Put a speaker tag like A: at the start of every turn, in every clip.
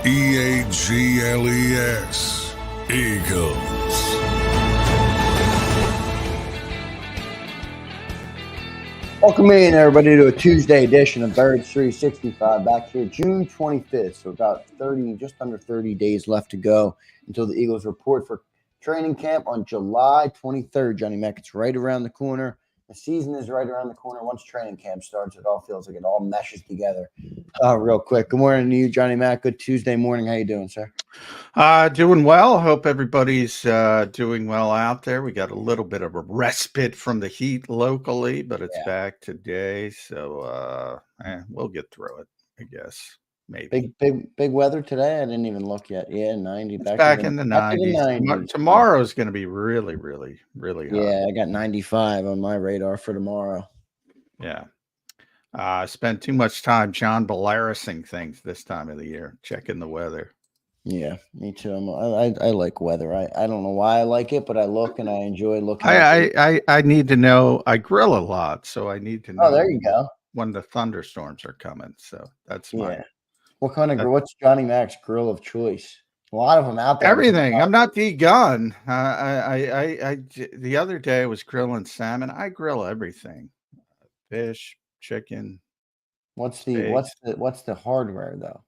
A: EAGLES, Eagles.
B: Welcome in, everybody, to a Tuesday edition of Birds 365. Back here, June 25th, so about just under 30 days left to go until the Eagles report for training camp on July 23rd. Johnny Mack, it's right around the corner. The season is right around the corner. Once training camp starts, it all feels like it all meshes together real quick. Good morning to you, Johnny Mack. Good Tuesday morning. How you doing, sir?
C: Doing well. Hope everybody's doing well out there. We got a little bit of a respite from the heat locally, but it's back today. So we'll get through it, I guess. Maybe.
B: Big weather today. I didn't even look yet. Yeah, 90.
C: Back in the 90s. Tomorrow's going to be really, really, really hot.
B: Yeah, I got 95 on my radar for tomorrow.
C: Yeah. I spent too much time John Belarusing things this time of the year, checking the weather.
B: Yeah, me too. I like weather. I don't know why I like it, but I look and I enjoy looking.
C: I need to know. I grill a lot, so I need to know.
B: Oh, there you go.
C: When the thunderstorms are coming, so that's my.
B: What kind of grill? What's Johnny Mac's grill of choice? A lot of them out there.
C: Everything. I'm not the gun. The other day I was grilling salmon. I grill everything: fish, chicken.
B: What's the hardware though?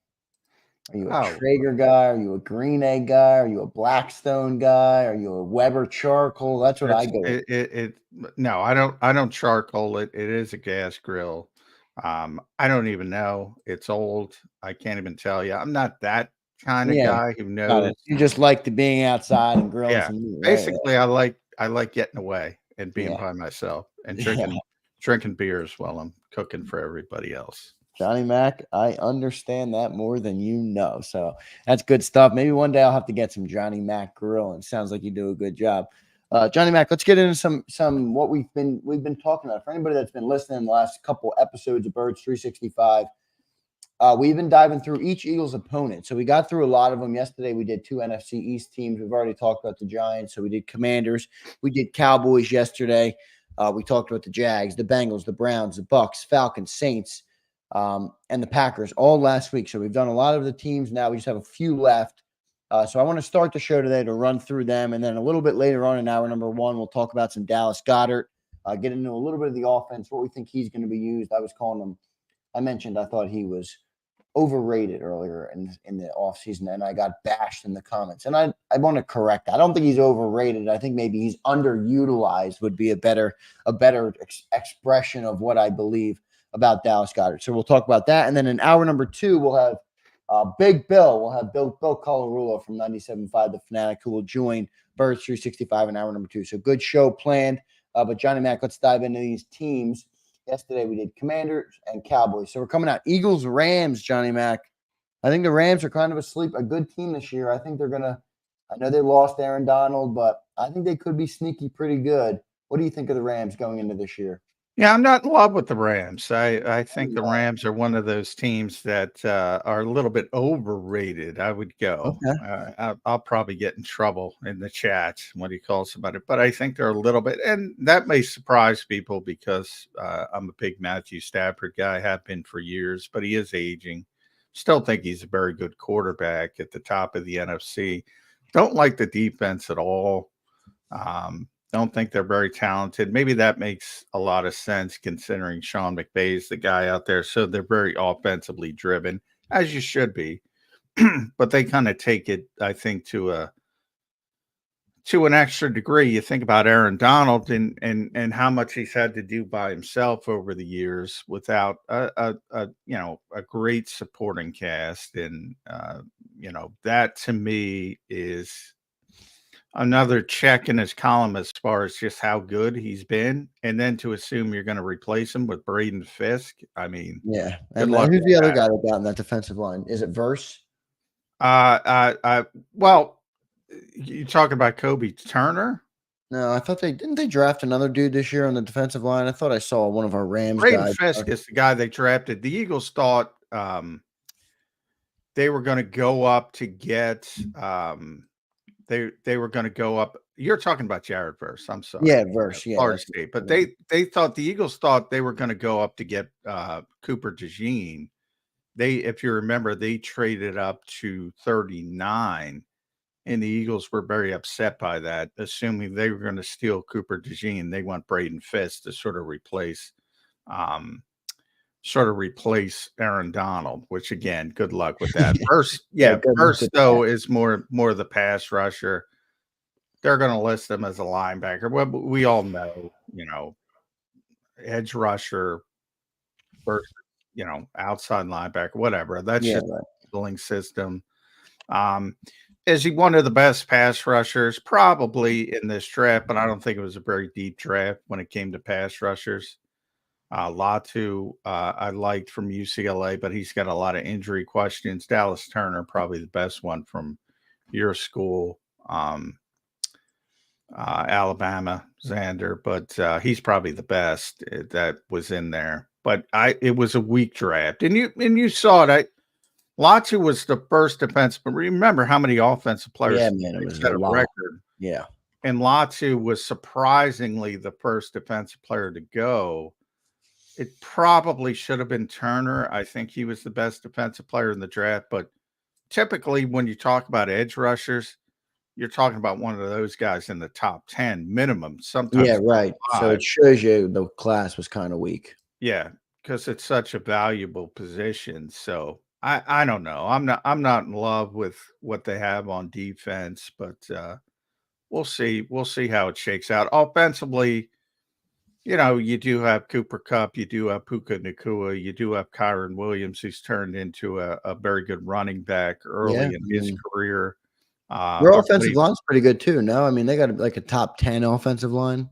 B: Are you a Traeger guy? Are you a Green Egg guy? Are you a Blackstone guy? Are you a Weber charcoal? That's what I go with.
C: No, I don't charcoal it. It is a gas grill. I don't even know. It's old. I can't even tell you. I'm not that kind of guy who knows.
B: You just like being outside and grilling some meat, right?
C: Basically, I like getting away and being by myself and drinking beers while I'm cooking for everybody else.
B: Johnny Mac, I understand that more than you know. So that's good stuff. Maybe one day I'll have to get some Johnny Mac grilling. Sounds like you do a good job. Johnny Mac, let's get into some what we've been talking about. For anybody that's been listening in the last couple episodes of Birds 365, we've been diving through each Eagles opponent. So we got through a lot of them. Yesterday we did 2 NFC East teams. We've already talked about the Giants. So we did Commanders. We did Cowboys yesterday. We talked about the Jags, the Bengals, the Browns, the Bucks, Falcons, Saints, and the Packers all last week. So we've done a lot of the teams now. We just have a few left. So I want to start the show today to run through them. And then a little bit later on in hour number 1, we'll talk about some Dallas Goedert, get into a little bit of the offense, what we think he's going to be used. I mentioned I thought he was overrated earlier in the offseason, and I got bashed in the comments. And I want to correct that. I don't think he's overrated. I think maybe he's underutilized would be a better expression of what I believe about Dallas Goedert. So we'll talk about that. And then in hour number 2, we'll have Big Bill. We'll have Bill Colarulo from 97.5 The Fanatic, who will join Birds 365 in hour number 2. So good show planned. But Johnny Mac, let's dive into these teams. Yesterday we did Commanders and Cowboys. So we're coming out Eagles, Rams, Johnny Mac. I think the Rams are kind of a good team this year. I think I know they lost Aaron Donald, but I think they could be sneaky pretty good. What do you think of the Rams going into this year?
C: Yeah, I'm not in love with the Rams. I think the Rams are one of those teams that are a little bit overrated, I would go. Okay. I'll probably get in trouble in the chat when he calls about it, but I think they're a little bit, and that may surprise people because I'm a big Matthew Stafford guy, have been for years, but he is aging. Still think he's a very good quarterback at the top of the NFC. Don't like the defense at all. Don't think they're very talented. Maybe that makes a lot of sense considering Sean McVay's the guy out there. So they're very offensively driven, as you should be. But they kind of take it, I think, to an extra degree. You think about Aaron Donald and how much he's had to do by himself over the years without a great supporting cast. And that to me is another check in his column as far as just how good he's been, and then to assume you're going to replace him with Braden Fisk. I mean,
B: yeah. And who's the other guy that got in that defensive line? Is it Verse?
C: Well, you talking about Kobe Turner?
B: No, I thought didn't they draft another dude this year on the defensive line? I thought I saw one of our Rams
C: Braden
B: guys.
C: Fisk is the guy they drafted. The Eagles thought they were going to go up to get They were going to go up. You're talking about Jared Verse. I'm sorry.
B: Yeah, Verse. Yeah,
C: Florida State. But they thought the Eagles thought they were going to go up to get Cooper DeJean, if you remember, they traded up to 39, and the Eagles were very upset by that, assuming they were going to steal Cooper DeJean. They want Braden Fisk to um, sort of replace Aaron Donald, which again, good luck with that. First,
B: good luck
C: first
B: with
C: though
B: that.
C: is more the pass rusher. They're going to list them as a linebacker. Well, we all know, edge rusher versus, outside linebacker, whatever. That's
B: Yeah,
C: just
B: right.
C: the billing system. Is he one of the best pass rushers? Probably in this draft, but I don't think it was a very deep draft when it came to pass rushers. Latu, I liked from UCLA, but he's got a lot of injury questions. Dallas Turner, probably the best one from your school. Alabama, Zander, but he's probably the best that was in there. But it was a weak draft, and you saw it. Latu was the first defense, but remember how many offensive players
B: Yeah, man, it was
C: set
B: a
C: a
B: lot.
C: record.
B: Yeah.
C: And Latu was surprisingly the first defensive player to go. It probably should have been Turner. I think he was the best defensive player in the draft. But typically, when you talk about edge rushers, you're talking about one of those guys in the top 10 minimum, sometimes.
B: Yeah, right. So it shows you the class was kind of weak.
C: Yeah, because it's such a valuable position. So I don't know. I'm not in love with what they have on defense, but we'll see. We'll see how it shakes out. Offensively, you do have Cooper Kupp, you do have Puka Nacua, you do have Kyron Williams, who's turned into a very good running back early in his career.
B: Their offensive line's pretty good too. No, I mean they got like a top 10 offensive line.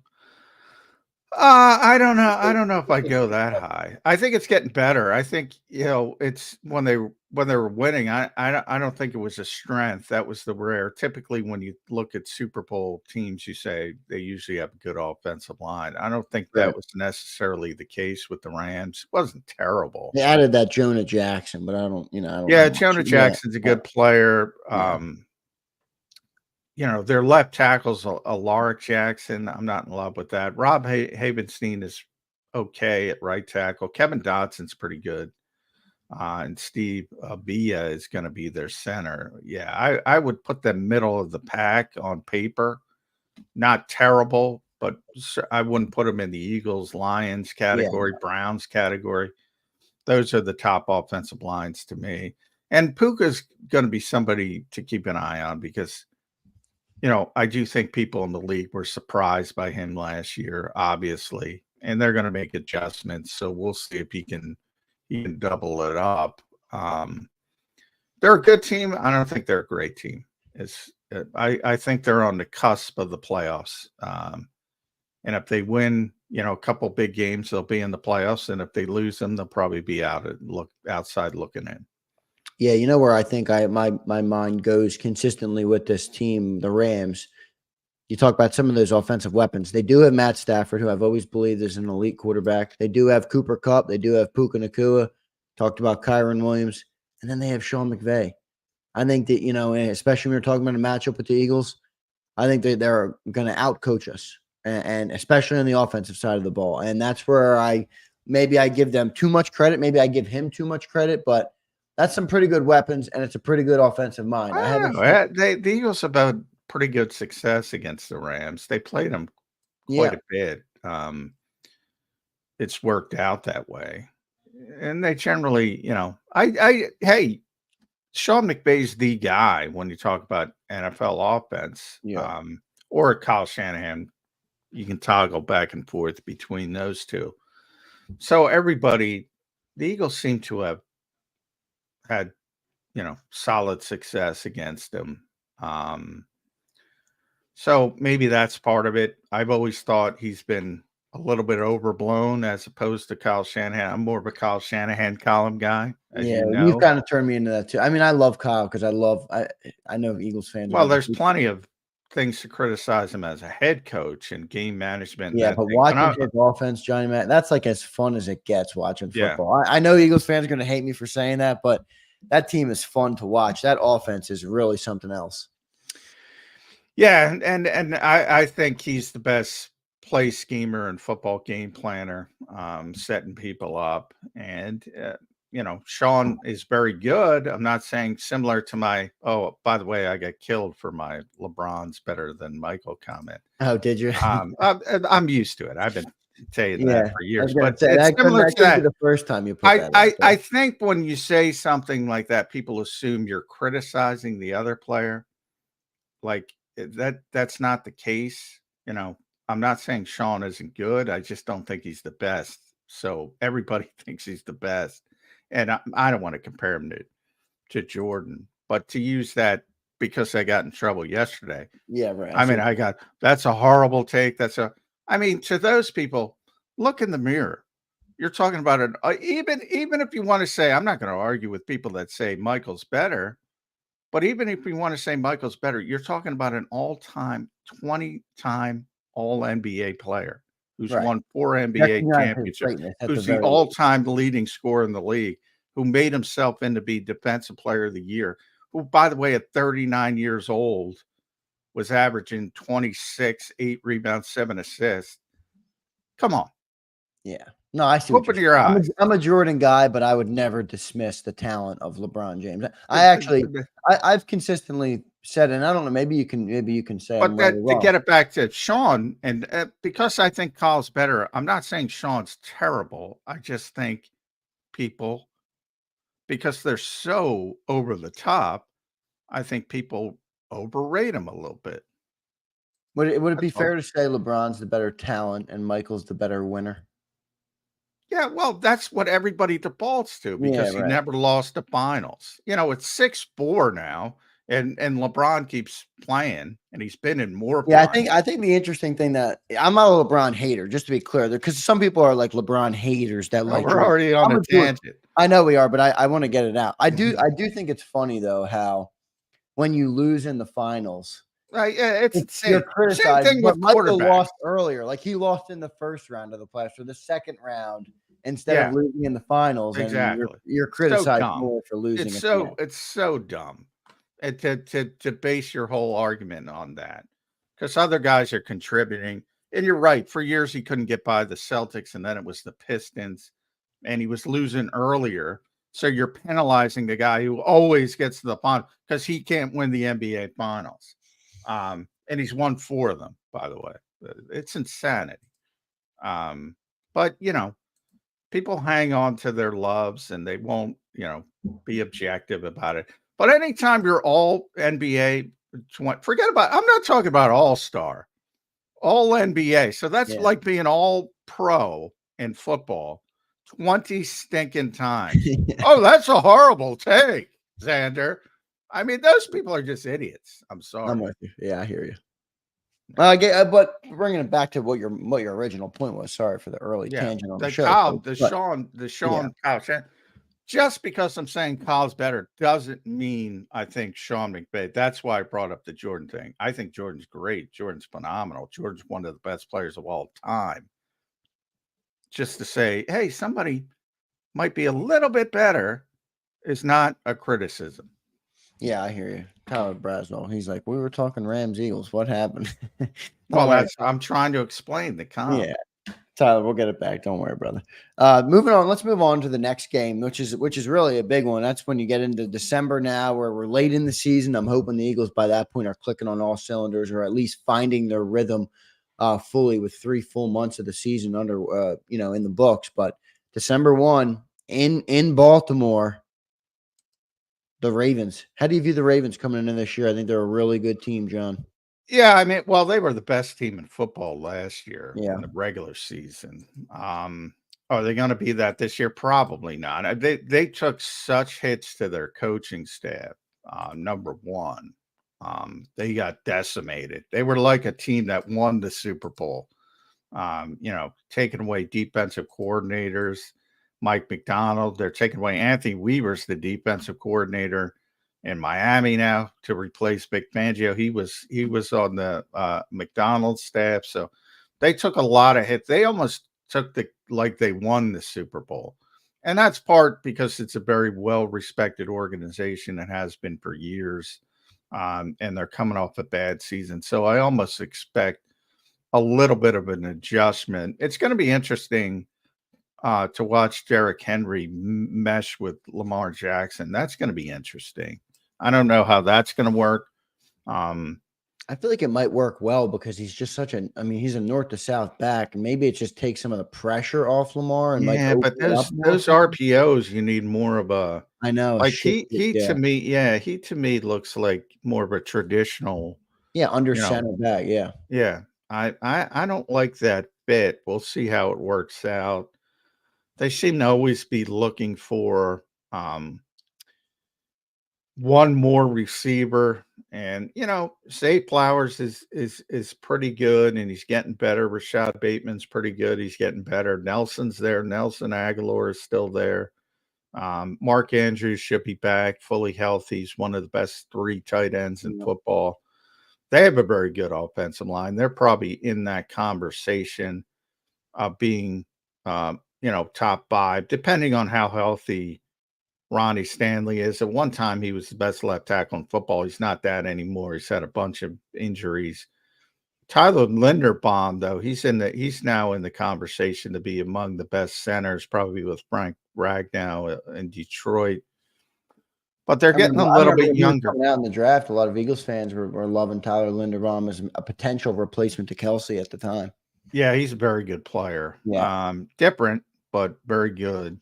C: I don't know. I don't know if I go that high. I think it's getting better. I think it's when they were winning. I don't think it was a strength. That was the rare. Typically, when you look at Super Bowl teams, you say they usually have a good offensive line. I don't think that was necessarily the case with the Rams. It wasn't terrible.
B: They added that Jonah Jackson, but I don't know.
C: Yeah, Jonah Jackson's a good player. Their left tackle's Alaric Jackson. I'm not in love with that. Rob Havenstein is okay at right tackle. Kevin Dotson's pretty good. And Steve Bia is going to be their center. Yeah, I would put them middle of the pack on paper. Not terrible, but I wouldn't put them in the Eagles, Lions category, Browns category. Those are the top offensive lines to me. And Puka's going to be somebody to keep an eye on because I do think people in the league were surprised by him last year, obviously, and they're going to make adjustments. So we'll see if he can double it up. They're a good team. I don't think they're a great team. I think they're on the cusp of the playoffs. And if they win, a couple big games, they'll be in the playoffs. And if they lose them, they'll probably be outside looking in.
B: Yeah, where I think my mind goes consistently with this team, the Rams. You talk about some of those offensive weapons. They do have Matt Stafford, who I've always believed is an elite quarterback. They do have Cooper Kupp. They do have Puka Nacua. Talked about Kyron Williams. And then they have Sean McVay. I think that, especially when we're talking about a matchup with the Eagles, I think that they're going to outcoach us, and especially on the offensive side of the ball. And that's where maybe I give them too much credit. Maybe I give him too much credit, but that's some pretty good weapons, and it's a pretty good offensive mind.
C: The Eagles have had pretty good success against the Rams. They played them quite a bit. It's worked out that way, and they generally, hey, Sean McVay's the guy when you talk about NFL offense, or Kyle Shanahan. You can toggle back and forth between those two. So the Eagles seem to have had, solid success against them. So maybe that's part of it. I've always thought he's been a little bit overblown as opposed to Kyle Shanahan. I'm more of a Kyle Shanahan column guy.
B: You've kind of turned me into that too. I mean, I love Kyle because I know Eagles fans.
C: Well, there's plenty of things to criticize him as a head coach and game management.
B: Yeah, but watching his offense, Johnny Matt, that's like as fun as it gets watching football. I know Eagles fans are going to hate me for saying that, but that team is fun to watch. That offense is really something else.
C: Yeah, and I think he's the best play schemer and football game planner, setting people up. And, Sean is very good. I'm not saying similar to my, oh, by the way, I got killed for my LeBron's better than Michael comment.
B: Oh, did you?
C: I'm used to it. I've been saying that for
B: I was
C: years,
B: gonna
C: but
B: say
C: it's similar to
B: couldn't be
C: that.
B: the first time you put that out there.
C: I think when you say something like that, people assume you're criticizing the other player. Like that's not the case. I'm not saying Sean isn't good. I just don't think he's the best. So everybody thinks he's the best. And I don't want to compare him to Jordan, but to use that because I got in trouble yesterday.
B: Yeah, right.
C: I mean, that's a horrible take. To those people, look in the mirror. You're talking about it. Even if you want to say, I'm not going to argue with people that say Michael's better, but even if you want to say Michael's better, you're talking about an all-time 20-time All-NBA player who's won 4 NBA championships, who's the all-time leading scorer in the league, who made himself in to be Defensive Player of the Year, who, by the way, at 39 years old, was averaging 26, 8 rebounds, 7 assists. Come on.
B: Yeah. No, I see.
C: Open your eyes.
B: I'm a Jordan guy, but I would never dismiss the talent of LeBron James. I've consistently said, and I don't know, maybe you can say,
C: but to get it back to Sean, and because I think Kyle's better, I'm not saying Sean's terrible. I just think people, because they're so over the top, I think people overrate him a little bit.
B: Would it be fair to say LeBron's the better talent and Michael's the better winner?
C: Yeah, well, that's what everybody defaults to because he never lost the finals. It's 6-4 now, and LeBron keeps playing, and he's been in more.
B: Yeah, I think the interesting thing that I'm not a LeBron hater, just to be clear, because some people are like LeBron haters that like.
C: We're already on a tangent.
B: I know we are, but I want to get it out. I do think it's funny though how when you lose in the finals.
C: Right, yeah,
B: you're criticized. Same thing with Michael lost earlier. Like he lost in the first round of the playoffs or the second round instead of losing in the finals.
C: Exactly.
B: And you're criticized more for losing.
C: It's so dumb to base your whole argument on that because other guys are contributing. And you're right. For years he couldn't get by the Celtics, and then it was the Pistons, and he was losing earlier. So you're penalizing the guy who always gets to the final because he can't win the NBA finals. And he's won 4 of them, by the way. It's insanity. But people hang on to their loves and they won't, be objective about it. But anytime you're all NBA, forget about, I'm not talking about all-star, all NBA. So that's like being all pro in football 20 stinking times. Oh, that's a horrible take, Zander. I mean, those people are just idiots. I'm sorry.
B: I'm with you. Yeah, I hear you. But bringing it back to what your original point was. Sorry for the early tangent on the show.
C: Sean Kyle. Just because I'm saying Kyle's better doesn't mean I think Sean McVay. That's why I brought up the Jordan thing. I think Jordan's great. Jordan's phenomenal. Jordan's one of the best players of all time. Just to say, hey, somebody might be a little bit better is not a criticism.
B: Yeah, I hear you. Tyler Braswell. He's like, we were talking Rams Eagles. What happened?
C: Well, I'm trying to explain the comment.
B: Yeah, Tyler, we'll get it back. Don't worry, brother. Moving on. Let's move on to the next game, which is really a big one. That's when you get into December now, where we're late in the season. I'm hoping the Eagles by that point are clicking on all cylinders, or at least finding their rhythm fully with 3 full months of the season under in the books. But December 1 in Baltimore. The Ravens. How do you view the Ravens coming into this year? I think they're a really good team, John.
C: Yeah, I mean, well, they were the best team in football last year in the regular season. Are they going to be that this year? Probably not. They took such hits to their coaching staff. Number one, they got decimated. They were like a team that won the Super Bowl. Taking away defensive coordinators. Mike McDonald, they're taking away Anthony Weaver's the defensive coordinator in Miami now to replace Vic Fangio. He was on the McDonald staff, so they took a lot of hits. They almost took they won the Super Bowl, and that's part because it's a very well respected organization and has been for years, and they're coming off a bad season. So I almost expect a little bit of an adjustment. It's going to be interesting. to watch Derrick Henry mesh with Lamar Jackson. That's going to be interesting. I don't know how that's going to work.
B: I feel like it might work well because he's just I mean, he's a north to south back. Maybe it just takes some of the pressure off Lamar and might
C: Yeah,
B: open
C: but
B: it up more
C: those
B: for him.
C: RPOs, you need more of a
B: I know, a
C: like
B: shift.
C: he
B: Yeah.
C: to me, yeah, he to me looks like more of a traditional,
B: Yeah, under
C: you know,
B: center back. Yeah.
C: yeah. I don't like that bit. We'll see how it works out. They seem to always be looking for one more receiver. And Zay Flowers is pretty good, and he's getting better. Rashad Bateman's pretty good. He's getting better. Nelson's there. Nelson Aguilar is still there. Mark Andrews should be back fully healthy. He's one of the best 3 tight ends in
B: Yeah.
C: football. They have a very good offensive line. They're probably in that conversation of being, top 5, depending on how healthy Ronnie Stanley is. At one time, he was the best left tackle in football. He's not that anymore. He's had a bunch of injuries. Tyler Linderbaum, though, he's now in the conversation to be among the best centers, probably with Frank Ragnow in Detroit. But they're getting a
B: I
C: little
B: remember
C: bit
B: when he was
C: younger.
B: coming out in the draft, a lot of Eagles fans were loving Tyler Linderbaum as a potential replacement to Kelsey at the time.
C: Yeah, he's a very good player.
B: Yeah.
C: Different, but very good.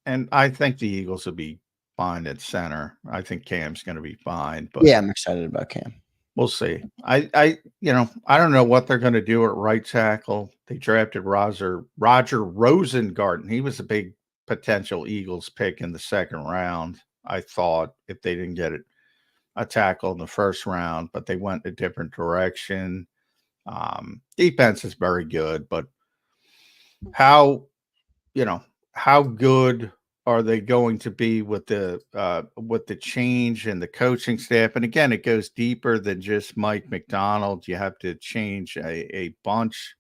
C: And I think the Eagles will be fine at center. I think Cam's going to be fine, but
B: Yeah, I'm excited about Cam.
C: we'll see. I don't know what they're going to do at right tackle. They drafted Roger Rosengarten. He was a big potential Eagles pick in the second round. I thought if they didn't get a tackle in the first round, but they went a different direction. Defense is very good, but how how good are they going to be with the change in the coaching staff? And again, it goes deeper than just Mike McDonald. You have to change a bunch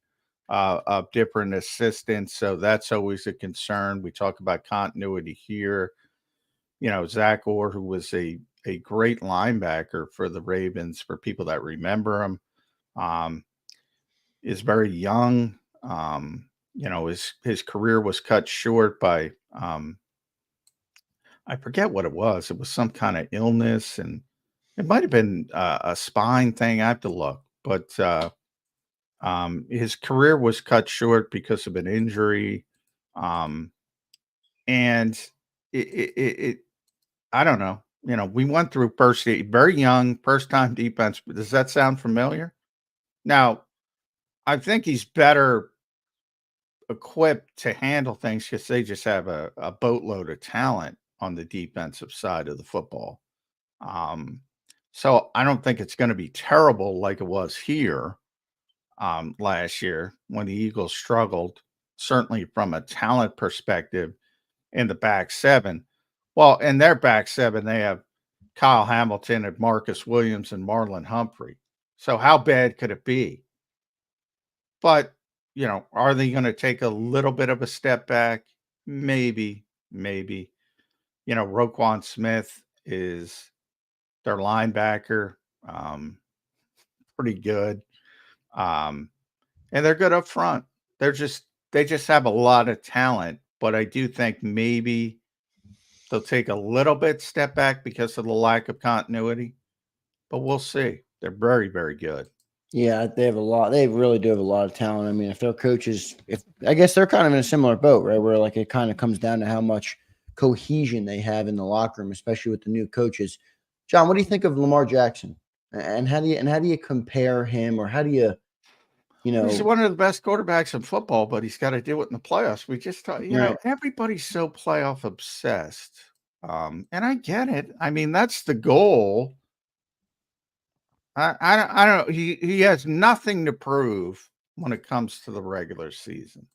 C: of different assistants, so that's always a concern. We talk about continuity here. Zach Orr, who was a great linebacker for the Ravens, for people that remember him, is very young. His career was cut short by I forget what it was. It was some kind of illness, and it might have been a spine thing. I have to look, but his career was cut short because of an injury, and it I don't know. We went through very young, first time defense. Does that sound familiar? Now, I think he's better equipped to handle things because they just have a boatload of talent on the defensive side of the football. So I don't think it's going to be terrible like it was here last year when the Eagles struggled, certainly from a talent perspective in the back 7. Well, in their back 7, they have Kyle Hamilton and Marcus Williams and Marlon Humphrey. So how bad could it be? But, are they going to take a little bit of a step back? Maybe, maybe. Roquan Smith is their linebacker, pretty good. And they're good up front. They just have a lot of talent, but I do think maybe they'll take a little bit step back because of the lack of continuity, but we'll see. They're very, very good.
B: Yeah, they have a lot. They really do have a lot of talent. I mean, if their coaches, if I guess they're kind of in a similar boat, right? Where like it kind of comes down to how much cohesion they have in the locker room, especially with the new coaches. John, what do you think of Lamar Jackson? And how do you compare him, or how do you
C: He's one of the best quarterbacks in football, but he's got to do it in the playoffs. We just talk,
B: right?
C: everybody's so playoff obsessed. And I get it. I mean, that's the goal. I don't know. He has nothing to prove when it comes to the regular season.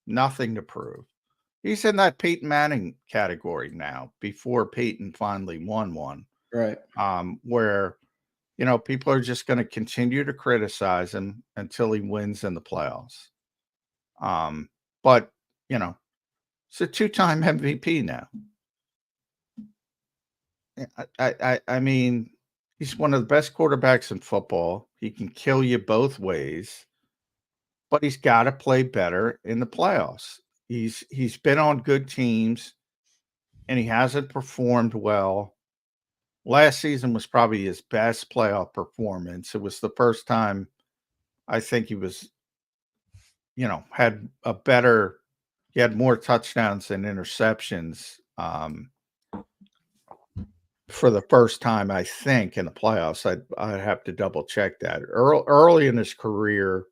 C: Nothing to prove. He's in that Peyton Manning category now, before Peyton finally won one.
B: Right.
C: Where people are just going to continue to criticize him until he wins in the playoffs. But it's a 2-time MVP now. I mean, he's one of the best quarterbacks in football. He can kill you both ways. but he's got to play better in the playoffs. He's been on good teams, and he hasn't performed well. Last season was probably his best playoff performance. It was the first time I think he was, had a better. He had more touchdowns than interceptions for the first time, I think, in the playoffs. I'd have to double check that. Early in his career,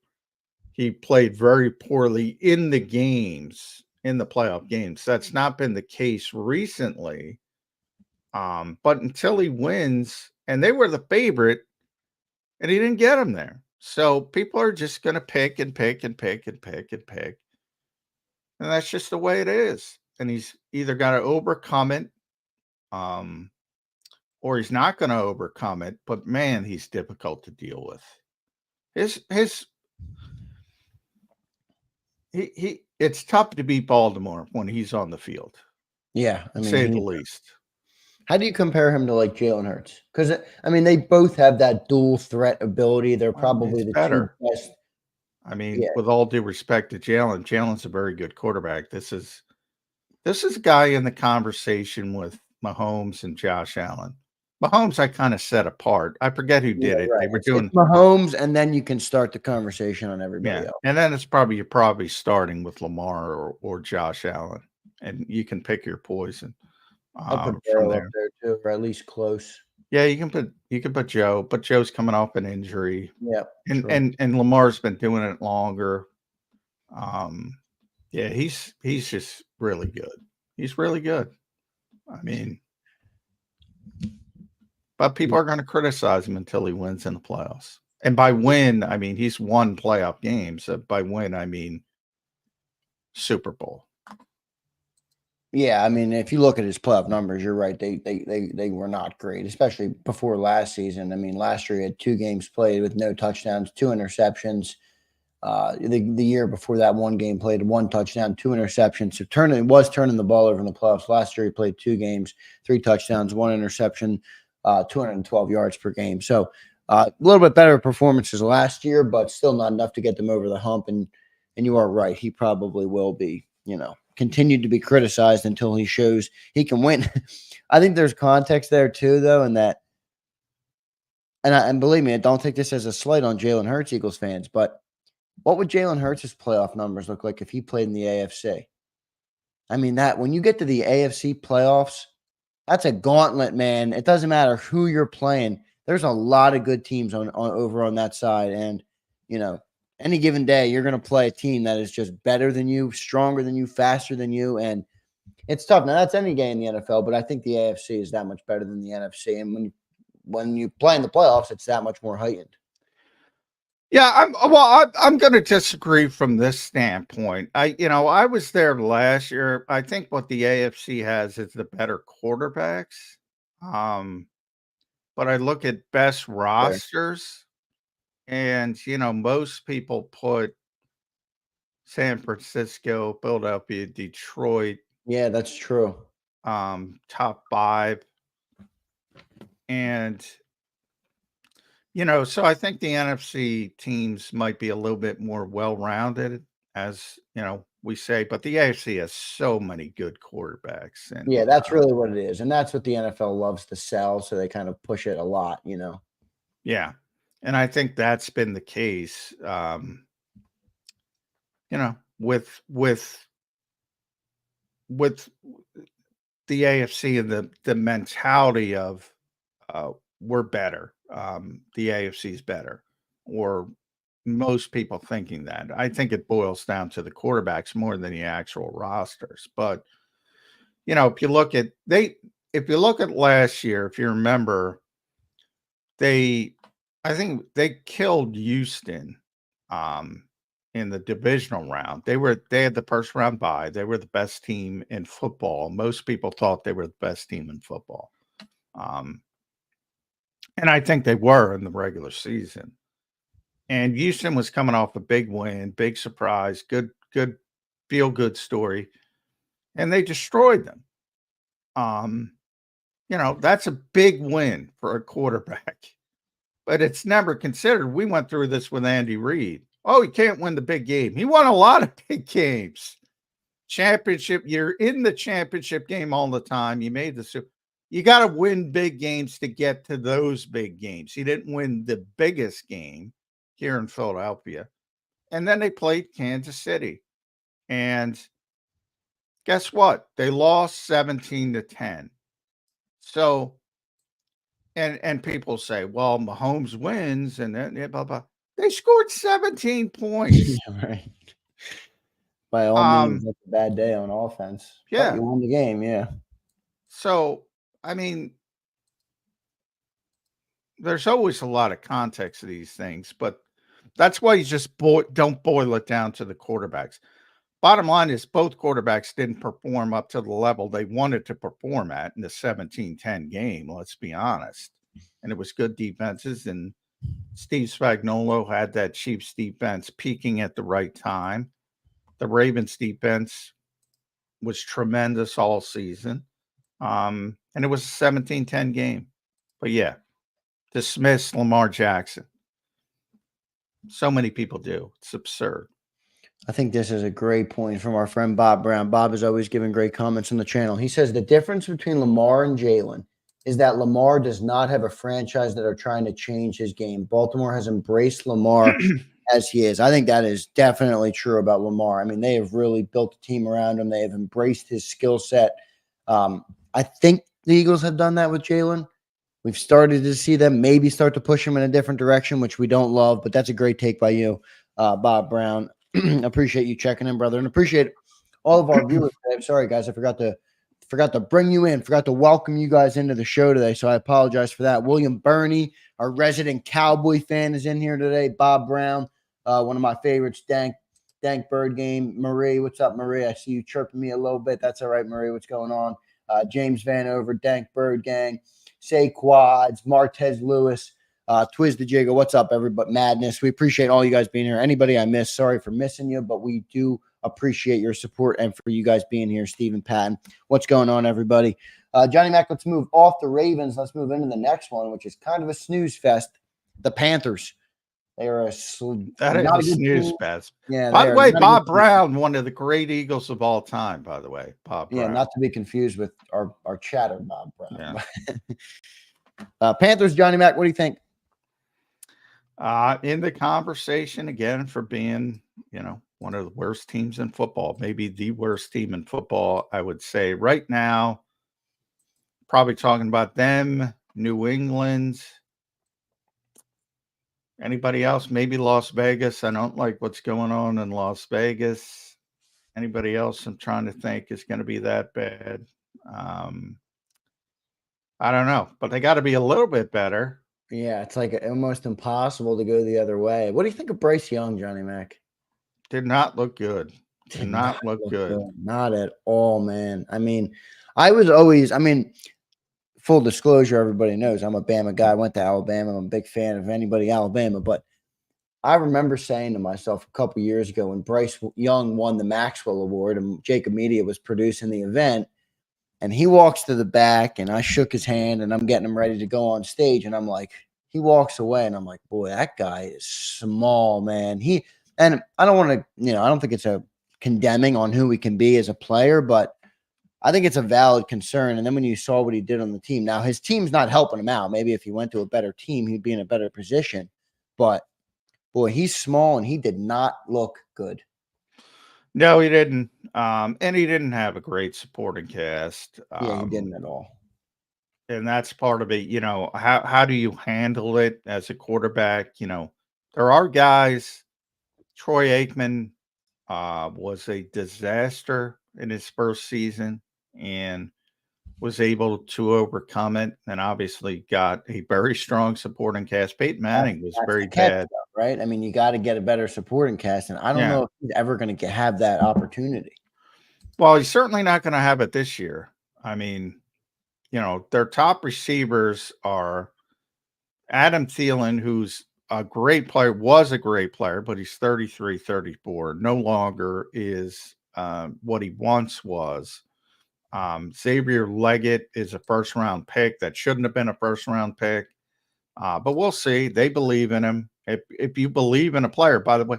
C: he played very poorly in the games, in the playoff games. That's not been the case recently. But until he wins, and they were the favorite, and he didn't get them there. So people are just going to pick and pick and pick and pick and pick. And that's just the way it is. And he's either got to overcome it, or he's not going to overcome it. But man, he's difficult to deal with. It's tough to beat Baltimore when he's on the field.
B: Yeah,
C: to say the least.
B: How do you compare him to like Jalen Hurts? Because they both have that dual threat ability. They're probably the
C: better.
B: two best.
C: With all due respect to Jalen, Jalen's a very good quarterback. This is a guy in the conversation with Mahomes and Josh Allen. Mahomes, I kind of set apart. I forget who did it. Right. They were doing
B: Mahomes, and then you can start the conversation on everybody else.
C: And then you're probably starting with Lamar or Josh Allen, and you can pick your poison.
B: I'll put Darryl up there too, or at least close.
C: Yeah, you can put Joe, but Joe's coming off an injury.
B: Yeah,
C: and Lamar's been doing it longer. He's just really good. He's really good. But people are going to criticize him until he wins in the playoffs. And by win, he's won playoff games. By win, I mean Super Bowl.
B: Yeah, if you look at his playoff numbers, you're right. They were not great, especially before last season. Last year he had 2 games played with no touchdowns, 2 interceptions. The year before that, 1 game played, 1 touchdown, 2 interceptions. So turning the ball over in the playoffs. Last year he played 2 games, 3 touchdowns, 1 interception, 212 yards per game. So a little bit better performances last year, but still not enough to get them over the hump. And you are right. He probably will be, continued to be criticized until he shows he can win. I think there's context there too, though, in that, and believe me, I don't take this as a slight on Jalen Hurts, Eagles fans, but what would Jalen Hurts' playoff numbers look like if he played in the AFC? That when you get to the AFC playoffs, that's a gauntlet, man. It doesn't matter who you're playing. There's a lot of good teams over on that side, and any given day, you're going to play a team that is just better than you, stronger than you, faster than you, and it's tough. Now, that's any game in the NFL, but I think the AFC is that much better than the NFC, and when you play in the playoffs, it's that much more heightened.
C: Yeah, I'm going to disagree from this standpoint. I was there last year. I think what the AFC has is the better quarterbacks. But I look at best rosters. And, most people put San Francisco, Philadelphia, Detroit.
B: Yeah, that's true.
C: Top 5. And, so I think the NFC teams might be a little bit more well-rounded, as, we say. But the AFC has so many good quarterbacks. And
B: yeah, that's really what it is. And that's what the NFL loves to sell. So they kind of push it a lot,
C: Yeah. And I think that's been the case, with the AFC and the mentality of we're better. The AFC is better, or most people thinking that. I think it boils down to the quarterbacks more than the actual rosters. But if you look at last year, if you remember, I think they killed Houston in the divisional round. They had the first round bye. They were the best team in football. Most people thought they were the best team in football. And I think they were in the regular season. And Houston was coming off a big win, big surprise, good feel-good story. And they destroyed them. That's a big win for a quarterback. But it's never considered. We went through this with Andy Reid. Oh, he can't win the big game. He won a lot of big games. Championship, you're in the championship game all the time. You made the Super. You got to win big games to get to those big games. He didn't win the biggest game here in Philadelphia. And then they played Kansas City. And guess what? They lost 17-10. So, and people say, well, Mahomes wins and then blah, blah. They scored 17 points.
B: Right. By all means, that's a bad day on offense.
C: Yeah.
B: But you won the game, yeah.
C: So, I mean, there's always a lot of context to these things, but that's why you just don't boil it down to the quarterbacks. Bottom line is both quarterbacks didn't perform up to the level they wanted to perform at in the 17-10 game, let's be honest. And it was good defenses, and Steve Spagnuolo had that Chiefs defense peaking at the right time. The Ravens defense was tremendous all season. And it was a 17-10 game. But yeah, dismiss Lamar Jackson. So many people do. It's absurd.
B: I think this is a great point from our friend Bob Brown. Bob is always giving great comments on the channel. He says the difference between Lamar and Jalen is that Lamar does not have a franchise that are trying to change his game. Baltimore has embraced Lamar as he is. I think that is definitely true about Lamar. I mean, they have really built a team around him. They have embraced his skill set. I think the Eagles have done that with Jalen. We've started to see them maybe start to push him in a different direction, which we don't love, but that's a great take by you, Bob Brown. Appreciate you checking in, brother, and appreciate all of our viewers today. I'm sorry, guys. I forgot to bring you in, forgot to welcome you guys into the show today, so I apologize for that. William Burney, our resident Cowboy fan, is in here today. Bob Brown, one of my favorites, Dank Bird Game. Marie, what's up, Marie? I see you chirping me a little bit. That's all right, Marie. What's going on? James Vanover, Dank Bird Gang, Say Quads, Martez Lewis, Twiz the Jigger. What's up, everybody? Madness. We appreciate all you guys being here. Anybody I missed, sorry for missing you, but we do appreciate your support and for you guys being here. Stephen Patton, what's going on, everybody? Johnny Mac, let's move off the Ravens. Let's move into the next one, which is kind of a snooze fest. The Panthers. They are a
C: snooze fest.
B: Yeah.
C: By the way, Bob Brown, one of the great Eagles of all time. By the way, Bob Brown.
B: Yeah, not to be confused with our chatter, Bob Brown.
C: Yeah.
B: Panthers, Johnny Mac, what do you think?
C: In the conversation again for being, one of the worst teams in football, maybe the worst team in football, I would say right now. Probably talking about them, New England. Anybody else? Maybe Las Vegas. I don't like what's going on in Las Vegas. Anybody else I'm trying to think is going to be that bad? I don't know, but they got to be a little bit better.
B: Yeah, it's like almost impossible to go the other way. What do you think of Bryce Young, Johnny Mac?
C: Did not look good. Did not look good.
B: Not at all, man. I mean, full disclosure, everybody knows I'm a Bama guy. I went to Alabama. I'm a big fan of anybody Alabama. But I remember saying to myself a couple years ago when Bryce Young won the Maxwell Award and JAKIB Media was producing the event, and he walks to the back, and I shook his hand, and I'm getting him ready to go on stage, and I'm like, he walks away, and I'm like, boy, that guy is small, man. And I don't want to, I don't think it's a condemning on who he can be as a player, but I think it's a valid concern. And then when you saw what he did on the team, now his team's not helping him out. Maybe if he went to a better team, he'd be in a better position. But boy, he's small and he did not look good.
C: No, he didn't. And he didn't have a great supporting cast.
B: Yeah, he didn't at all.
C: And that's part of it. How do you handle it as a quarterback? There are guys. Troy Aikman was a disaster in his first season and was able to overcome it, and obviously got a very strong supporting cast. Peyton Manning was very bad,
B: right? I mean, you got to get a better supporting cast, and I don't know if he's ever going to have that opportunity.
C: Well, he's certainly not going to have it this year. I mean, their top receivers are Adam Thielen, who's a great player, was a great player, but he's 33, 34, no longer is what he once was. Xavier Leggett is a first-round pick that shouldn't have been a first-round pick, but we'll see. They believe in him, If you believe in a player, by the way,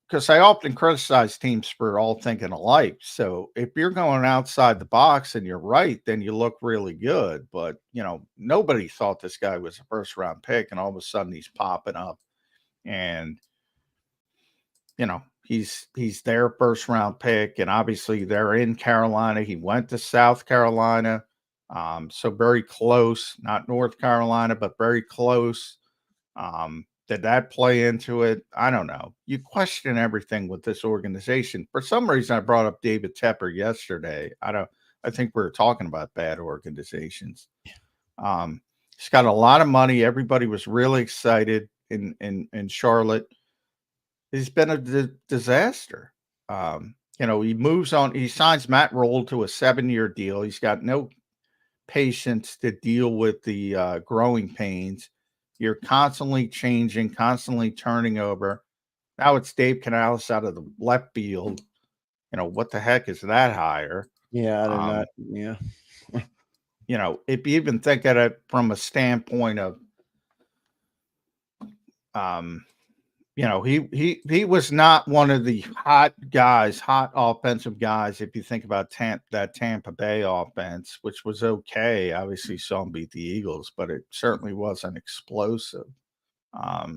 C: because I often criticize teams for all thinking alike. So if you're going outside the box and you're right, then you look really good. But, nobody thought this guy was a first round pick, and all of a sudden he's popping up. And, he's their first round pick. And obviously they're in Carolina. He went to South Carolina. So very close, not North Carolina, but very close. Did that play into it? I don't know. You question everything with this organization. For some reason, I brought up David Tepper yesterday. I think we were talking about bad organizations. He's got a lot of money. Everybody was really excited in Charlotte. He's been a disaster. He moves on. He signs Matt Roll to a 7-year deal. He's got no patience to deal with the growing pains. You're constantly changing, constantly turning over. Now it's Dave Canales out of the left field. What the heck is that hire?
B: Yeah, I don't know. Yeah.
C: If you even think at it from a standpoint of, he was not one of the hot offensive guys. If you think about that Tampa Bay offense, which was okay, obviously saw him beat the Eagles, but it certainly wasn't explosive. I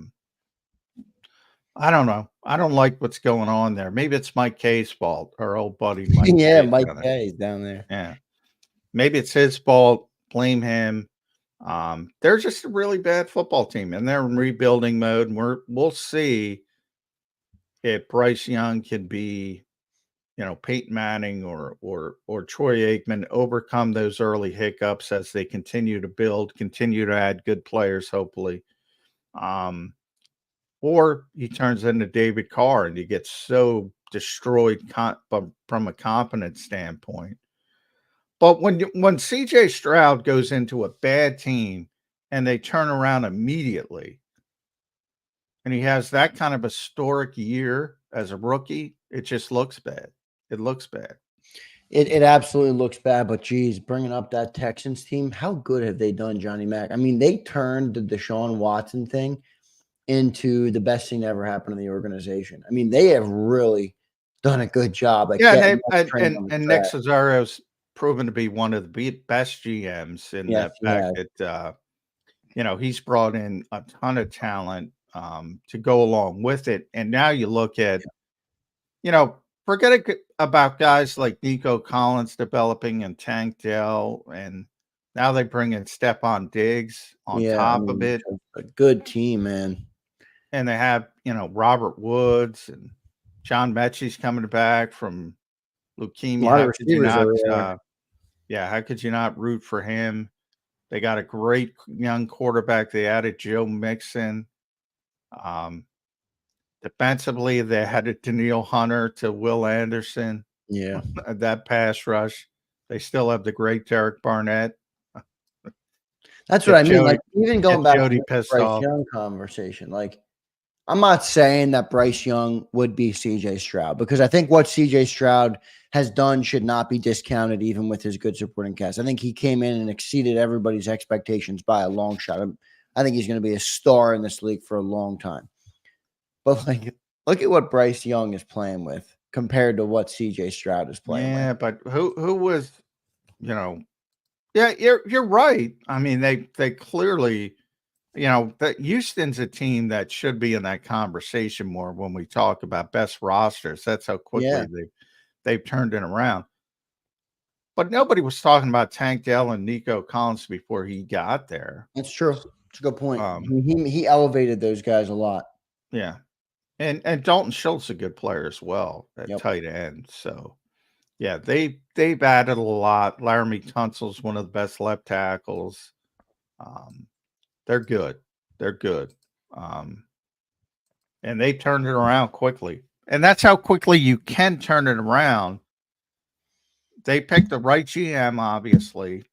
C: don't know. I don't like what's going on there. Maybe it's Mike K's fault, our old buddy Mike.
B: Yeah, Mike K is down there.
C: Yeah, maybe it's his fault. Blame him. They're just a really bad football team, and they're in rebuilding mode. And we'll see if Bryce Young can be, Peyton Manning or Troy Aikman, overcome those early hiccups as they continue to build, continue to add good players, hopefully. Or he turns into David Carr and he gets so destroyed from a confidence standpoint. But when CJ Stroud goes into a bad team and they turn around immediately, and he has that kind of historic year as a rookie, it just looks bad. It looks bad.
B: It absolutely looks bad, but geez, bringing up that Texans team, how good have they done, Johnny Mac? I mean, they turned the Deshaun Watson thing into the best thing that ever happened to the organization. I mean, they have really done a good job.
C: And Nick Cesario's proven to be one of the best GMs in that fact that he's brought in a ton of talent to go along with it. And now you look at, forget about guys like Nico Collins developing and Tank Dell, and now they bring in Stephon Diggs on top of it.
B: A good team, man.
C: And they have, Robert Woods and John Mechie's coming back from leukemia. How could you not root for him? They got a great young quarterback. They added Joe Mixon. Defensively, they added Daniil Hunter to Will Anderson.
B: Yeah.
C: That pass rush. They still have the great Derek Barnett.
B: That's what I mean. Like, even going back to the Bryce Young conversation, like, I'm not saying that Bryce Young would be CJ Stroud, because I think what CJ Stroud has done should not be discounted, even with his good supporting cast. I think he came in and exceeded everybody's expectations by a long shot. I think he's going to be a star in this league for a long time. But like, look at what Bryce Young is playing with compared to what CJ Stroud is playing with.
C: Yeah, but who was, yeah, you're right. I mean, they clearly, that Houston's a team that should be in that conversation more when we talk about best rosters. That's how quickly they've turned it around. But nobody was talking about Tank Dell and Nico Collins before he got there.
B: That's true. It's a good point. He elevated those guys a lot.
C: Yeah. And Dalton Schultz is a good player as well at tight end. So, yeah, they've added a lot. Laramie Tunsil's one of the best left tackles. They're good. They're good. And they turned it around quickly. And that's how quickly you can turn it around. They picked the right GM, obviously,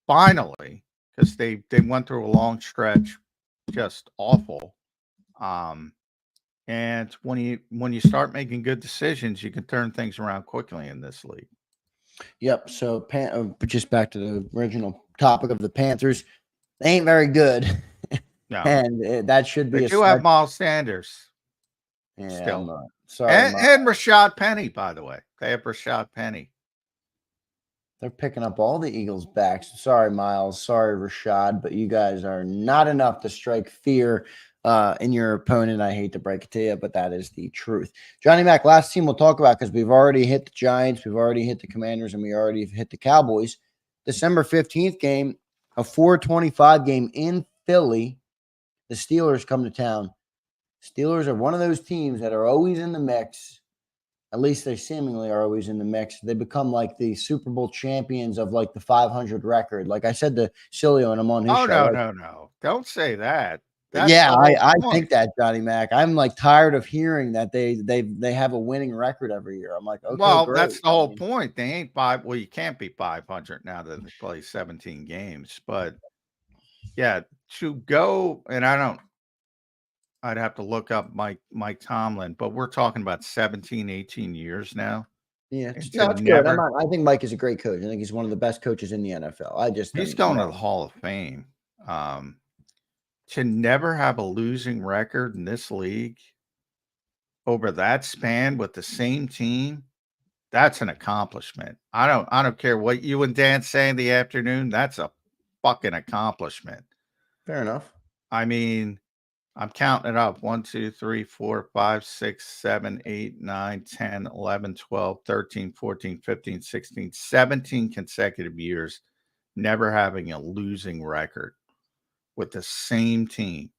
C: finally, because they went through a long stretch, just awful. And when you start making good decisions, you can turn things around quickly in this league.
B: Yep. So just back to the original topic of the Panthers, they ain't very good.
C: No,
B: and that should
C: they
B: be a
C: do have
B: stretch.
C: Miles Sanders
B: Yeah, I'm
C: still,
B: sorry,
C: and Rashad Penny. By the way, they have Rashad Penny.
B: They're picking up all the Eagles' backs. Sorry, Miles. Sorry, Rashad, but you guys are not enough to strike fear in your opponent. I hate to break it to you, but that is the truth. Johnny Mac, last team we'll talk about because we've already hit the Giants, we've already hit the Commanders, and we already hit the Cowboys. December 15th game, a 4:25 game in Philly. The Steelers come to town. Steelers are one of those teams that are always in the mix. At least they seemingly are always in the mix. They become like the Super Bowl champions of like the 500 record. Like I said to Cilio, and I'm on his
C: Oh
B: show.
C: no! Don't say that. That's
B: Yeah,
C: the whole
B: I
C: point.
B: think that, Johnny Mac. I'm like tired of hearing that they have a winning record every year. I'm like, okay,
C: Well,
B: great.
C: that's the whole point. They ain't five. Well, you can't be 500 now that they play 17 games. But yeah, to go and I'd have to look up Mike Tomlin, but we're talking about 17, 18 years now.
B: Yeah,
C: And to
B: no, it's good.
C: never,
B: I think Mike is a great coach. I think he's one of the best coaches in the NFL. I just
C: he's
B: think,
C: going to the Hall of Fame. To never have a losing record in this league over that span with the same team, that's an accomplishment. I don't care what you and Dan say in the afternoon. That's a fucking accomplishment.
B: fair enough.
C: I mean, I'm counting it up. 1, 2, 3, 4, 5, 6, 7, 8, 9, 10, 11, 12, 13, 14, 15, 16, 17 consecutive years never having a losing record with the same team.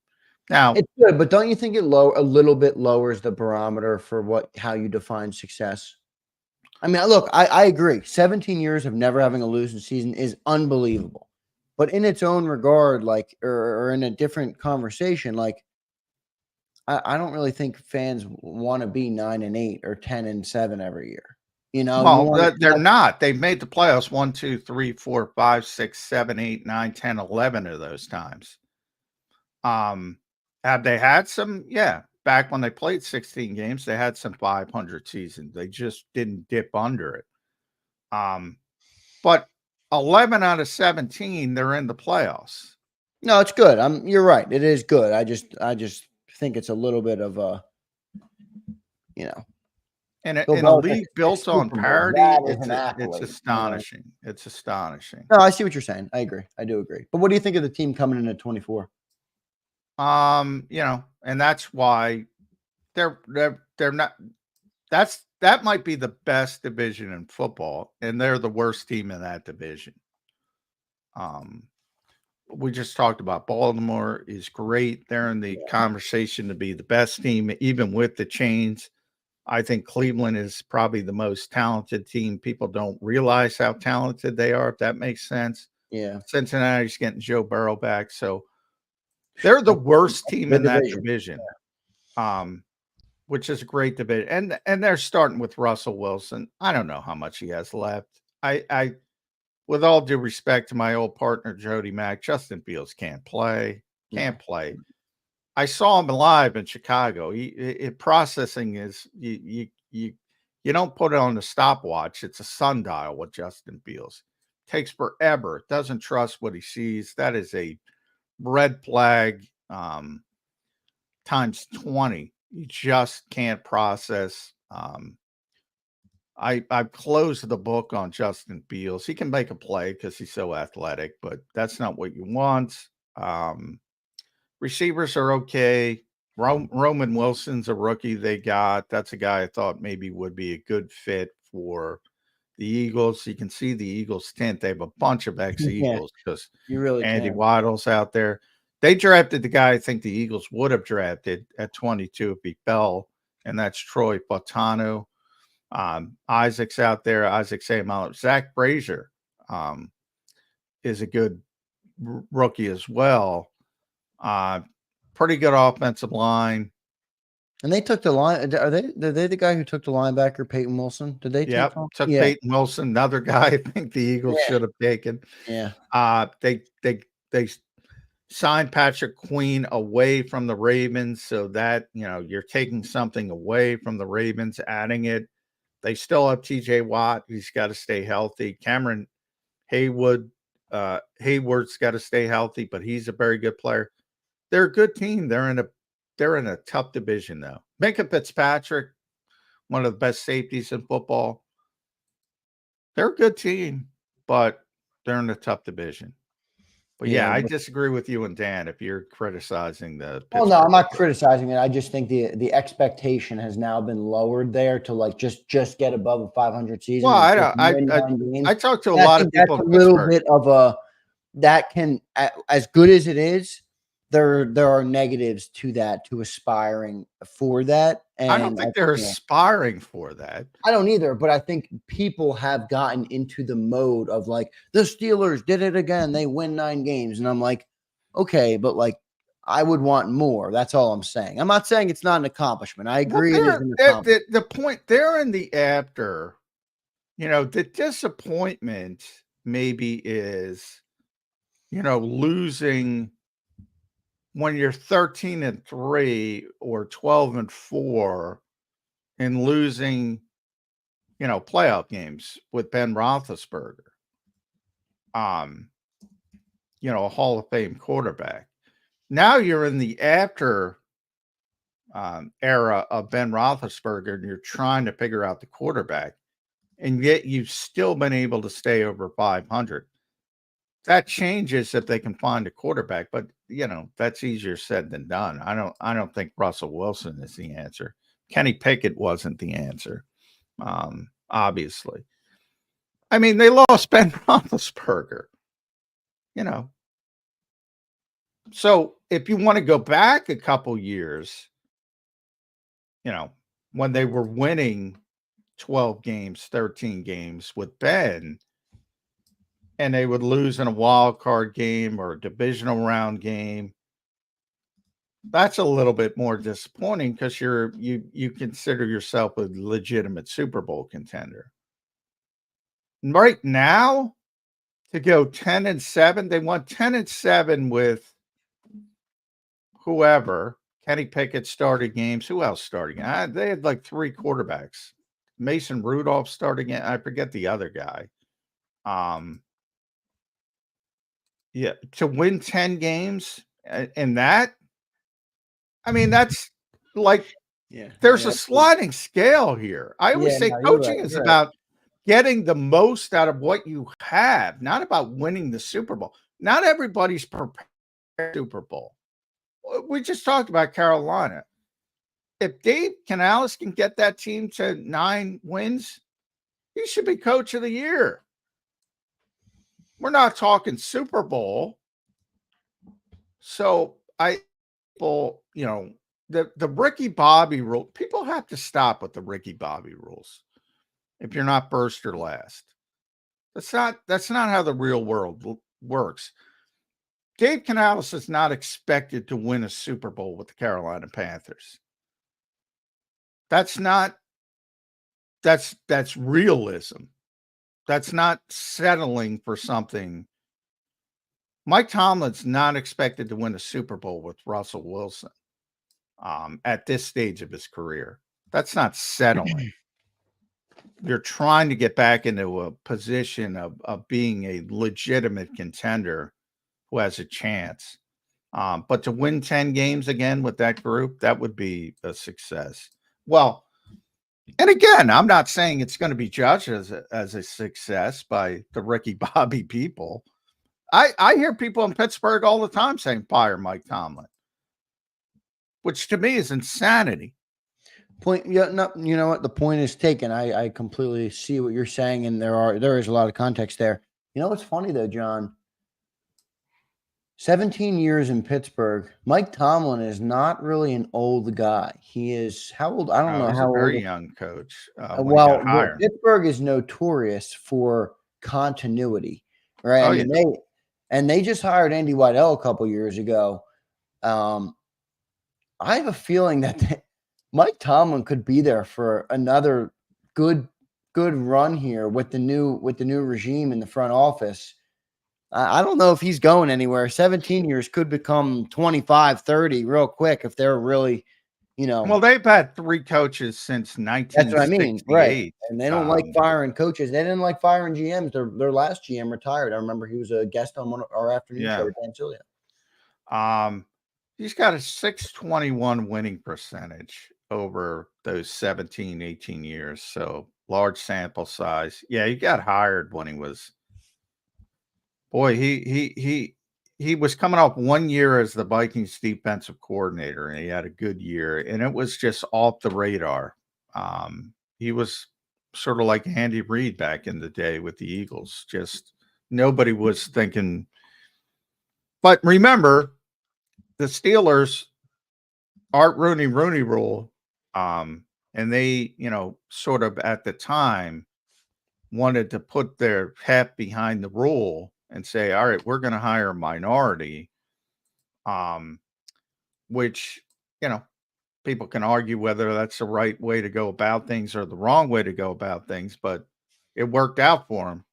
C: Now,
B: It's good, but don't you think it a little bit lowers the barometer for how you define success? I mean, look, I agree. 17 years of never having a losing season is unbelievable. But in its own regard, like, or in a different conversation, like, I don't really think fans want to be 9-8 or 10-7 every year. You know, you
C: well,
B: want
C: they're not. They've made the playoffs 1, 2, 3, 4, 5, 6, 7, 8, 9, 10, 11 of those times. Have they had some? Yeah. Back when they played 16 games, they had some 500 seasons. They just didn't dip under it. But 11 out of 17, they're in the playoffs.
B: no, it's good. You're right. It is good. I just think it's a little bit of a, you know,
C: In a league built on parity, it's astonishing.
B: You know?
C: It's astonishing.
B: No, I see what you're saying. I agree. I do agree. But what do you think of the team coming in at 24?
C: You know, and that's why they're not. That might be the best division in football, and they're the worst team in that division. We just talked about Baltimore is great. They're in the conversation to be the best team, even with the chains. I think Cleveland is probably the most talented team. People don't realize how talented they are, if that makes sense.
B: Yeah.
C: Cincinnati's getting Joe Burrow back. So they're the worst team in that division. Which is a great division. And they're starting with Russell Wilson. I don't know how much he has left. I with all due respect to my old partner Jody Mack, Justin Fields can't play. I saw him live in Chicago. Processing is you don't put it on the stopwatch. It's a sundial with Justin Fields. Takes forever. Doesn't trust what he sees. That is a red flag times 20. You just can't process. I've closed the book on Justin Fields. He can make a play because he's so athletic, but that's not what you want. Receivers are okay. Roman Wilson's a rookie they got. That's a guy I thought maybe would be a good fit for the Eagles. You can see the Eagles tent. They have a bunch of ex-Eagles because
B: you really
C: Andy
B: can.
C: Waddle's out there. They drafted the guy I think the Eagles would have drafted at 22 if he fell, and that's Troy Fautanu. Isaac's out there. Isaac Seumalo. Zach Frazier is a good rookie as well. Pretty good offensive line.
B: And they took the line. Are they the guy who took the linebacker, Peyton Wilson? Did they
C: took Peyton Wilson, another guy I think the Eagles should have taken.
B: Yeah.
C: They signed Patrick Queen away from the Ravens so that, you know, you're taking something away from the Ravens, adding it. They still have TJ Watt. He's got to stay healthy. Cameron Hayward's got to stay healthy, but he's a very good player. they're a good team. They're in a tough division though. Minka Fitzpatrick, one of the best safeties in football. They're a good team, but they're in a tough division. But yeah, I disagree with you and Dan if you're criticizing the Pittsburgh.
B: Well, no, I'm not criticizing it. I just think the expectation has now been lowered there to like just get above a 500 season.
C: Well, I talked to a lot of people in
B: little
C: Pittsburgh.
B: bit of a that can, as good as it is, there are negatives to that, to aspiring for that. And
C: I don't think they're aspiring for that.
B: I don't either, but I think people have gotten into the mode of like, the Steelers did it again. They win 9 games. And I'm like, okay, but like, I would want more. That's all I'm saying. I'm not saying it's not an accomplishment. I agree.
C: Well, the point there in the after, the disappointment maybe is, losing when you're 13-3 or 12-4 and losing, playoff games with Ben Roethlisberger, a Hall of Fame quarterback. Now you're in the after era of Ben Roethlisberger, and you're trying to figure out the quarterback, and yet you've still been able to stay over 500. That changes if they can find a quarterback, but that's easier said than done. I don't think Russell Wilson is the answer. Kenny Pickett wasn't the answer, obviously. I mean, they lost Ben Roethlisberger, So if you want to go back a couple years, when they were winning 12 games, 13 games with Ben, and they would lose in a wild card game or a divisional round game, that's a little bit more disappointing because you consider yourself a legitimate Super Bowl contender. Right now, to go 10-7, they won 10-7 with whoever. Kenny Pickett started games. Who else started? They had like 3 quarterbacks. Mason Rudolph started. I forget the other guy. Yeah, to win 10 games and that, I mean, that's like, there's a sliding scale here. I always say coaching is about getting the most out of what you have, not about winning the Super Bowl. Not everybody's prepared for the Super Bowl. We just talked about Carolina. If Dave Canales can get that team to 9 wins, he should be coach of the year. We're not talking Super Bowl. So the Ricky Bobby rule, people have to stop with the Ricky Bobby rules. If you're not first or last, that's not how the real world works. Dave Canales is not expected to win a Super Bowl with the Carolina Panthers. That's realism. That's not settling for something. Mike Tomlin's not expected to win a Super Bowl with Russell Wilson at this stage of his career. That's not settling. You're trying to get back into a position of being a legitimate contender who has a chance. But to win 10 games again with that group, that would be a success. Well, and again, I'm not saying it's going to be judged as a success by the Ricky Bobby people. I hear people in Pittsburgh all the time saying fire Mike Tomlin, which to me is insanity.
B: Point, you know what? The point is taken. I completely see what you're saying, and there is a lot of context there. You know what's funny though, John? 17 years in Pittsburgh. Mike Tomlin is not really an old guy. He is how old? I don't know how old.
C: Very young coach.
B: Well, Pittsburgh is notorious for continuity, right? They just hired Andy Weidel a couple years ago. I have a feeling that Mike Tomlin could be there for another good run here with the new regime in the front office. I don't know if he's going anywhere. 17 years could become 25, 30 real quick if they're really,
C: Well, they've had 3 coaches since 1968.
B: That's what I mean, right? And they don't like firing coaches. They didn't like firing GMs. Their last GM retired. I remember he was a guest on one of our afternoon show with Dan Cilia.
C: He's got a 621 winning percentage over those 17, 18 years. So large sample size. Yeah, he got hired when he was boy, he was coming off 1 year as the Vikings defensive coordinator, and he had a good year, and it was just off the radar. He was sort of like Andy Reid back in the day with the Eagles. Just nobody was thinking. But remember, the Steelers Art Rooney rule, and they, sort of at the time wanted to put their hat behind the rule and say, all right, we're going to hire a minority, which, people can argue whether that's the right way to go about things or the wrong way to go about things, but it worked out for them.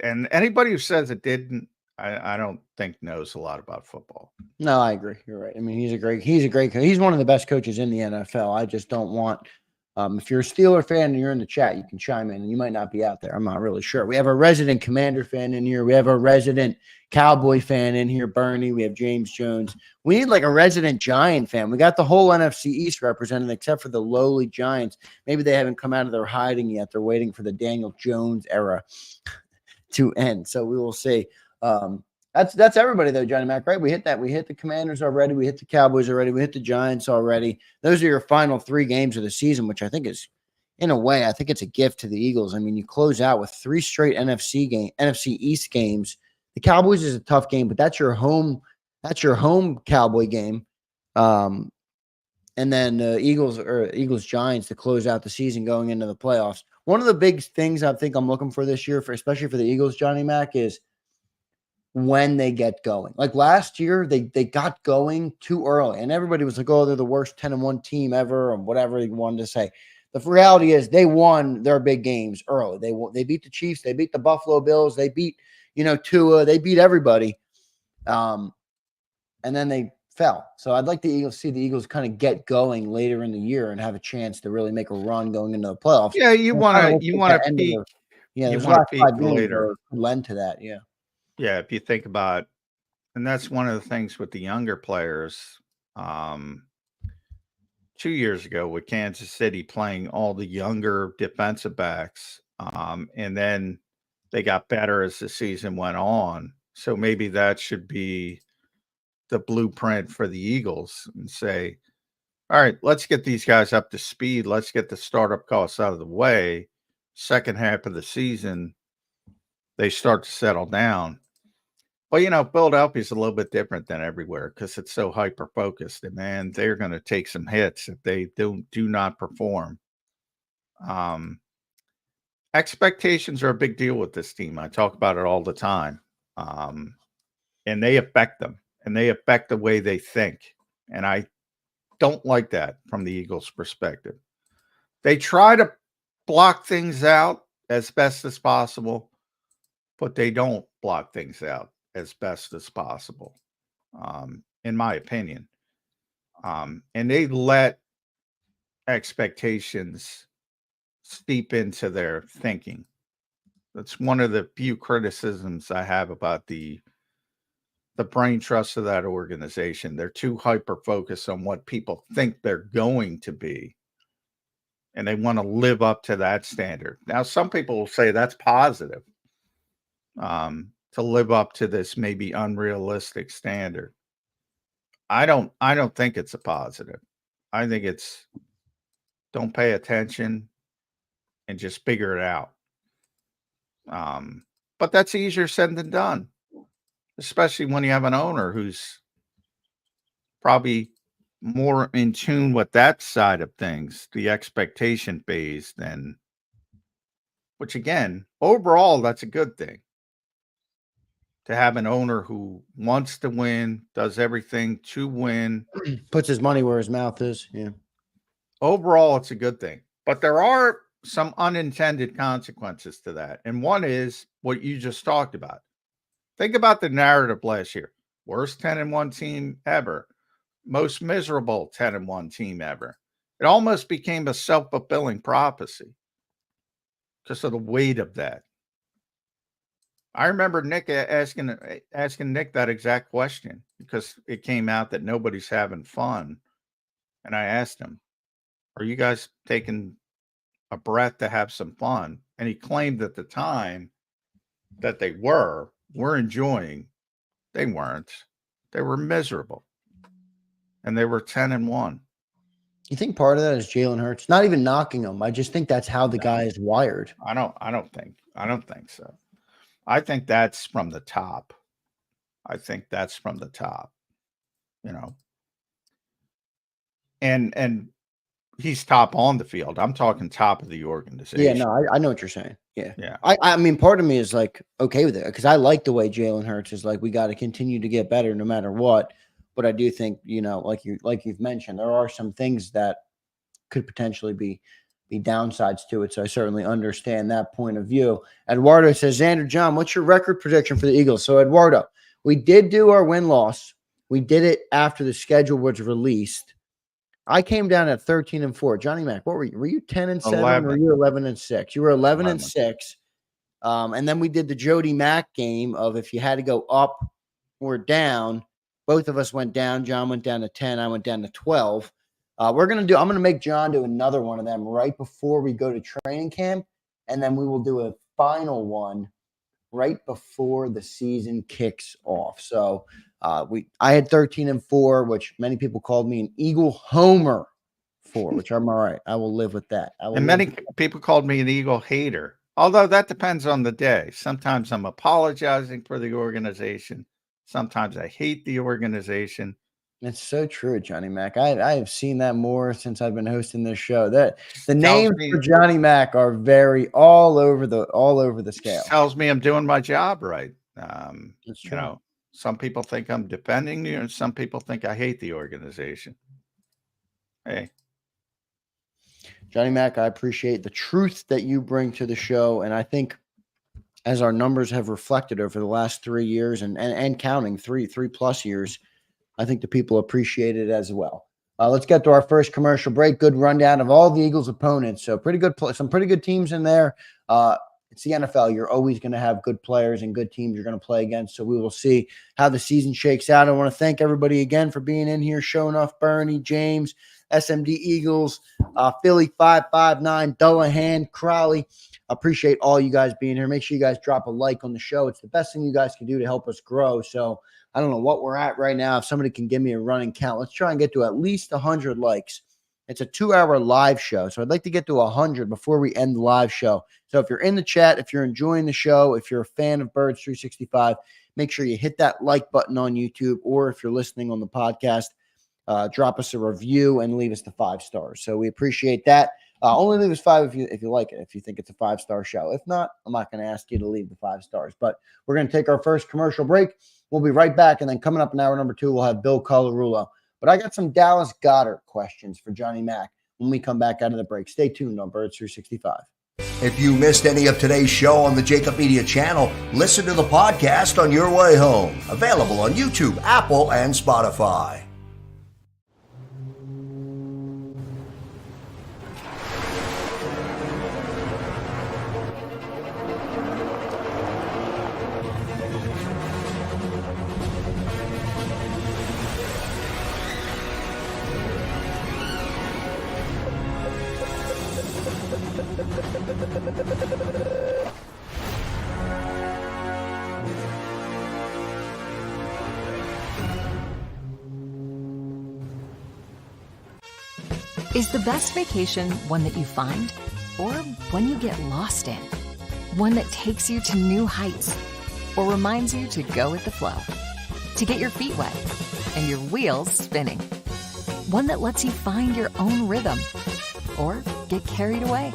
C: And anybody who says it didn't, I don't think knows a lot about football.
B: No, I agree. You're right. I mean, he's one of the best coaches in the NFL. I just don't want, if you're a Steeler fan and you're in the chat, you can chime in, and you might not be out there. I'm not really sure. We have a resident Commander fan in here. We have a resident Cowboy fan in here, Bernie. We have James Jones. We need like a resident Giant fan. We got the whole NFC East represented except for the lowly Giants. Maybe they haven't come out of their hiding yet. They're waiting for the Daniel Jones era to end. So we will see. That's everybody though, Johnny Mac, right? We hit that. We hit the Commanders already. We hit the Cowboys already. We hit the Giants already. Those are your final 3 games of the season, which I think is, in a way, I think it's a gift to the Eagles. I mean, you close out with 3 straight NFC East games. The Cowboys is a tough game, but that's your home Cowboy game. And then the Eagles Giants to close out the season going into the playoffs. One of the big things I think I'm looking for this year, especially for the Eagles, Johnny Mac, is when they get going. Like last year, they got going too early, and everybody was like, "Oh, they're the worst 10-1 team ever," or whatever they wanted to say. The reality is, they won their big games early. They beat the Chiefs, they beat the Buffalo Bills, they beat Tua, they beat everybody, and then they fell. So I'd like to see the Eagles kind of get going later in the year and have a chance to really make a run going into the playoffs.
C: Yeah, you want to peak.
B: There's a lot of 5 games
C: later.
B: lend to that. Yeah.
C: Yeah, if you think about, and that's one of the things with the younger players. 2 years ago with Kansas City playing all the younger defensive backs, and then they got better as the season went on. So maybe that should be the blueprint for the Eagles and say, all right, let's get these guys up to speed. Let's get the startup costs out of the way. Second half of the season, they start to settle down. But, Philadelphia's a little bit different than everywhere because it's so hyper-focused. And, man, they're going to take some hits if they do not perform. Expectations are a big deal with this team. I talk about it all the time. And they affect them. And they affect the way they think. And I don't like that from the Eagles' perspective. They try to block things out as best as possible, but they don't block things out as best as possible, in my opinion. And they let expectations steep into their thinking. That's one of the few criticisms I have about the brain trust of that organization. They're too hyper-focused on what people think they're going to be, and they want to live up to that standard. Now, some people will say that's positive. To live up to this maybe unrealistic standard. I don't think it's a positive. I think it's don't pay attention and just figure it out. But that's easier said than done, especially when you have an owner who's probably more in tune with that side of things, the expectation phase, than, which again, overall, that's a good thing. To have an owner who wants to win, does everything to win.
B: Puts his money where his mouth is. Yeah.
C: Overall, it's a good thing. But there are some unintended consequences to that. And one is what you just talked about. Think about the narrative last year. Worst 10-1 team ever. Most miserable 10-1 team ever. It almost became a self-fulfilling prophecy because of the weight of that. I remember Nick asking Nick that exact question because it came out that nobody's having fun. And I asked him, are you guys taking a breath to have some fun? And he claimed at the time that they were enjoying. They weren't. They were miserable. And they were 10-1.
B: You think part of that is Jalen Hurts? Not even knocking him. I just think that's how the guy is wired.
C: I don't think so. I think that's from the top. You know. And he's top on the field. I'm talking top of the organization.
B: Yeah, no, I know what you're saying. Yeah.
C: Yeah.
B: I mean, part of me is like okay with it because I like the way Jalen Hurts is like we got to continue to get better no matter what. But I do think, you know, like you've mentioned, there are some things that could potentially be downsides to it. So I certainly understand that point of view. Eduardo says, Zander, John, what's your record prediction for the Eagles? So Eduardo, we did do our win-loss. We did it after the schedule was released. I came down at 13-4. Johnny Mac, what were you? Were you 10-7 or were you 11-6? You were 11-6. And then we did the Jody Mack game of if you had to go up or down. Both of us went down. John went down to 10. I went down to 12. I'm going to make John do another one of them right before we go to training camp. And then we will do a final one right before the season kicks off. So I had 13-4, which many people called me an Eagle homer for, which I'm all right. I will live with that.
C: Many people called me an Eagle hater, although that depends on the day. Sometimes I'm apologizing for the organization. Sometimes I hate the organization.
B: It's so true, Johnny Mac. I have seen that more since I've been hosting this show. That the names for Johnny Mac are very all over the scale.
C: Tells me I'm doing my job right.
B: That's true.
C: You know, some people think I'm defending you, and some people think I hate the organization. Hey,
B: Johnny Mac, I appreciate the truth that you bring to the show, and I think as our numbers have reflected over the last 3 years and counting three plus years, I think the people appreciate it as well. Let's get to our first commercial break. Good rundown of all the Eagles' opponents. So some pretty good teams in there. It's the NFL. You're always going to have good players and good teams you're going to play against. So we will see how the season shakes out. I want to thank everybody again for being in here, showing off Bernie, James, SMD Eagles, Philly 559, Dullahan, Crowley. Appreciate all you guys being here. Make sure you guys drop a like on the show. It's the best thing you guys can do to help us grow. So I don't know what we're at right now. If somebody can give me a running count, let's try and get to at least 100 likes. It's a 2-hour live show. So I'd like to get to 100 before we end the live show. So if you're in the chat, if you're enjoying the show, if you're a fan of Birds 365, make sure you hit that like button on YouTube, or if you're listening on the podcast, drop us a review and leave us the 5 stars. So we appreciate that. Only leave us 5 if you like it, if you think it's a 5-star show. If not, I'm not going to ask you to leave the 5 stars. But we're going to take our first commercial break. We'll be right back. And then coming up in hour number 2, we'll have Bill Colarulo. But I got some Dallas Goedert questions for Johnny Mac when we come back out of the break. Stay tuned on Birds 365.
D: If you missed any of today's show on the JAKIB Media channel, listen to the podcast on your way home. Available on YouTube, Apple, and Spotify.
E: Is the best vacation one that you find, or one you get lost in? One that takes you to new heights, or reminds you to go with the flow? To get your feet wet and your wheels spinning? One that lets you find your own rhythm, or get carried away?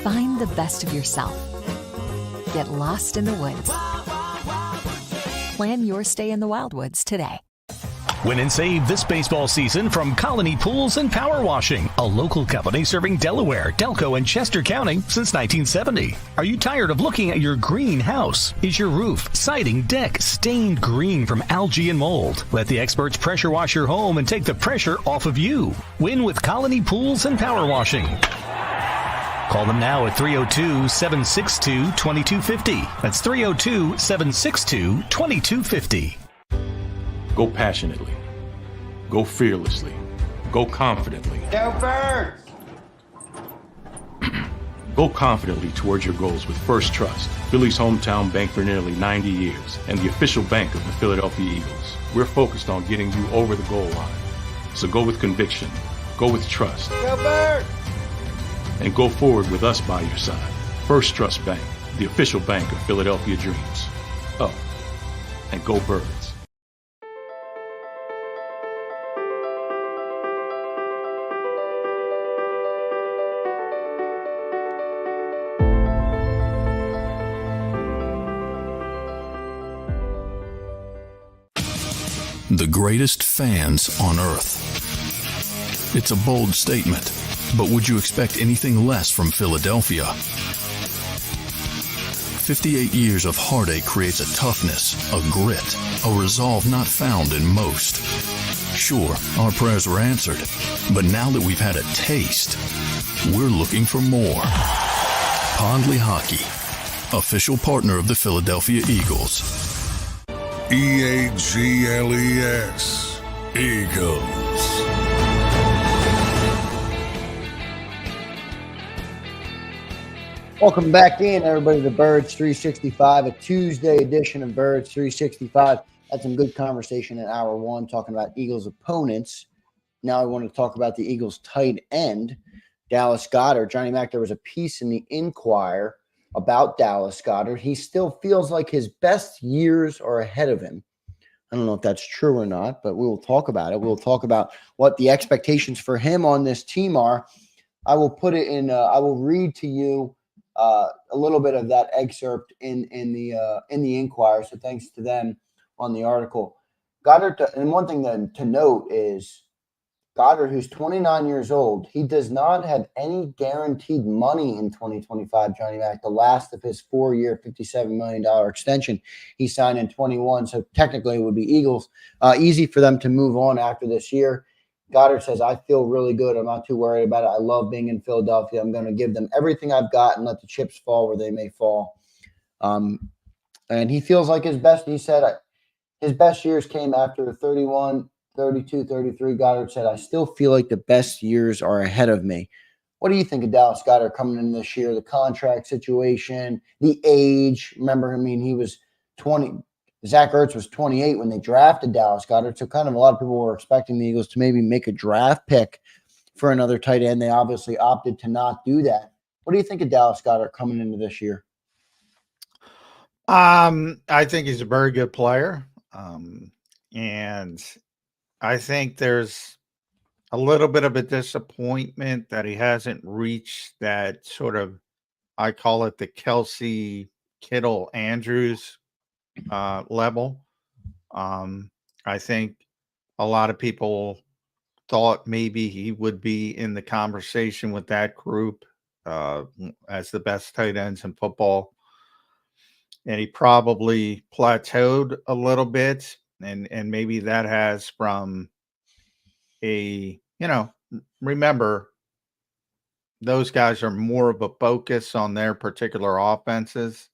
E: Find the best of yourself. Get lost in the woods. Plan your stay in the Wildwoods today.
F: Win and save this baseball season from Colony Pools and Power Washing, a local company serving Delaware, Delco, and Chester County since 1970. Are you tired of looking at your green house? Is your roof, siding, deck stained green from algae and mold? Let the experts pressure wash your home and take the pressure off of you. Win with Colony Pools and Power Washing. Call them now at 302-762-2250. That's 302-762-2250.
G: Go passionately. Go fearlessly. Go confidently.
B: Go Birds!
G: Go confidently towards your goals with First Trust, Philly's hometown bank for nearly 90 years, and the official bank of the Philadelphia Eagles. We're focused on getting you over the goal line. So go with conviction. Go with trust.
B: Go Birds!
G: And go forward with us by your side. First Trust Bank, the official bank of Philadelphia dreams. Oh, and go Birds.
A: The greatest fans on earth. It's a bold statement, but would you expect anything less from Philadelphia? 58 years of heartache creates a toughness, a grit, a resolve not found in most. Sure, our prayers were answered, but now that we've had a taste, we're looking for more. Pondley Hockey, official partner of the Philadelphia Eagles.
H: EAGLES, Eagles.
B: Welcome back in, everybody, to Birds 365, a Tuesday edition of Birds 365. Had some good conversation in hour one talking about Eagles opponents. Now I want to talk about the Eagles tight end, Dallas Goedert. Johnny Mac, there was a piece in the Inquirer about Dallas Goedert. He still feels like his best years are ahead of him. I don't know if that's true or not, but we will talk about it. We'll talk about what the expectations for him on this team are. I will put it in. I will read to you a little bit of that excerpt in the Inquirer. So thanks to them on the article. Goedert, and one thing to note is Goedert, who's 29 years old, he does not have any guaranteed money in 2025, Johnny Mac. The last of his 4-year, $57 million extension he signed in 21. So technically it would be Eagles. Easy for them to move on after this year. Goedert says, I feel really good. I'm not too worried about it. I love being in Philadelphia. I'm going to give them everything I've got and let the chips fall where they may fall. And he feels like his best, he said, his best years came after 31, 32, 33. Goedert said, I still feel like the best years are ahead of me. What do you think of Dallas Goedert coming in this year? The contract situation, the age. Remember, I mean, he was 20. Zach Ertz was 28 when they drafted Dallas Goedert. So kind of a lot of people were expecting the Eagles to maybe make a draft pick for another tight end. They obviously opted to not do that. What do you think of Dallas Goedert coming into this year?
C: I think he's a very good player. And I think there's a little bit of a disappointment that he hasn't reached that sort of, I call it the Kelsey, Kittle, Andrews level. I think a lot of people thought maybe he would be in the conversation with that group as the best tight ends in football. And he probably plateaued a little bit. And maybe that has from remember, those guys are more of a focus on their particular offenses.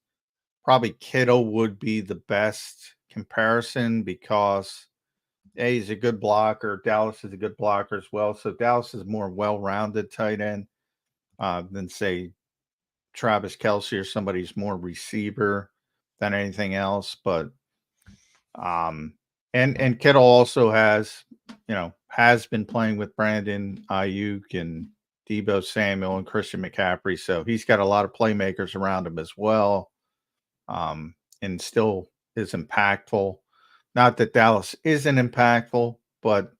C: Probably Kittle would be the best comparison because he's a good blocker. Dallas is a good blocker as well. So Dallas is a more well-rounded tight end than, say, Travis Kelce or somebody who's more receiver than anything else. But and Kittle also has been playing with Brandon Ayuk and Deebo Samuel and Christian McCaffrey. So he's got a lot of playmakers around him as well. And still is impactful. Not that Dallas isn't impactful, but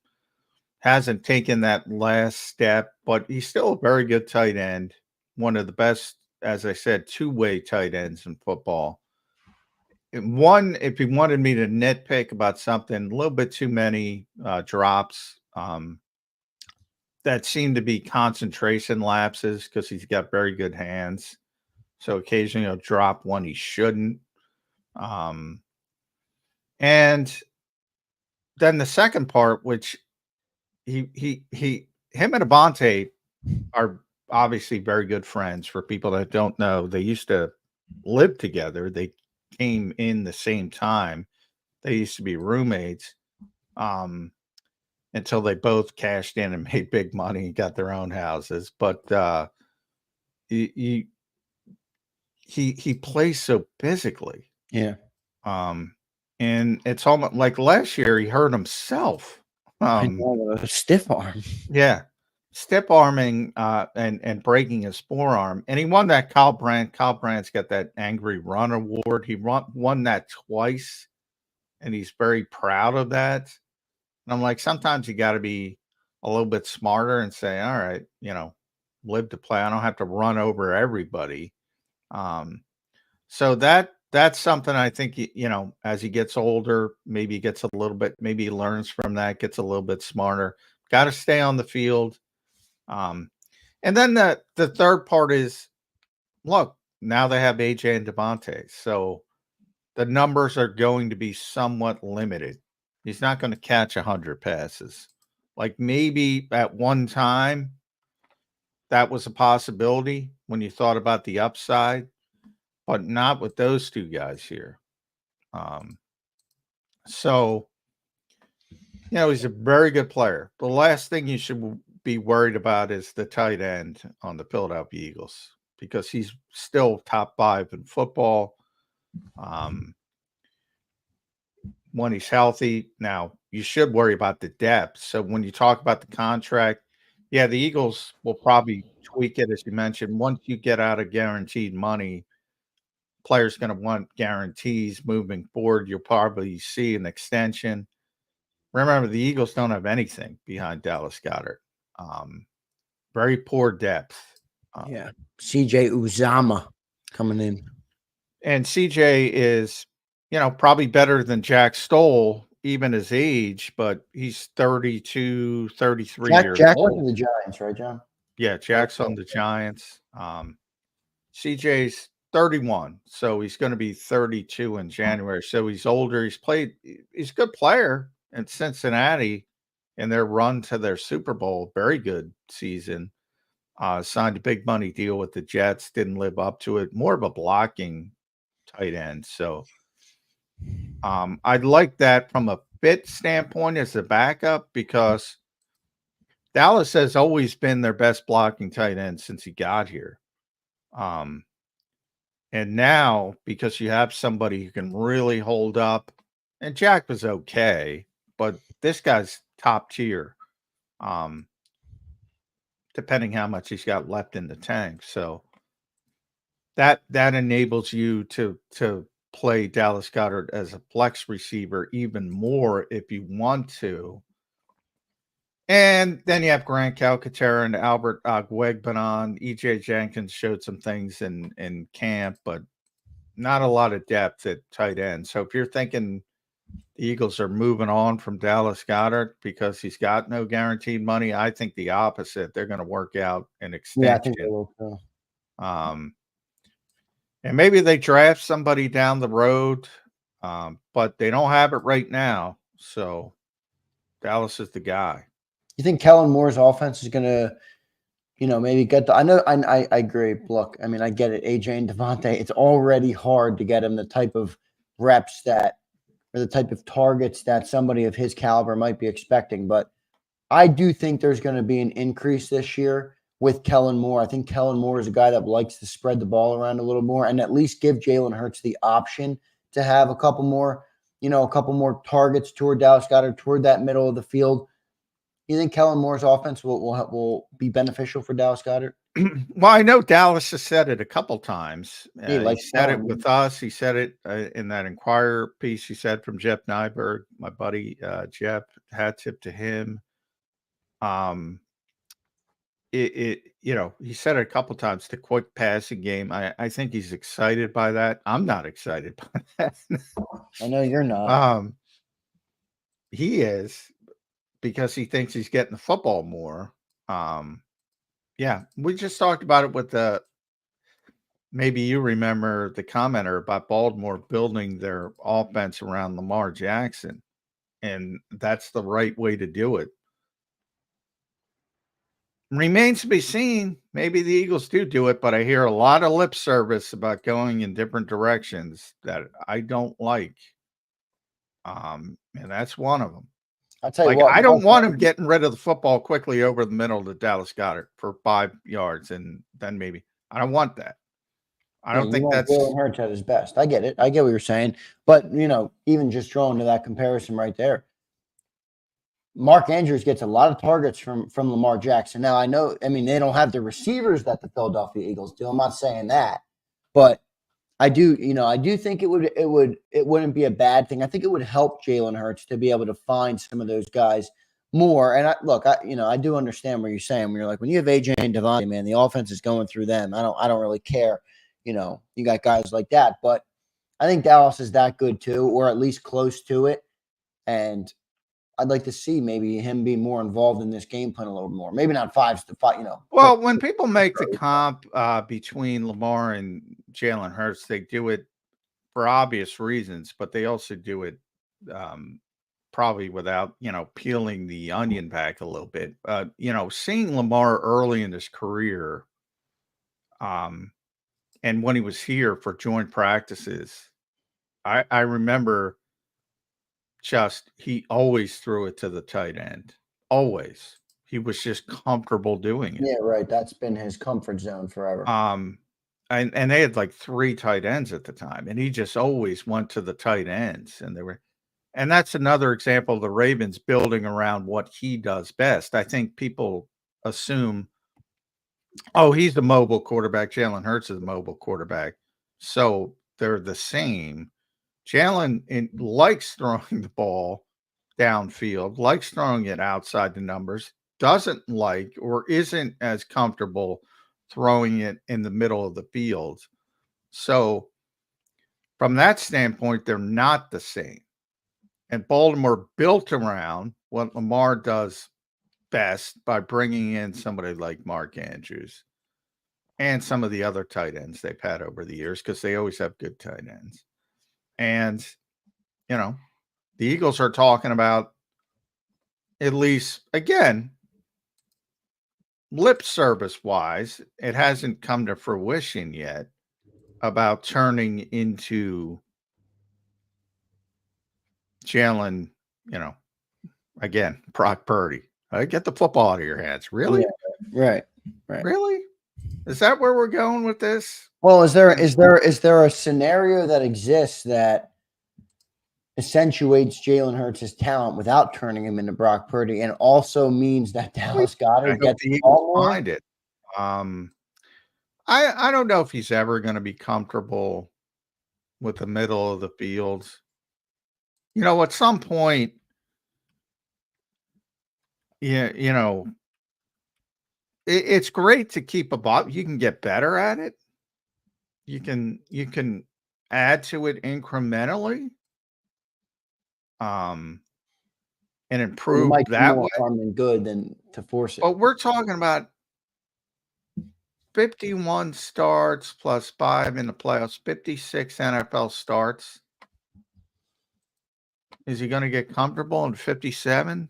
C: hasn't taken that last step. But he's still a very good tight end. One of the best, as I said, two-way tight ends in football. One, if he wanted me to nitpick about something, a little bit too many drops that seem to be concentration lapses because he's got very good hands. So occasionally he'll drop one he shouldn't. And then the second part, which him and Avonte are obviously very good friends. For people that don't know, they used to live together. They came in the same time. They used to be roommates until they both cashed in and made big money and got their own houses. But he plays so physically.
B: Yeah.
C: And it's almost like last year he hurt himself.
B: I know, a stiff arm.
C: Yeah. Stiff arming and breaking his forearm. And he won that Kyle Brandt. Kyle Brandt's got that Angry Run Award. He won that twice, and he's very proud of that. And I'm like, sometimes you got to be a little bit smarter and say, all right, live to play. I don't have to run over everybody. So that's something I think, as he gets older, maybe he gets a little bit, maybe he learns from that, gets a little bit smarter. Got to stay on the field. And then the third part is, look, now they have AJ and Devontae. So the numbers are going to be somewhat limited. He's not going to catch 100 passes. Like maybe at one time that was a possibility when you thought about the upside, but not with those two guys here. So, he's a very good player. The last thing you should be worried about is the tight end on the Philadelphia Eagles, because he's still top 5 in football. When he's healthy. Now, you should worry about the depth. So when you talk about the contract, the Eagles will probably tweak it, as you mentioned. Once you get out of guaranteed money, players going to want guarantees moving forward. You'll probably see an extension. Remember, the Eagles don't have anything behind Dallas Goedert. Very poor depth.
B: CJ Uzama coming in. And
C: CJ is, probably better than Jack Stoll, even his age, but he's 32, 33 years
B: Jack
C: old.
B: went to the Giants, right, John?
C: Yeah, Jack's on the Giants. CJ's 31, so he's going to be 32 in January. So he's older. He's a good player in Cincinnati in their run to their Super Bowl. Very good season. Signed a big money deal with the Jets, didn't live up to it. More of a blocking tight end. So I'd like that from a fit standpoint as a backup, because Dallas has always been their best blocking tight end since he got here. And now, because you have somebody who can really hold up, and Jack was okay, but this guy's top tier, depending how much he's got left in the tank. So that enables you to play Dallas Goedert as a flex receiver even more if you want to. And then you have Grant Calcaterra and Albert Ogbegbanon. EJ Jenkins showed some things in camp, but not a lot of depth at tight end. So if you're thinking the Eagles are moving on from Dallas Goedert because he's got no guaranteed money, I think the opposite. They're going to work out an extension.
B: Yeah, I think they will too.
C: And maybe they draft somebody down the road, but they don't have it right now. So Dallas is the guy.
B: You think Kellen Moore's offense is going to, maybe get the – I agree. Look, I mean, I get it. AJ and Devontae, it's already hard to get him the type of reps or the type of targets that somebody of his caliber might be expecting. But I do think there's going to be an increase this year with Kellen Moore. I think Kellen Moore is a guy that likes to spread the ball around a little more and at least give Jalen Hurts the option to have a couple more targets toward Dallas Goedert, toward that middle of the field. You think Kellen Moore's offense will be beneficial for Dallas Goedert?
C: Well, I know Dallas has said it a couple times.
B: He
C: said it with us. He said it in that Inquirer piece he said from Jeff Nyberg, my buddy Jeff, hat tip to him. He said it a couple times, the quick passing game. I think he's excited by that. I'm not excited by that.
B: I know you're not.
C: He is, because he thinks he's getting the football more. We just talked about it with maybe you remember the commenter about Baltimore building their offense around Lamar Jackson, and that's the right way to do it. Remains to be seen. Maybe the Eagles do it, but I hear a lot of lip service about going in different directions that I don't like. And that's one of them.
B: I'll tell you
C: Like,
B: what,
C: I don't
B: Mark
C: want him getting rid of the football quickly over the middle to Dallas Goedert for 5 yards, and then maybe I don't want that. I
B: Yeah,
C: don't
B: you
C: think
B: want
C: that's
B: Jalen Hurts at his best. I get it. I get what you're saying. But, even just drawing to that comparison right there, Mark Andrews gets a lot of targets from Lamar Jackson. Now, I mean, they don't have the receivers that the Philadelphia Eagles do. I'm not saying that. But I do think it wouldn't be a bad thing. I think it would help Jalen Hurts to be able to find some of those guys more. And I do understand what you're saying when you're like, when you have AJ and Devontae, man, the offense is going through them. I don't really care. You got guys like that, but I think Dallas is that good too, or at least close to it. And I'd like to see maybe him be more involved in this game plan a little more. Maybe not 5 to 5,
C: Well, when people make the comp between Lamar and Jalen Hurts, they do it for obvious reasons, but they also do it probably without, peeling the onion back a little bit. Seeing Lamar early in his career, and when he was here for joint practices, I remember he always threw it to the tight end. Always. He was just comfortable doing it.
B: Yeah, right. That's been his comfort zone forever.
C: And they had like 3 tight ends at the time, and he just always went to the tight ends, and that's another example of the Ravens building around what he does best. I think people assume, oh, he's the mobile quarterback. Jalen Hurts is the mobile quarterback. So they're the same. Jalen likes throwing the ball downfield, likes throwing it outside the numbers, doesn't like or isn't as comfortable throwing it in the middle of the field. So from that standpoint, they're not the same. And Baltimore built around what Lamar does best by bringing in somebody like Mark Andrews and some of the other tight ends they've had over the years, because they always have good tight ends. And, the Eagles are talking about, at least, again, lip service wise, it hasn't come to fruition yet, about turning into Jalen, again, Brock Purdy. Get the football out of your hands. Really?
B: Yeah, right.
C: Really? Is that where we're going with this?
B: Well, is there a scenario that exists that accentuates Jalen Hurts' talent without turning him into Brock Purdy, and also means that Dallas Goedert gets the ball more?
C: Find it. I don't know if he's ever going to be comfortable with the middle of the field. At some point, it's great to keep a ball. You can get better at it. You can add to it incrementally, and improve that way.
B: Harm than good than to force it.
C: But we're talking about 51 starts plus 5 in the playoffs, 56 NFL starts. Is he going to get comfortable in 57?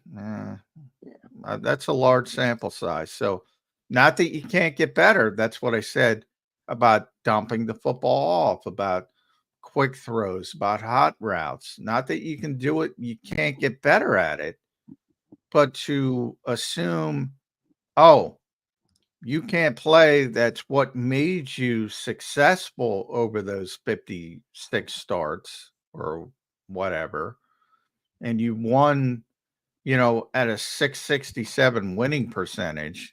C: That's a large sample size. So, not that you can't get better. That's what I said about dumping the football off, about quick throws, about hot routes. Not that you can do it, you can't get better at it. But to assume, oh, you can't play, that's what made you successful over those 56 starts or whatever, and you won, at a 667 winning percentage.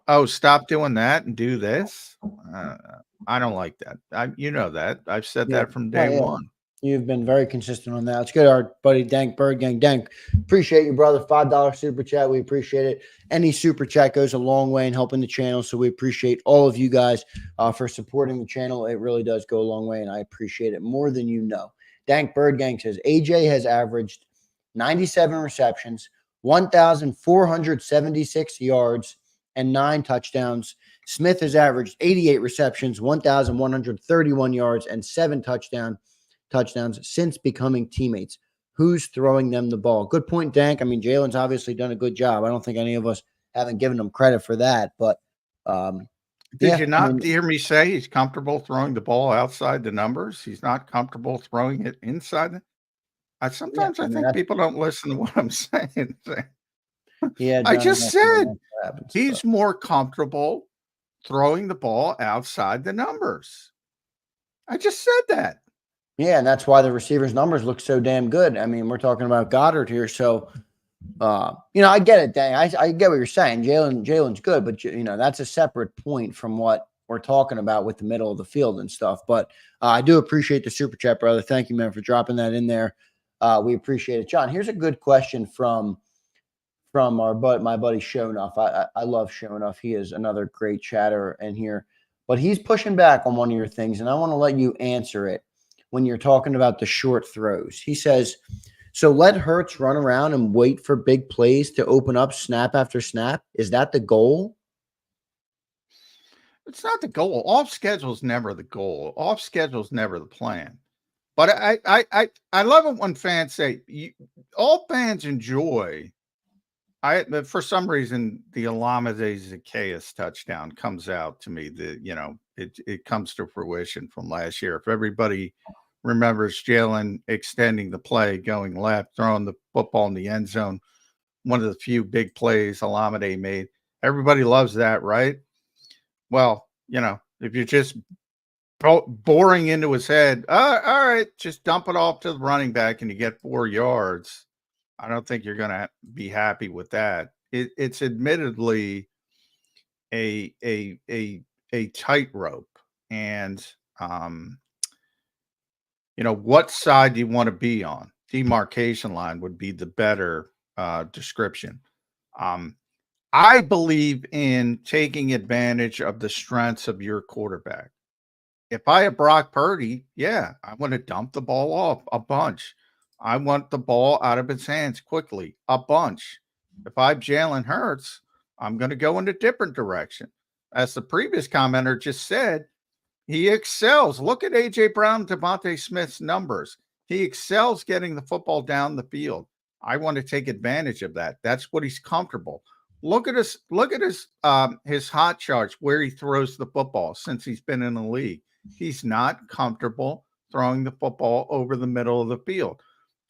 C: Oh, stop doing that and do this? I don't like that. That. I've said that from day one.
B: You've been very consistent on that. Let's get our buddy Dank Bird Gang. Dank, appreciate you, brother. $5 super chat. We appreciate it. Any super chat goes a long way in helping the channel. So we appreciate all of you guys for supporting the channel. It really does go a long way, and I appreciate it more than you know. Dank Bird Gang says AJ has averaged 97 receptions, 1,476 yards, and 9 touchdowns. Smith has averaged 88 receptions, 1,131 yards, and 7 touchdowns since becoming teammates. Who's throwing them the ball? Good point, Dank. I mean, Jalen's obviously done a good job. I don't think any of us haven't given him credit for that. But
C: Did you not hear me say he's comfortable throwing the ball outside the numbers? He's not comfortable throwing it inside. Sometimes I think people don't listen to what I'm saying.
B: Yeah,
C: I just said he's more comfortable throwing the ball outside the numbers. I just said that.
B: Yeah, and that's why the receivers' numbers look so damn good. I mean, we're talking about Goedert here, so I get it, Dang. I get what you're saying. Jalen's good, but that's a separate point from what we're talking about with the middle of the field and stuff. But I do appreciate the super chat, brother. Thank you, man, for dropping that in there. We appreciate it, John. Here's a good question from my buddy Shonuff. I love Shonuff. He is another great chatter in here, but he's pushing back on one of your things, and I want to let you answer it when you're talking about the short throws. He says, so let Hurts run around and wait for big plays to open up snap after snap. Is that the goal?
C: It's not the goal. Off schedule is never the goal. Off schedule is never the plan. But I love it when fans say all fans enjoy. For some reason the Olamide Zaccheaus touchdown comes out to me. It comes to fruition from last year. If everybody remembers Jalen extending the play, going left, throwing the football in the end zone, one of the few big plays Olamide made. Everybody loves that, right? Well, if you're just boring into his head, all right, just dump it off to the running back and you get 4 yards. I don't think you're going to be happy with that. It's admittedly a tightrope, and what side do you want to be on? Demarcation line would be the better description. I believe in taking advantage of the strengths of your quarterback. If I have Brock Purdy, I want to dump the ball off a bunch. I want the ball out of his hands quickly, a bunch. If I have Jalen Hurts, I'm going to go in a different direction. As the previous commenter just said, he excels. Look at A.J. Brown, Devontae Smith's numbers. He excels getting the football down the field. I want to take advantage of that. That's what he's comfortable. Look at his hot charts where he throws the football since he's been in the league. He's not comfortable throwing the football over the middle of the field.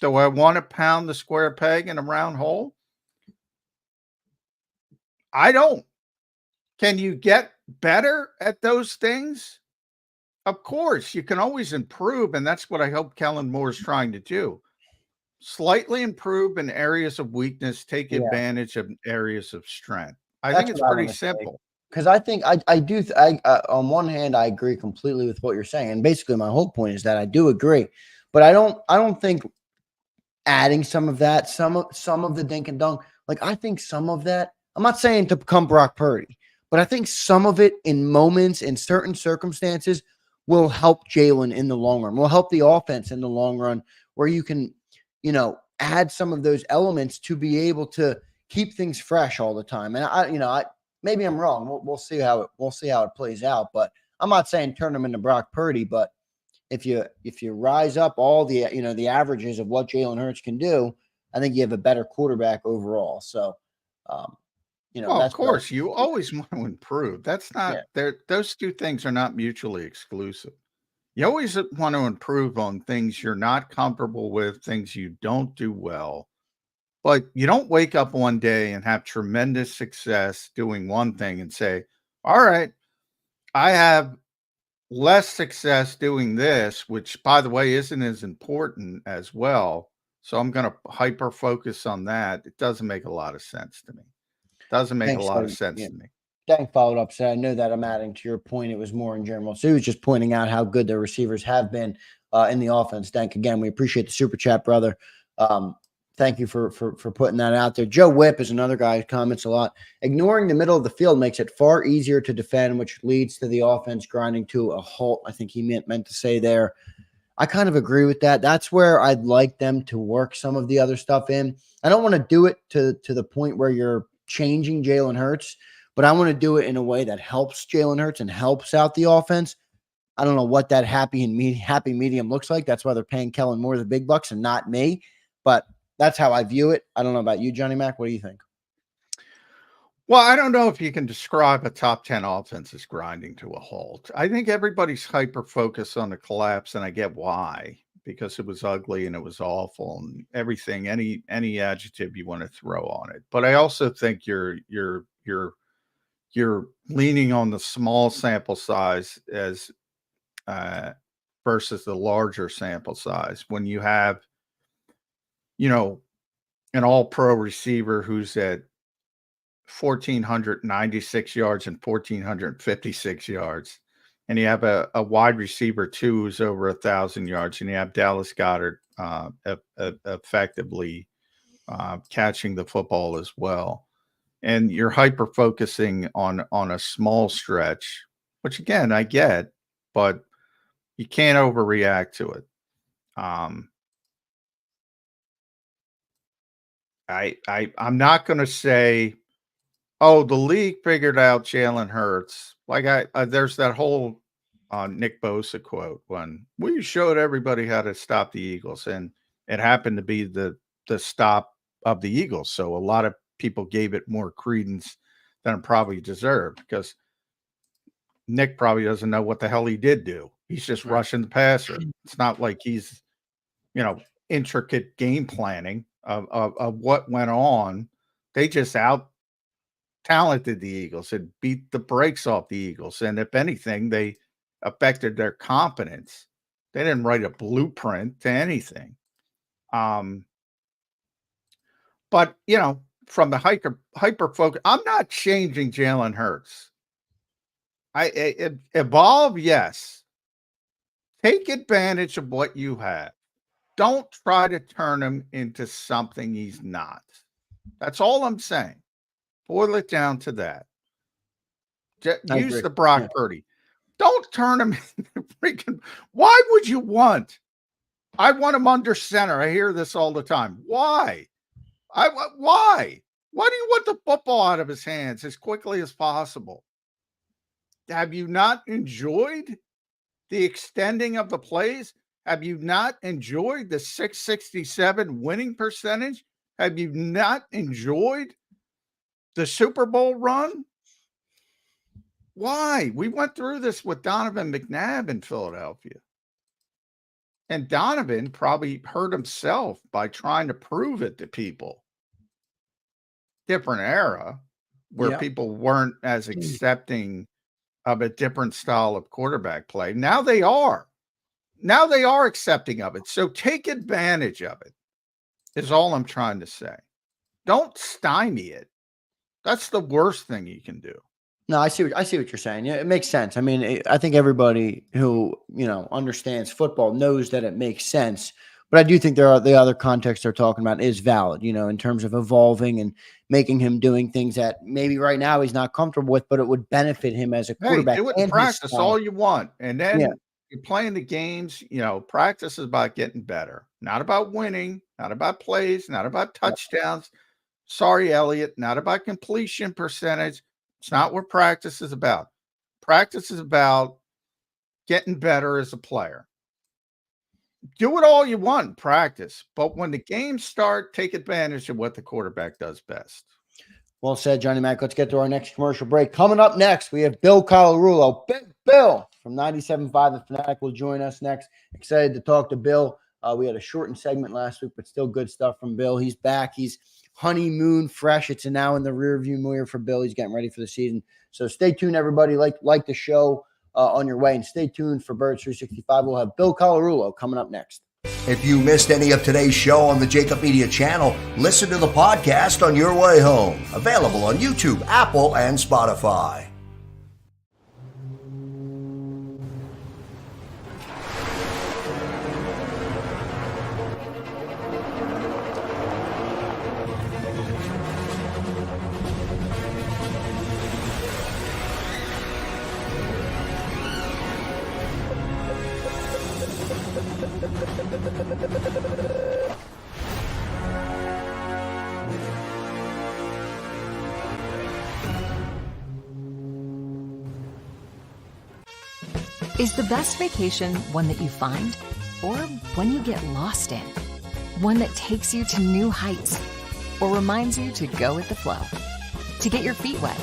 C: Do I want to pound the square peg in a round hole? I don't. Can you get better at those things? Of course, you can always improve, and that's what I hope Kellen Moore is trying to do. Slightly improve in areas of weakness, take advantage of areas of strength. I think it's pretty simple.
B: Because I think I do. On one hand, I agree completely with what you're saying, and basically, my whole point is that I do agree, but I don't think adding some of that, some of the dink and dunk, like I think some of that. I'm not saying to become Brock Purdy, but I think some of it in moments, in certain circumstances, will help Jalen in the long run. Will help the offense in the long run, where you can, add some of those elements to be able to keep things fresh all the time. And I maybe I'm wrong. We'll see how it plays out. But I'm not saying turn him into Brock Purdy. But if you rise up all the the averages of what Jalen Hurts can do, I think you have a better quarterback overall. So,
C: well, of course, you always want to improve. That's not there. Those two things are not mutually exclusive. You always want to improve on things you're not comfortable with, things you don't do well. But you don't wake up one day and have tremendous success doing one thing and say, all right, I have less success doing this, which, by the way, isn't as important as well. So I'm going to hyper focus on that. It doesn't make a lot of sense to me. Doesn't make a lot of sense to me.
B: Dang followed up, said, I know that I'm adding to your point. It was more in general. So he was just pointing out how good the receivers have been in the offense. Dank, again, we appreciate the super chat, brother. Thank you for putting that out there. Joe Whipp is another guy who comments a lot. Ignoring the middle of the field makes it far easier to defend, which leads to the offense grinding to a halt. I think he meant to say there. I kind of agree with that. That's where I'd like them to work some of the other stuff in. I don't want to do it to the point where you're changing Jalen Hurts, but I want to do it in a way that helps Jalen Hurts and helps out the offense. I don't know what that happy medium looks like. That's why they're paying Kellen Moore the big bucks and not me. But that's how I view it. I don't know about you, Johnny Mac. What do you think?
C: Well, I don't know if you can describe a top 10 offense as grinding to a halt. I think everybody's hyper-focused on the collapse, and I get why, because it was ugly and it was awful and everything, any adjective you want to throw on it. But I also think you're leaning on the small sample size as versus the larger sample size when you have, an all-pro receiver who's at 1,496 yards and 1,456 yards. And you have a wide receiver, too, who's over 1,000 yards. And you have Dallas Goedert effectively catching the football as well. And you're hyper-focusing on a small stretch, which, again, I get, but you can't overreact to it. I'm not going to say, oh, the league figured out Jalen Hurts. Like there's that whole Nick Bosa quote when we showed everybody how to stop the Eagles, and it happened to be the stop of the Eagles. So a lot of people gave it more credence than it probably deserved, because Nick probably doesn't know what the hell he did do. He's just rushing the passer. It's not like he's, intricate game planning of what went on. They just out-talented the Eagles and beat the brakes off the Eagles. And if anything, they affected their competence. They didn't write a blueprint to anything. But, from the hyper focus, I'm not changing Jalen Hurts. Evolve, yes. Take advantage of what you have. Don't try to turn him into something he's not. That's all I'm saying. Boil it down to that. Use the Brock Purdy. Don't turn him into freaking. Why would you want? I want him under center. I hear this all the time. Why? Why? Why do you want the football out of his hands as quickly as possible? Have you not enjoyed the extending of the plays? Have you not enjoyed the 667 winning percentage? Have you not enjoyed the Super Bowl run? Why? We went through this with Donovan McNabb in Philadelphia. And Donovan probably hurt himself by trying to prove it to people. Different era where people weren't as accepting of a different style of quarterback play. Now they are. Now they are accepting of it. So take advantage of it, is all I'm trying to say. Don't stymie it. That's the worst thing you can do.
B: No, I see what you're saying. Yeah, it makes sense. I mean, I think everybody who, understands football knows that it makes sense. But I do think the other context they're talking about is valid, in terms of evolving and making him doing things that maybe right now he's not comfortable with, but it would benefit him as a quarterback.
C: Do it in practice all you want. And then you're playing the games, practice is about getting better, not about winning, not about plays, not about touchdowns. Sorry, Elliott, not about completion percentage. It's not what practice is about. Practice is about getting better as a player. Do it all you want in practice, but when the games start, take advantage of what the quarterback does best.
B: Well said, Johnny Mac. Let's get to our next commercial break. Coming up next, we have Bill Colarulo. Big Bill from 97.5 The Fanatic will join us next. Excited to talk to Bill. We had a shortened segment last week, but still good stuff from Bill. He's back. He's honeymoon fresh. It's now in the rearview mirror for Bill. He's getting ready for the season. So stay tuned, everybody. Like the show on your way, and stay tuned for Birds 365. We'll have Bill Colarulo coming up next.
D: If you missed any of today's show on the JAKIB Media channel, listen to the podcast on your way home. Available on YouTube, Apple, and Spotify.
E: Is the best vacation one that you find, or one you get lost in? One that takes you to new heights, or reminds you to go with the flow? to get your feet wet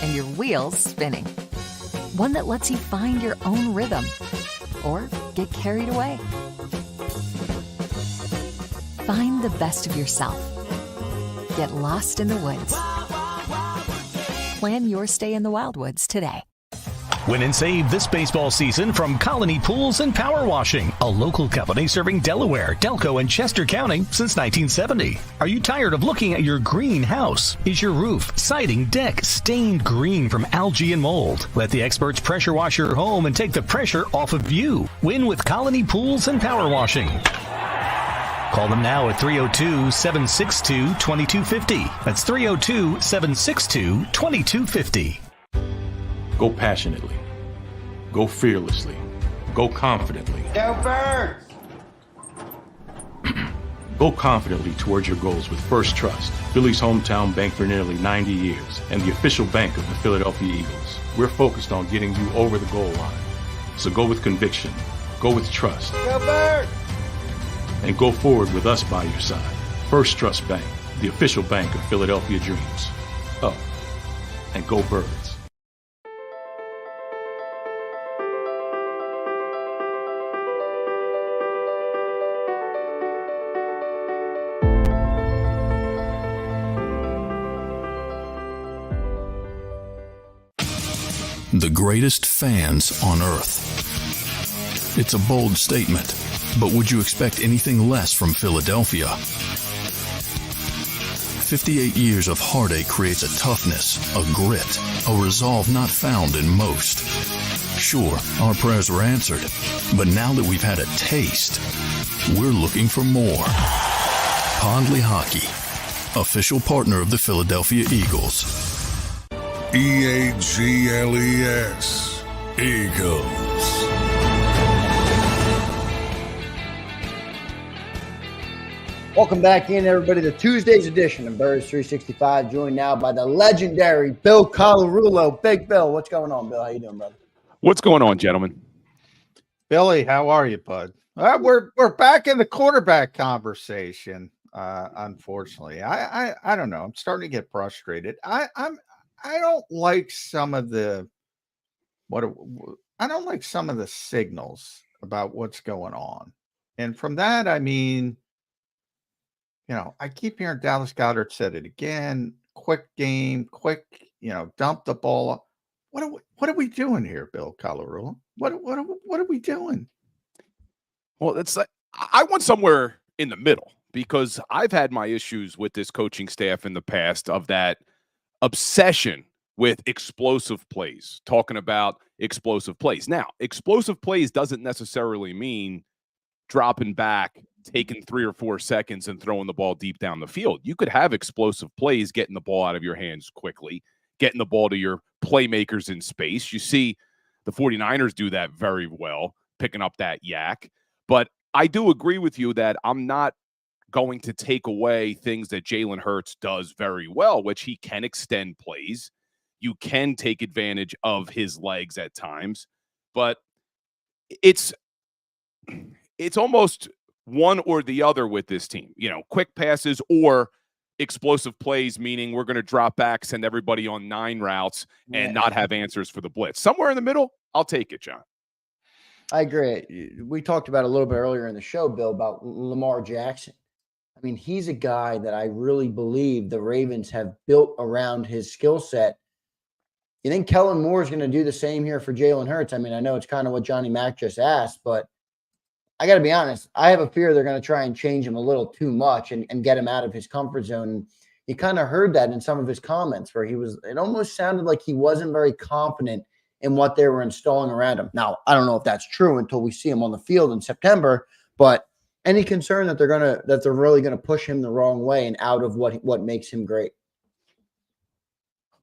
E: and your wheels spinning. One that lets you find your own rhythm or get carried away. Find the best of yourself. Get lost in the woods. Plan your stay in the Wildwoods today.
F: Win and save this baseball season from Colony Pools and Power Washing, a local company serving Delaware, Delco, and Chester County since 1970. Are you tired of looking at your green house? Is your roof, siding, deck stained green from algae and mold? Let the experts pressure wash your home and take the pressure off of you. Win with Colony Pools and Power Washing. Call them now at 302-762-2250. That's 302-762-2250.
G: Go passionately. Go fearlessly. Go confidently.
B: Go Birds!
G: Go confidently towards your goals with First Trust, Philly's hometown bank for nearly 90 years, and the official bank of the Philadelphia Eagles. We're focused on getting you over the goal line. So go with conviction. Go with trust.
B: Go Birds!
G: And go forward with us by your side. First Trust Bank, the official bank of Philadelphia dreams. Oh, and go Birds.
A: The greatest fans on earth. It's a bold statement, but would you expect anything less from Philadelphia? 58 years of heartache creates a toughness, a grit, a resolve not found in most. Sure, our prayers were answered, but now that we've had a taste, we're looking for more. Pondley Hockey, official partner of the Philadelphia Eagles.
H: EAGLES, Eagles.
B: Welcome back in, everybody, to Tuesday's edition of Birds 365, joined now by the legendary Bill Colarulo. Big Bill, what's going on, Bill? How you doing, brother?
I: What's going on, gentlemen?
C: Billy, how are you, bud? We're back in the quarterback conversation. Unfortunately, I don't know. I'm starting to get frustrated. I don't like some of the I don't like some of the signals about what's going on, and from that I mean, I keep hearing Dallas Goedert said it again. Quick game, quick, dump the ball. What are we doing here, Bill Colarulo? What are we doing?
I: Well, it's like I want somewhere in the middle, because I've had my issues with this coaching staff in the past of that obsession with explosive plays, talking about explosive plays. Now, explosive plays doesn't necessarily mean dropping back, taking 3 or 4 seconds and throwing the ball deep down the field. You could have explosive plays, getting the ball out of your hands quickly, getting the ball to your playmakers in space. You see the 49ers do that very well, picking up that yak. But I do agree with you that I'm not going to take away things that Jalen Hurts does very well, which he can extend plays. You can take advantage of his legs at times, but it's almost one or the other with this team. Quick passes or explosive plays, meaning we're going to drop back, send everybody on 9 routes, and not have answers for the blitz. Somewhere in the middle, I'll take it, John.
B: I agree. We talked about a little bit earlier in the show, Bill, about Lamar Jackson. I mean, he's a guy that I really believe the Ravens have built around his skill set. You think Kellen Moore is going to do the same here for Jalen Hurts? I mean, I know it's kind of what Johnny Mac just asked, but I got to be honest. I have a fear they're going to try and change him a little too much and get him out of his comfort zone. You kind of heard that in some of his comments where it almost sounded like he wasn't very confident in what they were installing around him. Now, I don't know if that's true until we see him on the field in September, but any concern that they're really going to push him the wrong way and out of what makes him great?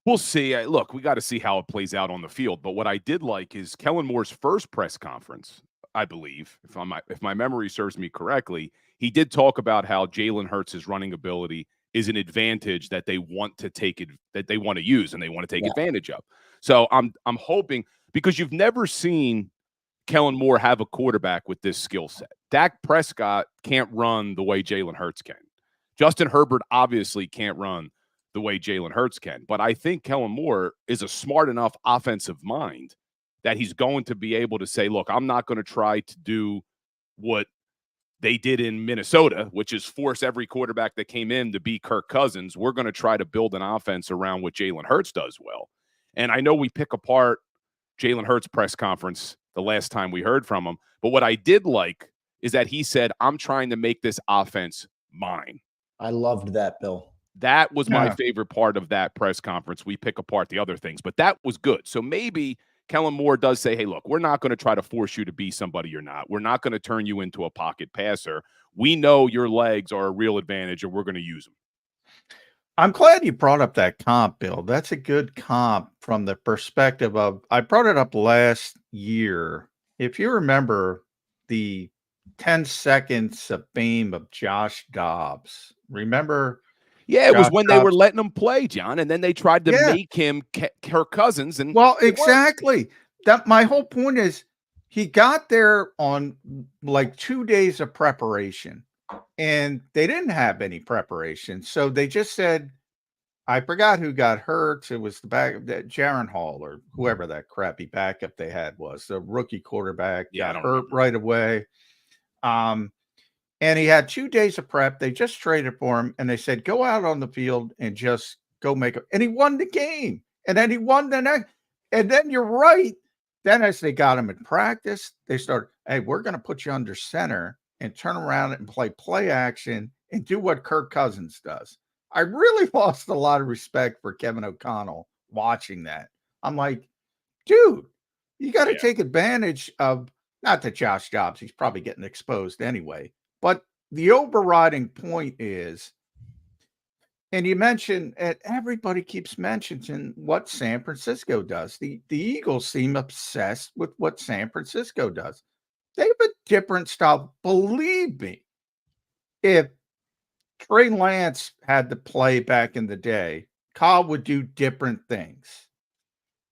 I: We'll see. Look, we got to see how it plays out on the field. But what I did like is Kellen Moore's first press conference, I believe, if my memory serves me correctly, he did talk about how Jalen Hurts' running ability is an advantage that they want to use and they want to take advantage of. So I'm hoping, because you've never seen Kellen Moore have a quarterback with this skill set. Dak Prescott can't run the way Jalen Hurts can. Justin Herbert obviously can't run the way Jalen Hurts can. But I think Kellen Moore is a smart enough offensive mind that he's going to be able to say, look, I'm not going to try to do what they did in Minnesota, which is force every quarterback that came in to be Kirk Cousins. We're going to try to build an offense around what Jalen Hurts does well. And I know we pick apart Jalen Hurts' press conference the last time we heard from him, but what I did like is that he said, I'm trying to make this offense mine.
B: I loved that, Bill.
I: That was my favorite part of that press conference. We pick apart the other things, but that was good. So maybe Kellen Moore does say, hey, look, we're not going to try to force you to be somebody you're not. We're not going to turn you into a pocket passer. We know your legs are a real advantage, and we're going to use them.
C: I'm glad you brought up that comp, Bill. That's a good comp from the perspective of, I brought it up last year. If you remember the 10 seconds of fame of Josh Dobbs, remember?
I: Yeah, it was when they were letting him play, John, and then they tried to make him Kirk Cousins. And
C: well, exactly. That my whole point is he got there on like 2 days of preparation, and they didn't have any preparation. So they just said, I forgot who got hurt. It was the back that Jaron Hall or whoever that crappy backup they had was. The rookie quarterback got hurt right away. And he had 2 days of prep. They just traded for him, and they said, go out on the field and just go make it. And he won the game. And then he won the next. And then you're right. Then as they got him in practice, they started, hey, we're going to put you under center and turn around and play action and do what Kirk Cousins does. I really lost a lot of respect for Kevin O'Connell watching that. I'm like, dude, you got to take advantage of, not that Josh Dobbs, he's probably getting exposed anyway. But the overriding point is, and you mentioned, and everybody keeps mentioning what San Francisco does. The Eagles seem obsessed with what San Francisco does. They have a different style. Believe me, if Trey Lance had to play back in the day, Kyle would do different things.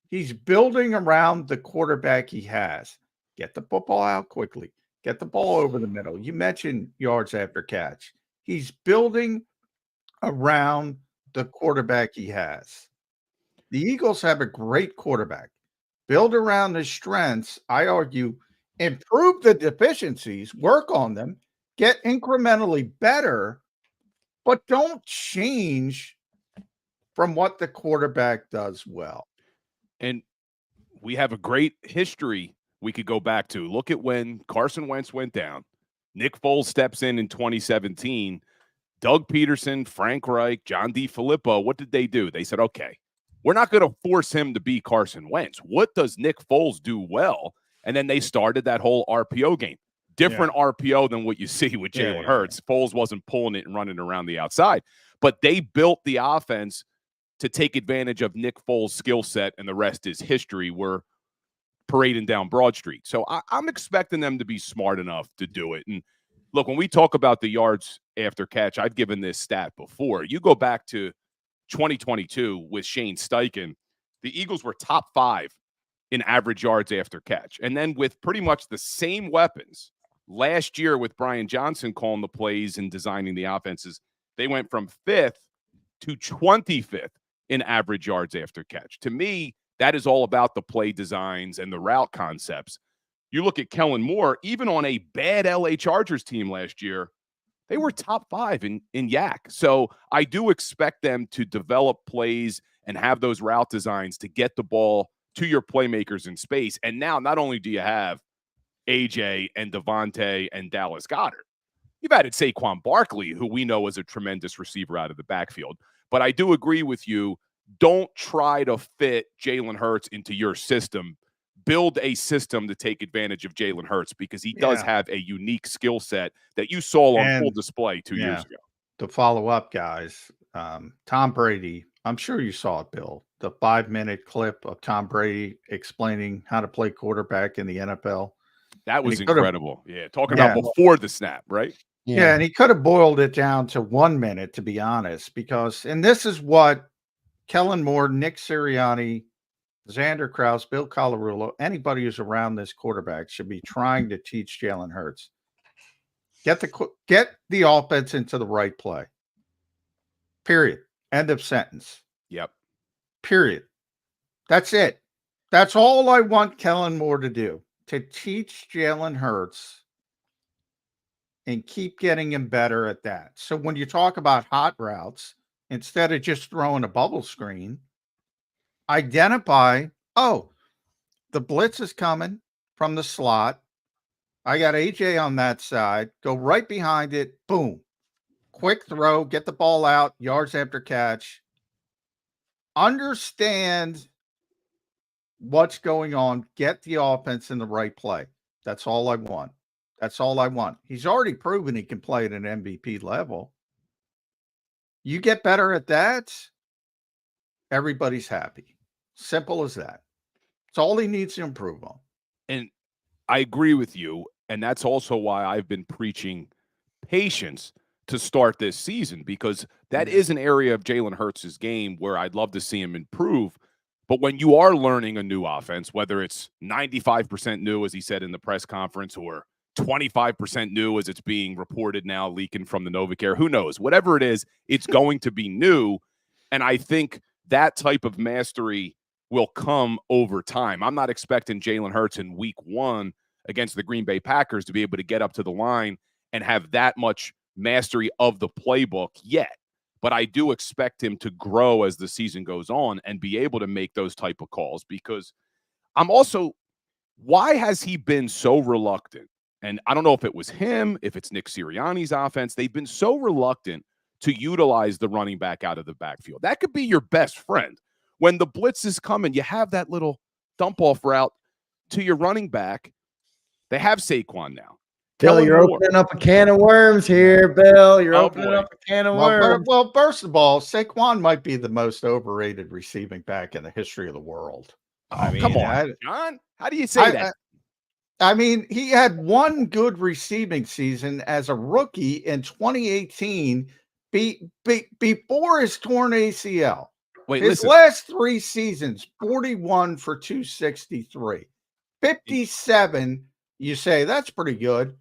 C: He's building around the quarterback he has. Get the football out quickly. Get the ball over the middle. You mentioned yards after catch. He's building around the quarterback he has. The Eagles have a great quarterback. Build around his strengths. I argue, improve the deficiencies, work on them, get incrementally better, but don't change from what the quarterback does well.
I: And we have a great history we could go back to. Look at when Carson Wentz went down. Nick Foles steps in 2017. Doug Peterson, Frank Reich, John DeFilippo, what did they do? They said, okay, we're not going to force him to be Carson Wentz. What does Nick Foles do well? And then they started that whole RPO game. Different RPO than what you see with Jalen Hurts. Foles wasn't pulling it and running around the outside. But they built the offense to take advantage of Nick Foles' skill set, and the rest is history. We're parading down Broad Street. So I'm expecting them to be smart enough to do it. And look, when we talk about the yards after catch, I've given this stat before. You go back to 2022 with Shane Steichen, the Eagles were top 5 in average yards after catch. And then with pretty much the same weapons, last year with Brian Johnson calling the plays and designing the offenses, they went from 5th to 25th in average yards after catch. To me, that is all about the play designs and the route concepts. You look at Kellen Moore, even on a bad LA Chargers team last year, they were top 5 in YAC. So I do expect them to develop plays and have those route designs to get the ball to your playmakers in space. And now not only do you have AJ and Devontae and Dallas Goedert, you've added Saquon Barkley, who we know is a tremendous receiver out of the backfield. But I do agree with you. Don't try to fit Jalen Hurts into your system. Build a system to take advantage of Jalen Hurts, because he does have a unique skill set that you saw on full display 2 years ago.
C: To follow up, guys, Tom Brady, I'm sure you saw it, Bill, the 5-minute clip of Tom Brady explaining how to play quarterback in the NFL.
I: That was incredible. Talking about before the snap, right?
C: Yeah, and he could have boiled it down to 1 minute, to be honest, because, and this is what Kellen Moore, Nick Sirianni, Zander, Krause, Bill Colarulo, anybody who's around this quarterback should be trying to teach Jalen Hurts. Get the offense into the right play. Period. End of sentence.
I: Yep.
C: Period. That's it. That's all I want Kellen Moore to do, to teach Jalen Hurts and keep getting him better at that. So when you talk about hot routes, instead of just throwing a bubble screen, identify, oh, the blitz is coming from the slot. I got AJ on that side. Go right behind it. Boom. Quick throw. Get the ball out. Yards after catch. Understand what's going on. Get the offense in the right play. That's all I want. That's all I want. He's already proven he can play at an MVP level. You get better at that, everybody's happy. Simple as that. It's all he needs to improve on.
I: And I agree with you. And that's also why I've been preaching patience to start this season, because that is an area of Jalen Hurts' game where I'd love to see him improve. But when you are learning a new offense, whether it's 95% new, as he said in the press conference, or 25% new as it's being reported now, leaking from the NovaCare, who knows? Whatever it is, it's going to be new. And I think that type of mastery will come over time. I'm not expecting Jalen Hurts in week 1 against the Green Bay Packers to be able to get up to the line and have that much mastery of the playbook yet. But I do expect him to grow as the season goes on and be able to make those type of calls, because I'm also, why has he been so reluctant? And I don't know if it was him, if it's Nick Sirianni's offense. They've been so reluctant to utilize the running back out of the backfield. That could be your best friend. When the blitz is coming, you have that little dump-off route to your running back. They have Saquon now.
B: Bill, you're opening up a can of worms here, Bill. You're opening up a can of worms.
C: Well, first of all, Saquon might be the most overrated receiving back in the history of the world.
I: I mean, come on, John. How do you say that?
C: I mean, he had one good receiving season as a rookie in 2018 before his torn ACL.
I: Wait,
C: his
I: listen.
C: last 3 seasons, 41 for 263. 57, you say, that's pretty good.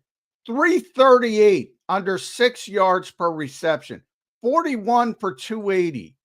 C: 338, under 6 yards per reception. 41 for 280.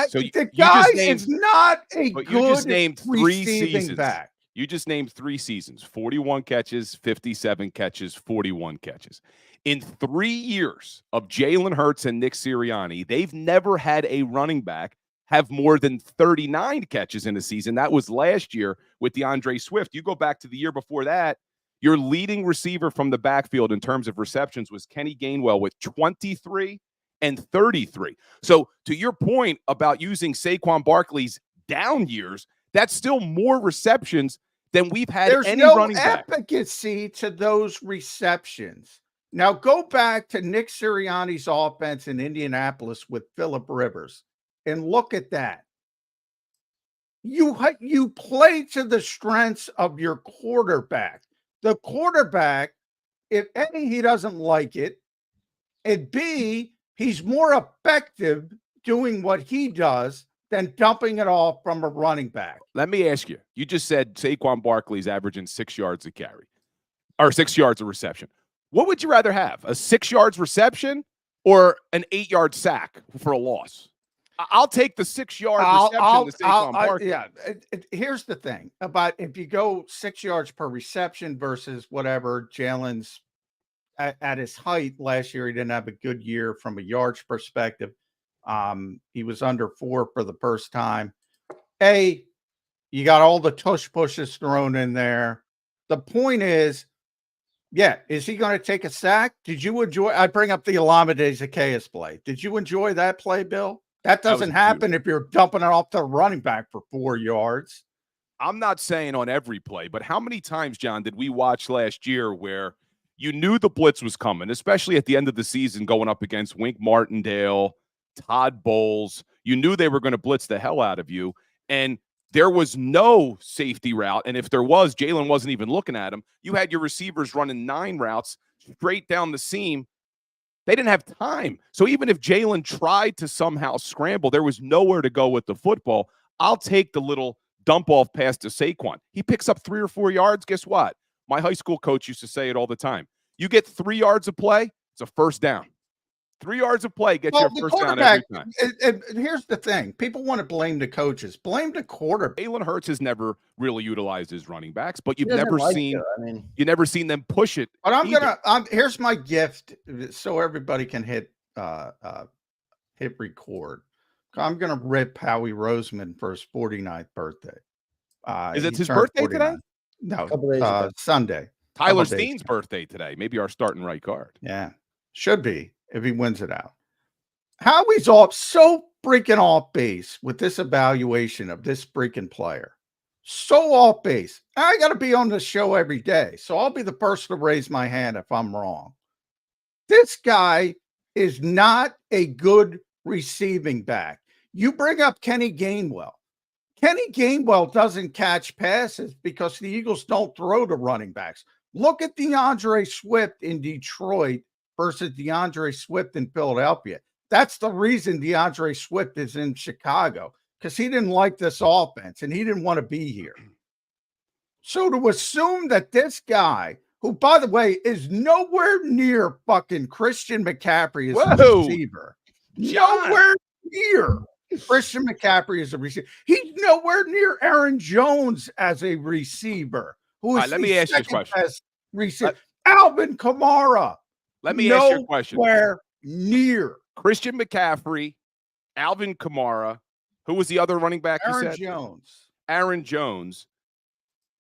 I: So
C: the guy is not a good
I: you just named 3
C: receiving
I: seasons.
C: back.
I: You just named 3 seasons, 41 catches, 57 catches, 41 catches. In 3 years of Jalen Hurts and Nick Sirianni, they've never had a running back have more than 39 catches in a season. That was last year with DeAndre Swift. You go back to the year before that, your leading receiver from the backfield in terms of receptions was Kenny Gainwell with 23 and 33. So to your point about using Saquon Barkley's down years, that's still more receptions than we've had.
C: There's
I: any
C: no
I: running back.
C: efficacy to those receptions. Now go back to Nick Sirianni's offense in Indianapolis with Phillip Rivers and look at that. You play to the strengths of your quarterback. The quarterback, if A, he doesn't like it, and B, he's more effective doing what he does than dumping it off from a running back.
I: Let me ask you. You just said Saquon Barkley's averaging 6 yards a carry, or 6 yards of reception. What would you rather have, a 6 yards reception or an 8-yard sack for a loss? I'll take the 6 yard reception to Saquon Barkley.
C: Here's the thing about if you go 6 yards per reception versus whatever Jalen's at his height last year, he didn't have a good year from a yards perspective. He was under 4 for the first time. You got all the tush pushes thrown in there. The point is, is he going to take a sack? Did you enjoy? I bring up the Olamide Zaccheaus play. Did you enjoy that play, Bill? That doesn't happen if you're dumping it off the running back for 4 yards.
I: I'm not saying on every play, but how many times, John, did we watch last year where you knew the blitz was coming, especially at the end of the season going up against Wink Martindale, Todd Bowles? You knew they were going to blitz the hell out of you, and there was no safety route. And if there was, Jalen wasn't even looking at him. You had your receivers running 9 routes straight down the seam. They didn't have time. So even if Jalen tried to somehow scramble, there was nowhere to go with the football. I'll take the little dump off pass to Saquon. He picks up 3 or 4 yards. Guess what? My high school coach used to say it all the time. You get 3 yards of play, it's a first down. 3 yards of play gets
C: Well,
I: you
C: the
I: a first down every
C: quarterback,
I: time.
C: and here's the thing. People want to blame the coaches. Blame the quarterback.
I: Jalen Hurts has never really utilized his running backs, but you've
B: He doesn't
I: never
B: like
I: seen
B: to. I mean,
I: you never seen them push it.
C: But
I: either.
C: here's my gift so everybody can hit record. I'm gonna rip Howie Roseman for his 49th birthday.
I: Is it
C: He
I: his
C: turned
I: birthday
C: 49.
I: today?
C: No,
B: Couple days ago.
C: Sunday.
I: Tyler
C: Couple days
I: Steen's
C: ago.
I: birthday today. Maybe our starting right guard.
C: Yeah, should be if he wins it out. Howie's off so freaking off base with this evaluation of this freaking player. So off base. I got to be on the show every day, so I'll be the person to raise my hand if I'm wrong. This guy is not a good receiving back. You bring up Kenny Gainwell. Kenny Gainwell doesn't catch passes because the Eagles don't throw to running backs. Look at DeAndre Swift in Detroit versus DeAndre Swift in Philadelphia. That's the reason DeAndre Swift is in Chicago, because he didn't like this offense and he didn't want to be here. So to assume that this guy, who, by the way, is nowhere near fucking Christian McCaffrey as a receiver, nowhere near Christian McCaffrey as a receiver. He's nowhere near Aaron Jones as a receiver. Who is
I: let me ask you a question.
C: Receiver. Alvin Kamara.
I: Let me ask you a question.
C: Nowhere near
I: Christian McCaffrey, Alvin Kamara. Who was the other running back?
C: Aaron
I: you said?
C: Jones.
I: Aaron Jones.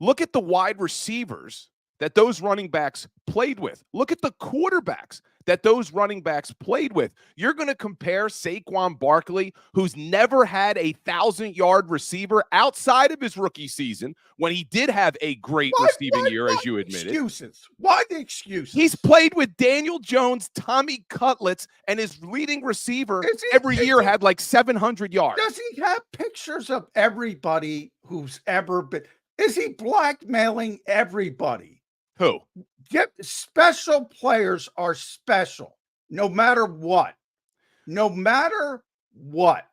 I: Look at the wide receivers that those running backs played with. Look at the quarterbacks that those running backs played with. You're going to compare Saquon Barkley, who's never had a 1,000-yard receiver outside of his rookie season, when he did have a great receiving year, as you admitted.
C: Excuses. Why the excuses?
I: He's played with Daniel Jones, Tommy Cutlets, and his leading receiver every year had like 700 yards.
C: Does he have pictures of everybody who's ever been? Is he blackmailing everybody?
I: Who?
C: Special players are special, no matter what. No matter what.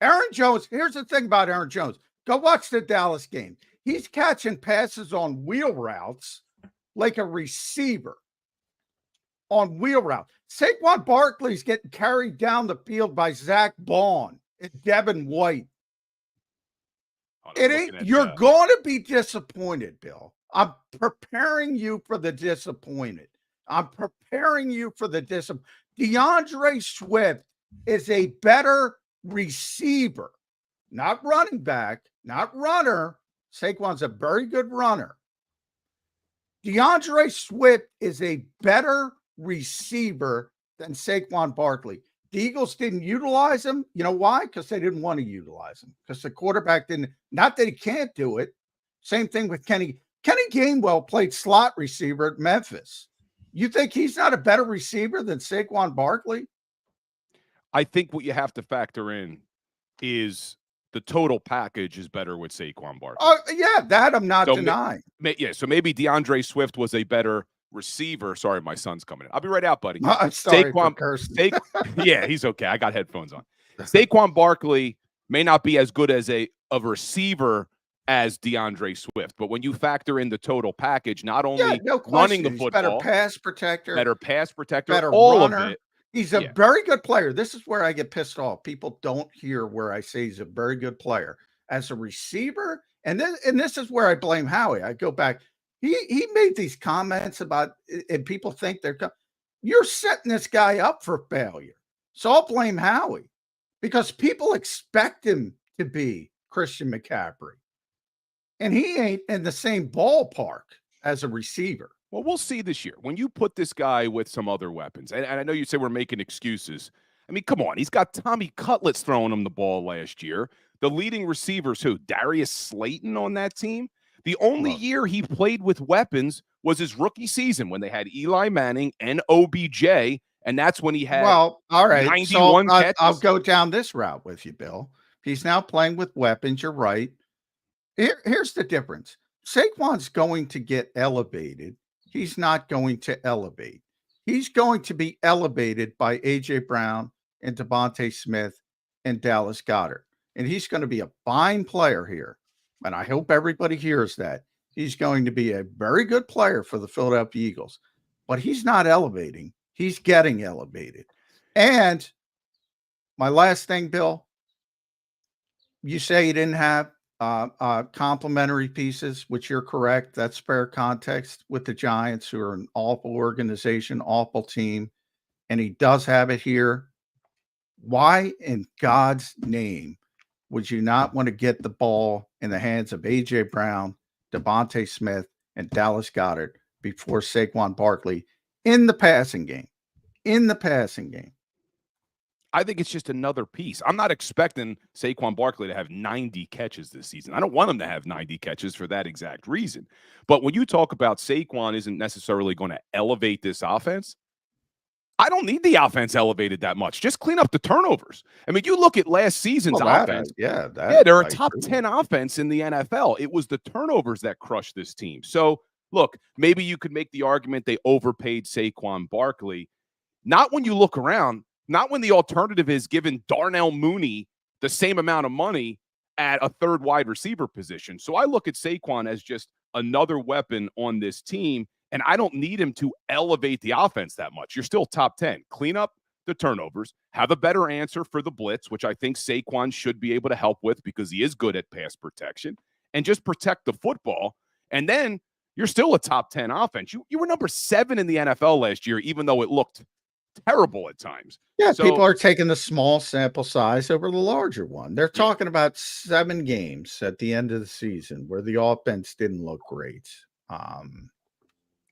C: Aaron Jones, here's the thing about Aaron Jones. Go watch the Dallas game. He's catching passes on wheel routes like a receiver. On wheel route. Saquon Barkley's getting carried down the field by Zach Bond and Devin White. You're going to be disappointed, Bill. I'm preparing you for the disappointed. I'm preparing you for the disappointed. DeAndre Swift is a better receiver, not running back, not runner. Saquon's a very good runner. DeAndre Swift is a better receiver than Saquon Barkley. The Eagles didn't utilize him. You know why? Because they didn't want to utilize him. Because the quarterback didn't. Not that he can't do it. Same thing with Kenny. Kenny Gainwell played slot receiver at Memphis. You think he's not a better receiver than Saquon Barkley?
I: I think what you have to factor in is the total package is better with Saquon Barkley.
C: Oh, yeah, that I'm not denying.
I: So maybe DeAndre Swift was a better receiver. Sorry, my son's coming in. I'll be right out, buddy.
C: I'm sorry for cursing.
I: Yeah, he's okay. I got headphones on. Saquon Barkley may not be as good as a receiver as DeAndre Swift, but when you factor in the total package, not only running the football,
C: better pass protector,
I: better
C: all
I: runner.
C: of it. He's a very good player. This is where I get pissed off. People don't hear where I say he's a very good player as a receiver, and this is where I blame Howie. I go back. He made these comments about, and people think you're setting this guy up for failure. So I'll blame Howie because people expect him to be Christian McCaffrey. And he ain't in the same ballpark as a receiver.
I: Well, we'll see this year. When you put this guy with some other weapons, and I know you say we're making excuses. I mean, come on. He's got Tommy Cutlets throwing him the ball last year. The leading receivers, who? Darius Slayton on that team? The only year he played with weapons was his rookie season when they had Eli Manning and OBJ, and that's when he had
C: all right.
I: 91 catches.
C: I'll go down this route with you, Bill. He's now playing with weapons. You're right. Here's the difference. Saquon's going to get elevated. He's not going to elevate. He's going to be elevated by A.J. Brown and Devontae Smith and Dallas Goedert. And he's going to be a fine player here. And I hope everybody hears that. He's going to be a very good player for the Philadelphia Eagles. But he's not elevating. He's getting elevated. And my last thing, Bill, you say you didn't have complementary pieces, which you're correct. That's fair context with the Giants, who are an awful organization, awful team. And he does have it here. Why in God's name would you not want to get the ball in the hands of A.J. Brown, Devontae Smith, and Dallas Goedert before Saquon Barkley in the passing game? In the passing game.
I: I think it's just another piece. I'm not expecting Saquon Barkley to have 90 catches this season. I don't want him to have 90 catches for that exact reason. But when you talk about Saquon isn't necessarily going to elevate this offense, I don't need the offense elevated that much. Just clean up the turnovers. I mean, you look at last season's offense. They're a top 10 offense in the NFL. It was the turnovers that crushed this team. So, look, maybe you could make the argument they overpaid Saquon Barkley. Not when you look around. Not when the alternative is giving Darnell Mooney the same amount of money at a third wide receiver position. So I look at Saquon as just another weapon on this team, and I don't need him to elevate the offense that much. You're still top 10. Clean up the turnovers, have a better answer for the blitz, which I think Saquon should be able to help with because he is good at pass protection, and just protect the football. And then you're still a top 10 offense. You were number 7 in the NFL last year, even though it looked terrible at times.
C: Yeah,
I: so,
C: people are taking the small sample size over the larger one. They're talking about 7 games at the end of the season where the offense didn't look great.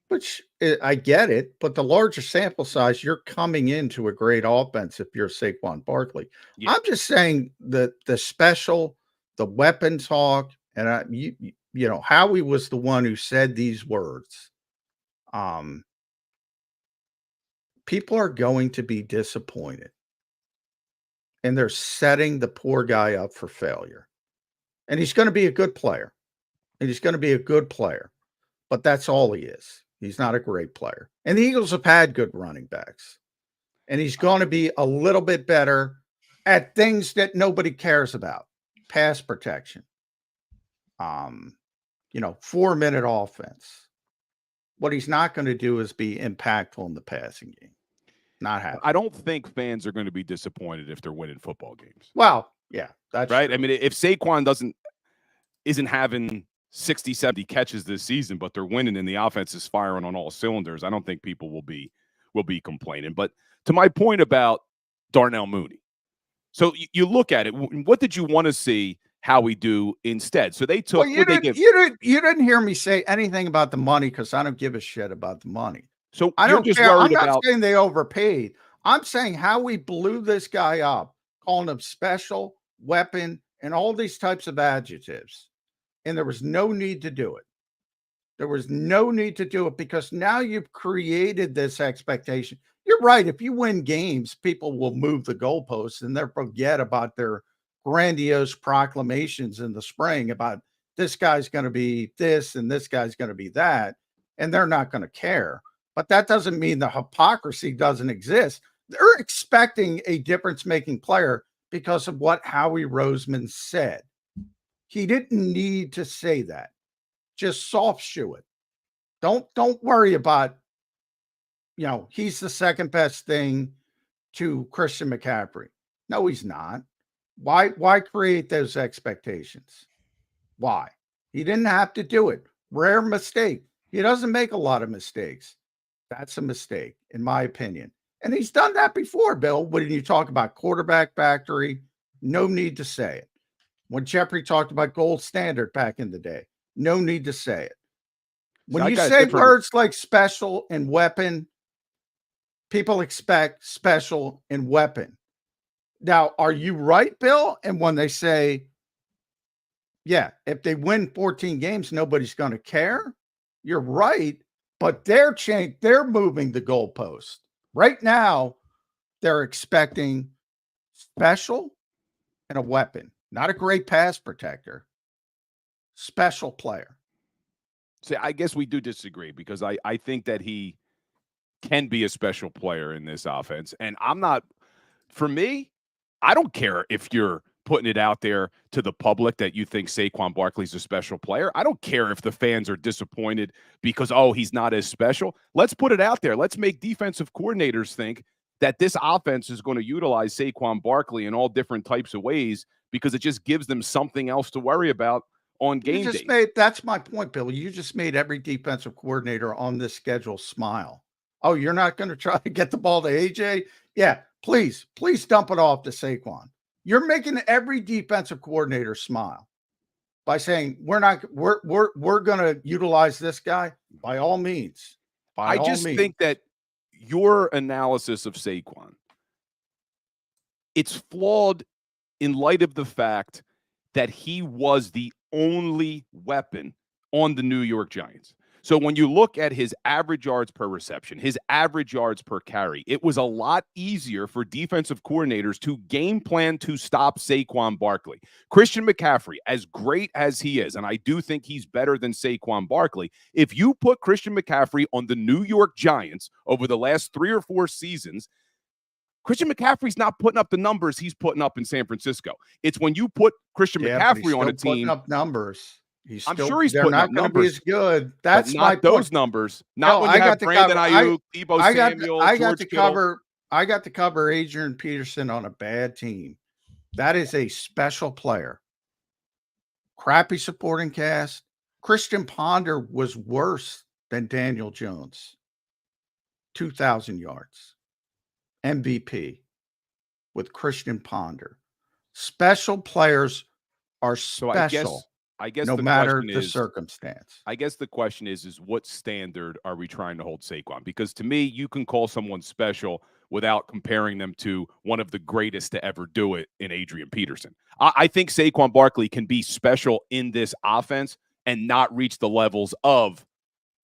C: Which I get it, but the larger sample size, you're coming into a great offense if you're Saquon Barkley. Yeah. I'm just saying that the special, the weapon talk, and you know, Howie was the one who said these words. People are going to be disappointed, and they're setting the poor guy up for failure. And he's going to be a good player, but that's all he is. He's not a great player. And the Eagles have had good running backs, and he's going to be a little bit better at things that nobody cares about. Pass protection, 4-minute offense. What he's not going to do is be impactful in the passing game. Not happening.
I: I don't think fans are going to be disappointed if they're winning football games.
C: Well, yeah, that's
I: right.
C: True.
I: I mean, if Saquon isn't having 60, 70 catches this season, but they're winning and the offense is firing on all cylinders, I don't think people will be complaining. But to my point about Darnell Mooney, so you look at it. What did you want to see Howie do instead? So they took.
C: Well, you didn't hear me say anything about the money because I don't give a shit about the money.
I: So
C: I don't
I: just
C: care. I'm
I: not
C: not saying they overpaid. I'm saying how we blew this guy up, calling him special, weapon, and all these types of adjectives. And there was no need to do it. There was no need to do it because now you've created this expectation. You're right. If you win games, people will move the goalposts and they'll forget about their grandiose proclamations in the spring about this guy's going to be this and this guy's going to be that. And they're not going to care. But that doesn't mean the hypocrisy doesn't exist. They're expecting a difference-making player because of what Howie Roseman said. He didn't need to say that. Just soft shoe it. Don't worry about, he's the second best thing to Christian McCaffrey. No, he's not. Why create those expectations? Why? He didn't have to do it. Rare mistake. He doesn't make a lot of mistakes. That's a mistake, in my opinion. And he's done that before, Bill. When you talk about quarterback factory, no need to say it. When Jeffrey talked about gold standard back in the day, no need to say it. When you say words like special and weapon, people expect special and weapon. Now, are you right, Bill? And when they say, yeah, if they win 14 games, nobody's going to care. You're right. But they're moving the goalpost. Right now, they're expecting special and a weapon, not a great pass protector. Special player.
I: See, I guess we do disagree because I think that he can be a special player in this offense. And for me, I don't care if you're putting it out there to the public that you think Saquon Barkley's a special player. I don't care if the fans are disappointed because, he's not as special. Let's put it out there. Let's make defensive coordinators think that this offense is going to utilize Saquon Barkley in all different types of ways because it just gives them something else to worry about on game day.
C: That's my point, Bill. You just made every defensive coordinator on this schedule smile. Oh, you're not going to try to get the ball to AJ? Yeah, please dump it off to Saquon. You're making every defensive coordinator smile by saying we're going to utilize this guy by all means.
I: I just think that your analysis of Saquon, it's flawed in light of the fact that he was the only weapon on the New York Giants. So when you look at his average yards per reception, his average yards per carry, it was a lot easier for defensive coordinators to game plan to stop Saquon Barkley. Christian McCaffrey, as great as he is, and I do think he's better than Saquon Barkley, if you put Christian McCaffrey on the New York Giants over the last 3 or 4 seasons, Christian McCaffrey's not putting up the numbers he's putting up in San Francisco. It's when you put Christian McCaffrey on a team.
C: Putting up numbers.
I: I'm sure he's putting up numbers.
C: Be as good. That's
I: not those point. Numbers. Not when you have Brandon Ayuk, Deebo Samuel, George Kittle.
C: I got to cover Adrian Peterson on a bad team. That is a special player. Crappy supporting cast. Christian Ponder was worse than Daniel Jones. 2,000 yards. MVP with Christian Ponder. Special players are special.
I: I guess
C: no matter the circumstance.
I: I guess the question is what standard are we trying to hold Saquon? Because to me, you can call someone special without comparing them to one of the greatest to ever do it in Adrian Peterson. I think Saquon Barkley can be special in this offense and not reach the levels of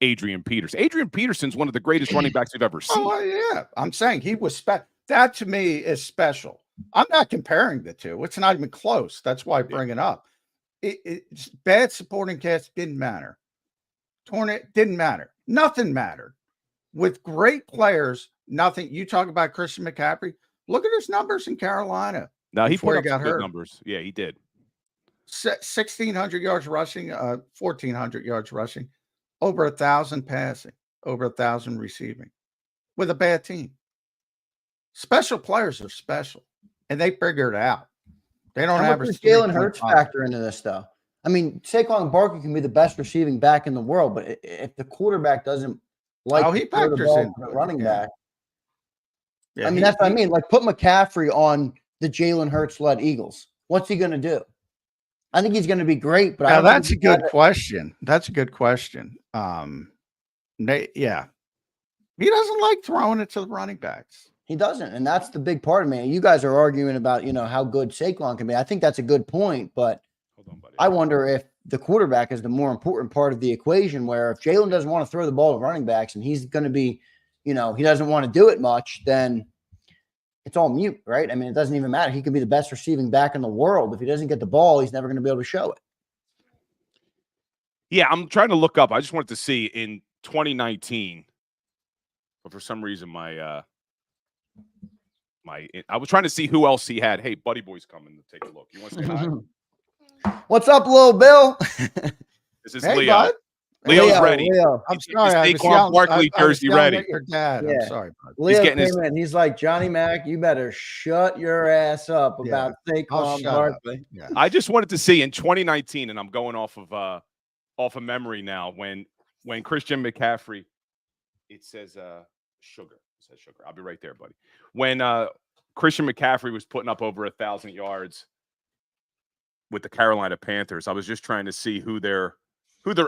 I: Adrian Peterson. Adrian Peterson's one of the greatest running backs we've ever seen.
C: Oh, yeah. I'm saying he was special. That to me is special. I'm not comparing the two. It's not even close. That's why I bring it up. It's bad supporting cast didn't matter. Tornado didn't matter. Nothing mattered. With great players, nothing. You talk about Christian McCaffrey. Look at his numbers in Carolina.
I: Now he put up some good numbers. Yeah, he did.
C: 1,600 yards rushing, 1,400 yards rushing, over 1,000 passing, over 1,000 receiving, with a bad team. Special players are special, and they figure it out. They don't have a
B: Jalen Hurts factor into this, though. I mean, Saquon Barkley can be the best receiving back in the world, but if the quarterback doesn't
C: he factors in
B: the running back. Yeah, I mean, that's what I mean. Like, put McCaffrey on the Jalen Hurts-led Eagles. What's he going to do? I think he's going to be great, but
C: now, that's a good question. That's a good question. He doesn't like throwing it to the running backs.
B: He doesn't, and that's the big part of me. You guys are arguing about, how good Saquon can be. I think that's a good point, but hold on, buddy. I wonder if the quarterback is the more important part of the equation, where if Jalen doesn't want to throw the ball to running backs and he's going to be, he doesn't want to do it much, then it's all mute, right? I mean, it doesn't even matter. He could be the best receiving back in the world. If he doesn't get the ball, he's never going to be able to show it.
I: Yeah, I'm trying to look up. I just wanted to see in 2019, but for some reason I was trying to see who else he had. Hey, Buddy Boy's coming to take a look. You want to say hi?
B: What's up, little Bill?
I: This is Leo. Bud. Leo's ready.
B: Leo.
C: I'm sorry.
I: Saquon Barkley jersey ready.
C: Your dad. Yeah. I'm sorry, bud.
B: Leo came in. He's like, Johnny Mac, you better shut your ass up about Saquon Barkley.
C: Yeah.
I: I just wanted to see in 2019, and I'm going off of memory now, when Christian McCaffrey, it says sugar. It says sugar. I'll be right there, buddy. When Christian McCaffrey was putting up over 1,000 yards with the Carolina Panthers, I was just trying to see who their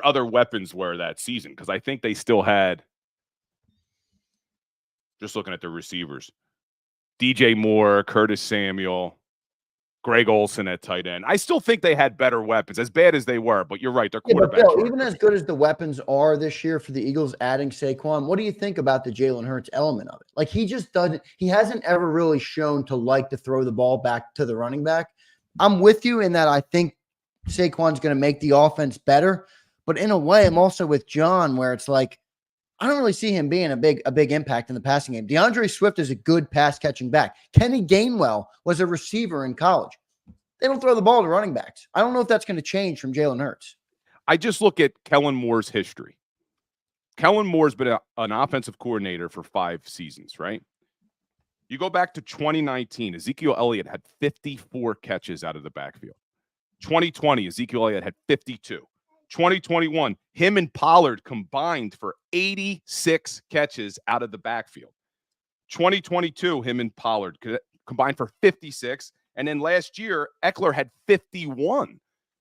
I: other weapons were that season, because I think they still had, just looking at the receivers, DJ Moore, Curtis Samuel, Greg Olsen at tight end. I still think they had better weapons, as bad as they were, but you're right, their quarterbacks.
B: Bill, even as good as the weapons are this year for the Eagles adding Saquon, what do you think about the Jalen Hurts element of it? Like, he hasn't ever really shown to like to throw the ball back to the running back. I'm with you in that I think Saquon's going to make the offense better. But in a way, I'm also with John, where it's like, I don't really see him being a big impact in the passing game. DeAndre Swift is a good pass-catching back. Kenny Gainwell was a receiver in college. They don't throw the ball to running backs. I don't know if that's going to change from Jalen Hurts.
I: I just look at Kellen Moore's history. Kellen Moore's been an offensive coordinator for 5 seasons, right? You go back to 2019, Ezekiel Elliott had 54 catches out of the backfield. 2020, Ezekiel Elliott had 52. 2021, him and Pollard combined for 86 catches out of the backfield. 2022, him and Pollard combined for 56. And then last year, Eckler had 51.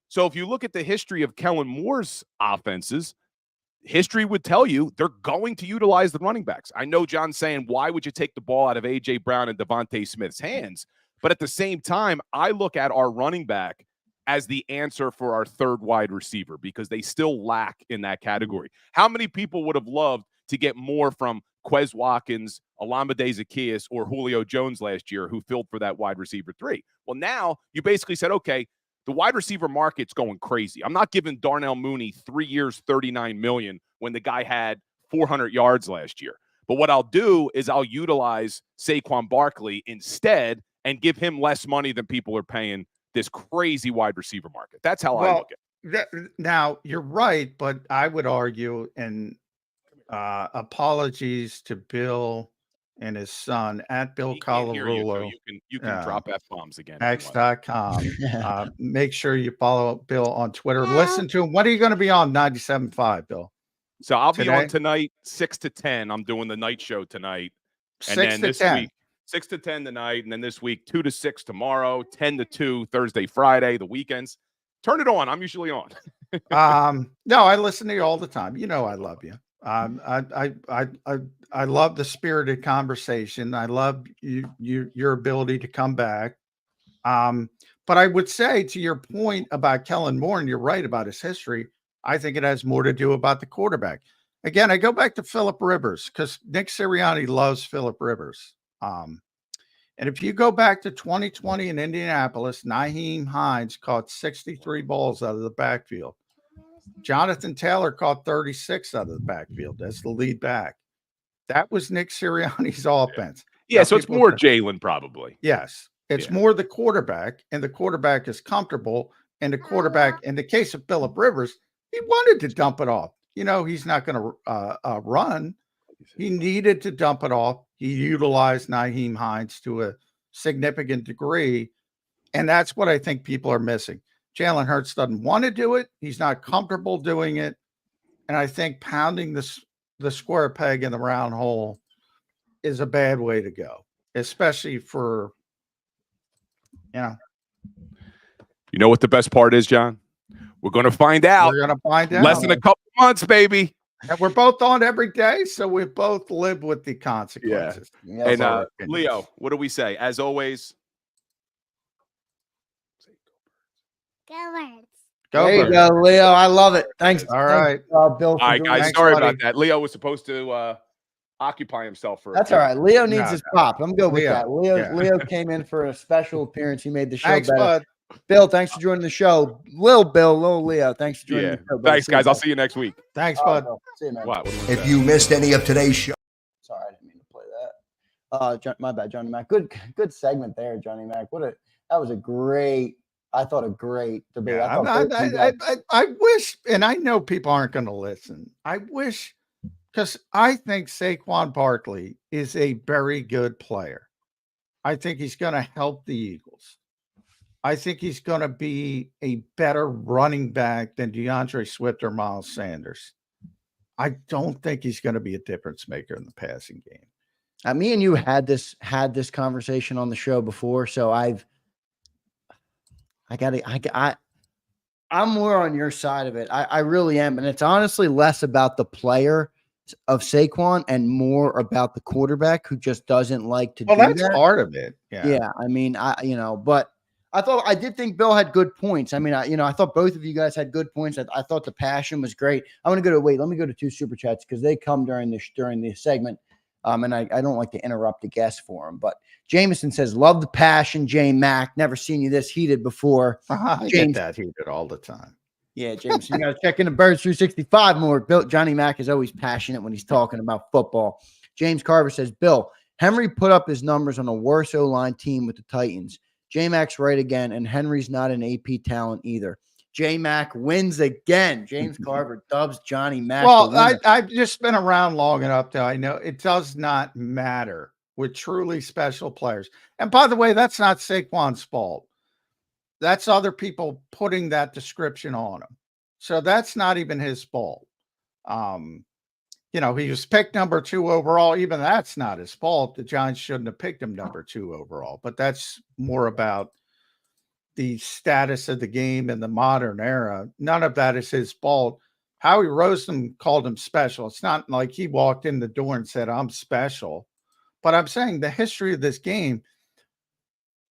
I: So if you look at the history of Kellen Moore's offenses, history would tell you they're going to utilize the running backs. I know John's saying, why would you take the ball out of A.J. Brown and Devontae Smith's hands? But at the same time, I look at our running back as the answer for our third wide receiver because they still lack in that category. How many people would have loved to get more from Quez Watkins, Olamide Zaccheaus, or Julio Jones last year who filled for that wide receiver 3? Well, now you basically said, okay, the wide receiver market's going crazy. I'm not giving Darnell Mooney 3 years, $39 million when the guy had 400 yards last year. But what I'll do is I'll utilize Saquon Barkley instead and give him less money than people are paying this crazy wide receiver market. That's how I look at it.
C: Now, you're right, but I would argue, and apologies to Bill and his son at Bill Colarulo.
I: You can drop F-bombs again.
C: X.com. Make sure you follow Bill on Twitter. Listen to him. When are you going to be on 97.5, Bill?
I: So I'll be on tonight, 6 to 10. I'm doing the night show tonight. And
C: 6
I: then
C: to
I: this
C: 10.
I: week, 6 to 10 tonight. And then this week, 2 to 6 tomorrow, 10 to 2 Thursday, Friday, the weekends. Turn it on. I'm usually on.
C: No, I listen to you all the time. You know I love you. I love the spirited conversation. I love your ability to come back. But I would say to your point about Kellen Moore, and you're right about his history, I think it has more to do about the quarterback. Again, I go back to Phillip Rivers because Nick Sirianni loves Phillip Rivers. And if you go back to 2020 in Indianapolis, Nyheim Hines caught 63 balls out of the backfield. Jonathan Taylor caught 36 out of the backfield as the lead back. That was Nick Sirianni's offense.
I: Yeah, so it's more Jalen probably.
C: Yes, it's more the quarterback, and the quarterback is comfortable. And the quarterback, in the case of Phillip Rivers, he wanted to dump it off. You know, he's not going to run. He needed to dump it off. He utilized Nyheim Hines to a significant degree, and that's what I think people are missing. Jalen Hurts doesn't want to do it. He's not comfortable doing it. And I think pounding the square peg in the round hole is a bad way to go, especially for,
I: You know what the best part is, John? We're going to find out.
C: We're going to find out.
I: Less than a couple months, baby.
C: And we're both on every day, so we both live with the consequences.
I: Yeah. And Leo, what do we say? As always,
J: Go Birds.
B: There you go, Leo. I love it. Thanks.
C: All right.
B: Bill.
I: All right, guys. Sorry about that. Leo was supposed to occupy himself for.
B: That's all right. Leo needs his pop. I'm good with
C: Leo.
B: that. Leo came in for a special appearance. He made the show
C: Thanks,
B: better.
C: bud.
B: Bill, thanks for joining the show. Lil Leo, thanks for joining the show.
I: Thanks, guys. I'll see you next week.
C: Thanks, bud.
B: See you, man.
I: What do
D: If you missed any of today's show,
B: Sorry, I didn't mean to play that. My bad, Johnny Mac. Good segment there, Johnny Mac. That was a great debate.
C: Yeah, I wish, and I know people aren't going to listen. I wish, because I think Saquon Barkley is a very good player. I think he's going to help the Eagles. I think he's going to be a better running back than DeAndre Swift or Miles Sanders. I don't think he's going to be a difference maker in the passing game.
B: Me and you had this conversation on the show before, so I'm more on your side of it. I really am, and it's honestly less about the player of Saquon and more about the quarterback who just doesn't like to do that.
C: Well, that's part of it.
B: Yeah. I mean, but I did think Bill had good points. I mean, I thought both of you guys had good points. I thought the passion was great. Let me go to 2 super chats because they come during the segment. And I don't like to interrupt the guests for them. But Jameson says, love the passion, J Mac. Never seen you this heated before.
C: I get that heated all the time.
B: Yeah, Jameson, you got to check in the Birds 365 more. Johnny Mac is always passionate when he's talking about football. James Carver says, Bill, Henry put up his numbers on a worse O-line team with the Titans. J-Mac's right again, and Henry's not an AP talent either. J-Mac wins again. James Carver dubs Johnny Mac.
C: Well, I've just been around long enough that I know it does not matter with truly special players. And by the way, that's not Saquon's fault. That's other people putting that description on him. So that's not even his fault. You know, he was picked number 2 overall. Even that's not his fault. The Giants shouldn't have picked him number 2 overall. But that's more about the status of the game in the modern era. None of that is his fault. Howie Roseman called him special. It's not like he walked in the door and said, I'm special. But I'm saying the history of this game,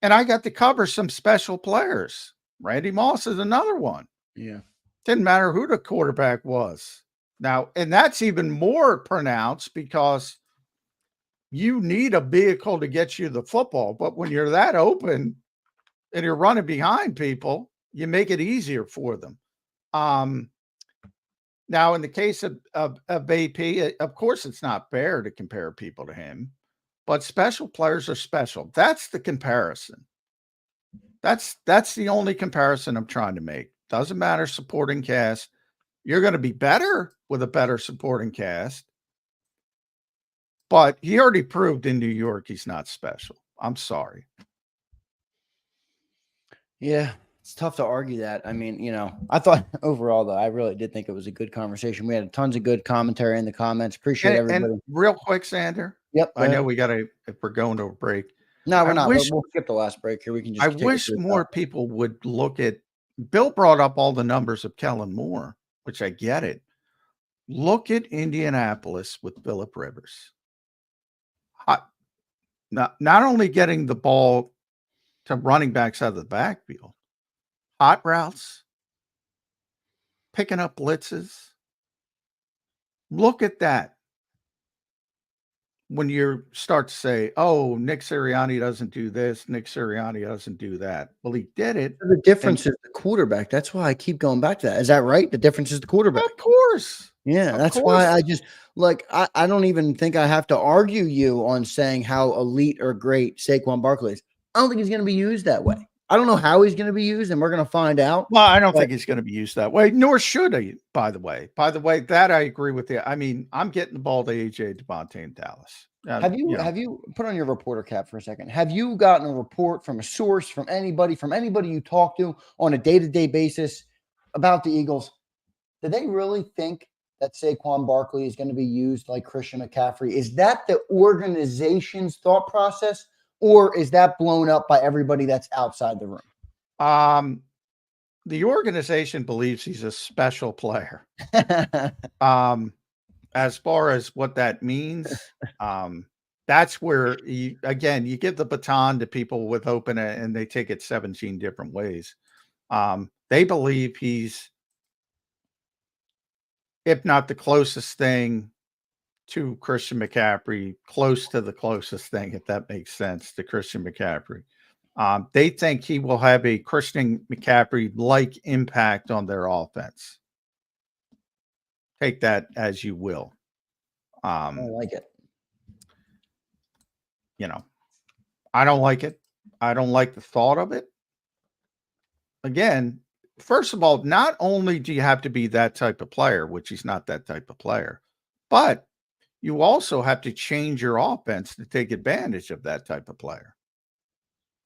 C: and I got to cover some special players. Randy Moss is another one.
B: Yeah.
C: Didn't matter who the quarterback was. Now, and that's even more pronounced because you need a vehicle to get you the football. But when you're that open and you're running behind people, you make it easier for them. Now, in the case of AP, of course, it's not fair to compare people to him, but special players are special. That's the comparison. That's the only comparison I'm trying to make. Doesn't matter supporting cast. You're going to be better with a better supporting cast. But he already proved in New York he's not special. I'm sorry.
B: Yeah, it's tough to argue that. I mean, you know, I thought overall, though, I really did think it was a good conversation. We had tons of good commentary in the comments. Appreciate everybody.
C: And real quick, Zander.
B: Yep.
C: I know we got to, if we're going to a break.
B: No, we're not. We'll skip the last break here. We can just.
C: I wish more people would look at. Bill brought up all the numbers of Kellen Moore, which I get it. Look at Indianapolis with Phillip Rivers. Not only getting the ball to running backs out of the backfield, hot routes, picking up blitzes. Look at that. When you start to say, oh, Nick Sirianni doesn't do this, Nick Sirianni doesn't do that. Well, he did it.
B: The difference is the quarterback. That's why I keep going back to that. Is that right? The difference is the quarterback.
C: Of course.
B: Yeah, that's why I just I don't even think I have to argue you on saying how elite or great Saquon Barkley is. I don't think he's going to be used that way. I don't know how he's going to be used, and we're going to find out.
C: Well, I don't think he's going to be used that way, nor should he, by the way. By the way, that I agree with you. I mean, I'm getting the ball to AJ Devontae in Dallas.
B: Have you put on your reporter cap for a second? Have you gotten a report from a source, from anybody you talk to on a day-to-day basis about the Eagles? Do they really think that Saquon Barkley is going to be used like Christian McCaffrey? Is that the organization's thought process? Or is that blown up by everybody that's outside the room?
C: The organization believes he's a special player. As far as what that means, that's where you give the baton to people with open and they take it 17 different ways. They believe he's, if not the closest thing to Christian McCaffrey, close to the closest thing, if that makes sense, to Christian McCaffrey. They think he will have a Christian McCaffrey-like impact on their offense. Take that as you will.
B: I don't like it.
C: You know, I don't like it. I don't like the thought of it. Again, first of all, not only do you have to be that type of player, which he's not that type of player, but you also have to change your offense to take advantage of that type of player.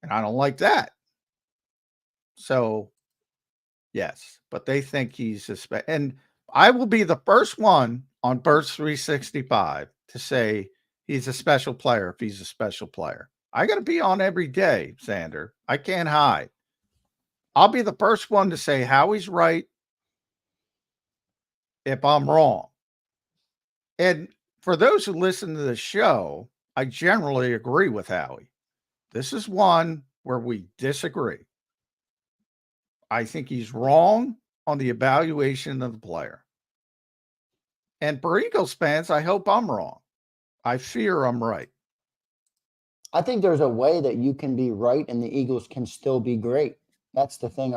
C: And I don't like that. So, yes, but they think he's and I will be the first one on Birds 365 to say he's a special player if he's a special player. I got to be on every day, Zander. I can't hide. I'll be the first one to say Howie's right if I'm wrong. And for those who listen to the show, I generally agree with Howie. This is one where we disagree. I think he's wrong on the evaluation of the player. And for Eagles fans, I hope I'm wrong. I fear I'm right.
B: I think there's a way that you can be right and the Eagles can still be great. That's the thing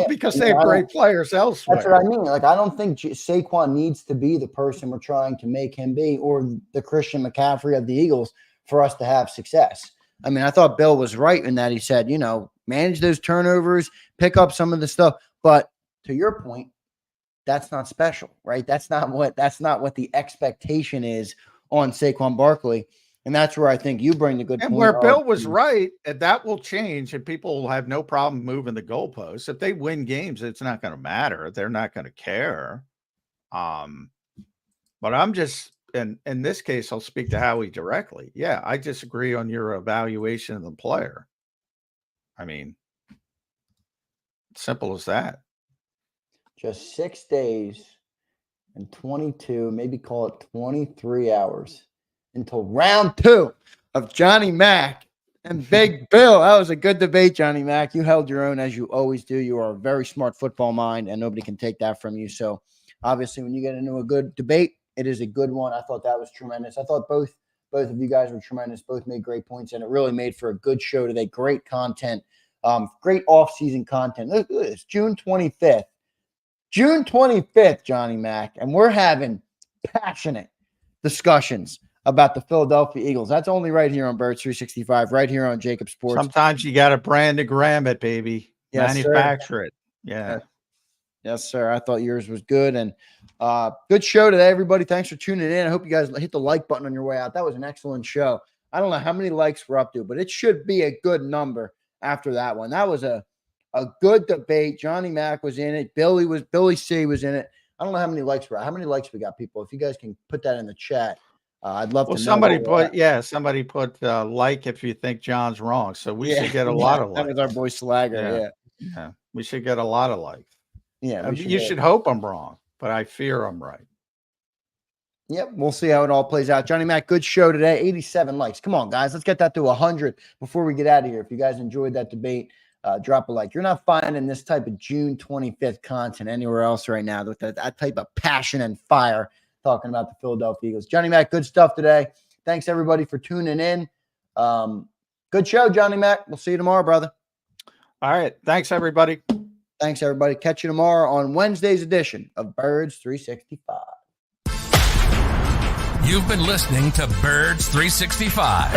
C: Because they have great players elsewhere.
B: That's what I mean. Like, I don't think Saquon needs to be the person we're trying to make him be or the Christian McCaffrey of the Eagles for us to have success. I mean, I thought Bill was right in that he said, you know, manage those turnovers, pick up some of the stuff. But to your point, that's not special, right? That's not what the expectation is on Saquon Barkley. And that's where I think you bring the good
C: And
B: point.
C: where Bill was right, and that will change, and people will have no problem moving the goalposts. If they win games, it's not going to matter. They're not going to care. But I'm just, and in this case, I'll speak to Howie directly. Yeah, I disagree on your evaluation of the player. I mean, simple as that.
B: Just 6 days and 22, maybe call it 23 hours until round 2 of Johnny Mack and Big Bill. That was a good debate, Johnny Mack. You held your own as you always do. You are a very smart football mind, and nobody can take that from you. So obviously, when you get into a good debate, it is a good one. I thought that was tremendous. I thought both of you guys were tremendous. Both made great points, and it really made for a good show today. Great content, great off-season content. Look at this, June 25th. June 25th, Johnny Mack, and we're having passionate discussions about the Philadelphia Eagles. That's only right here on Birds 365, right here on JAKIB Sports.
C: Sometimes you got to brand to gram it, baby.
B: Yes,
C: manufacture it. Yeah.
B: Yes, sir. I thought yours was good. And good show today, everybody. Thanks for tuning in. I hope you guys hit the like button on your way out. That was an excellent show. I don't know how many likes we're up to, but it should be a good number after that one. That was a good debate. Johnny Mack was in it. Billy C was in it. I don't know how many likes we're at. How many likes we got, people? If you guys can put that in the chat. I'd love to know.
C: Somebody put like if you think John's wrong. So we should get a lot of likes.
B: That was our boy Slagger.
C: Yeah. We should get a lot of likes.
B: Yeah.
C: You should hope I'm wrong, but I fear I'm right.
B: Yep. We'll see how it all plays out. Johnny Mack, good show today. 87 likes. Come on, guys. Let's get that to 100 before we get out of here. If you guys enjoyed that debate, drop a like. You're not finding this type of June 25th content anywhere else right now with that type of passion and fire talking about the Philadelphia Eagles. Johnny Mack, good stuff today. Thanks, everybody, for tuning in. Good show, Johnny Mack. We'll see you tomorrow, brother.
C: All right. Thanks, everybody.
B: Thanks, everybody. Catch you tomorrow on Wednesday's edition of Birds 365.
K: You've been listening to Birds 365,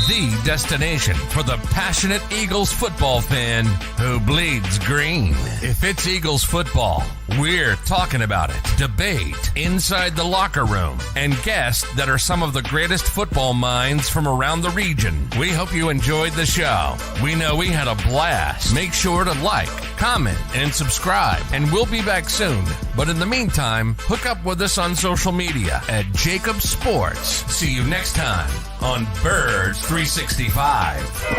K: the destination for the passionate Eagles football fan who bleeds green. If it's Eagles football, we're talking about it. Debate, inside the locker room, and guests that are some of the greatest football minds from around the region. We hope you enjoyed the show. We know we had a blast. Make sure to like, comment, and subscribe, and we'll be back soon. But in the meantime, hook up with us on social media at JAKIB Sports. See you next time on Birds 365.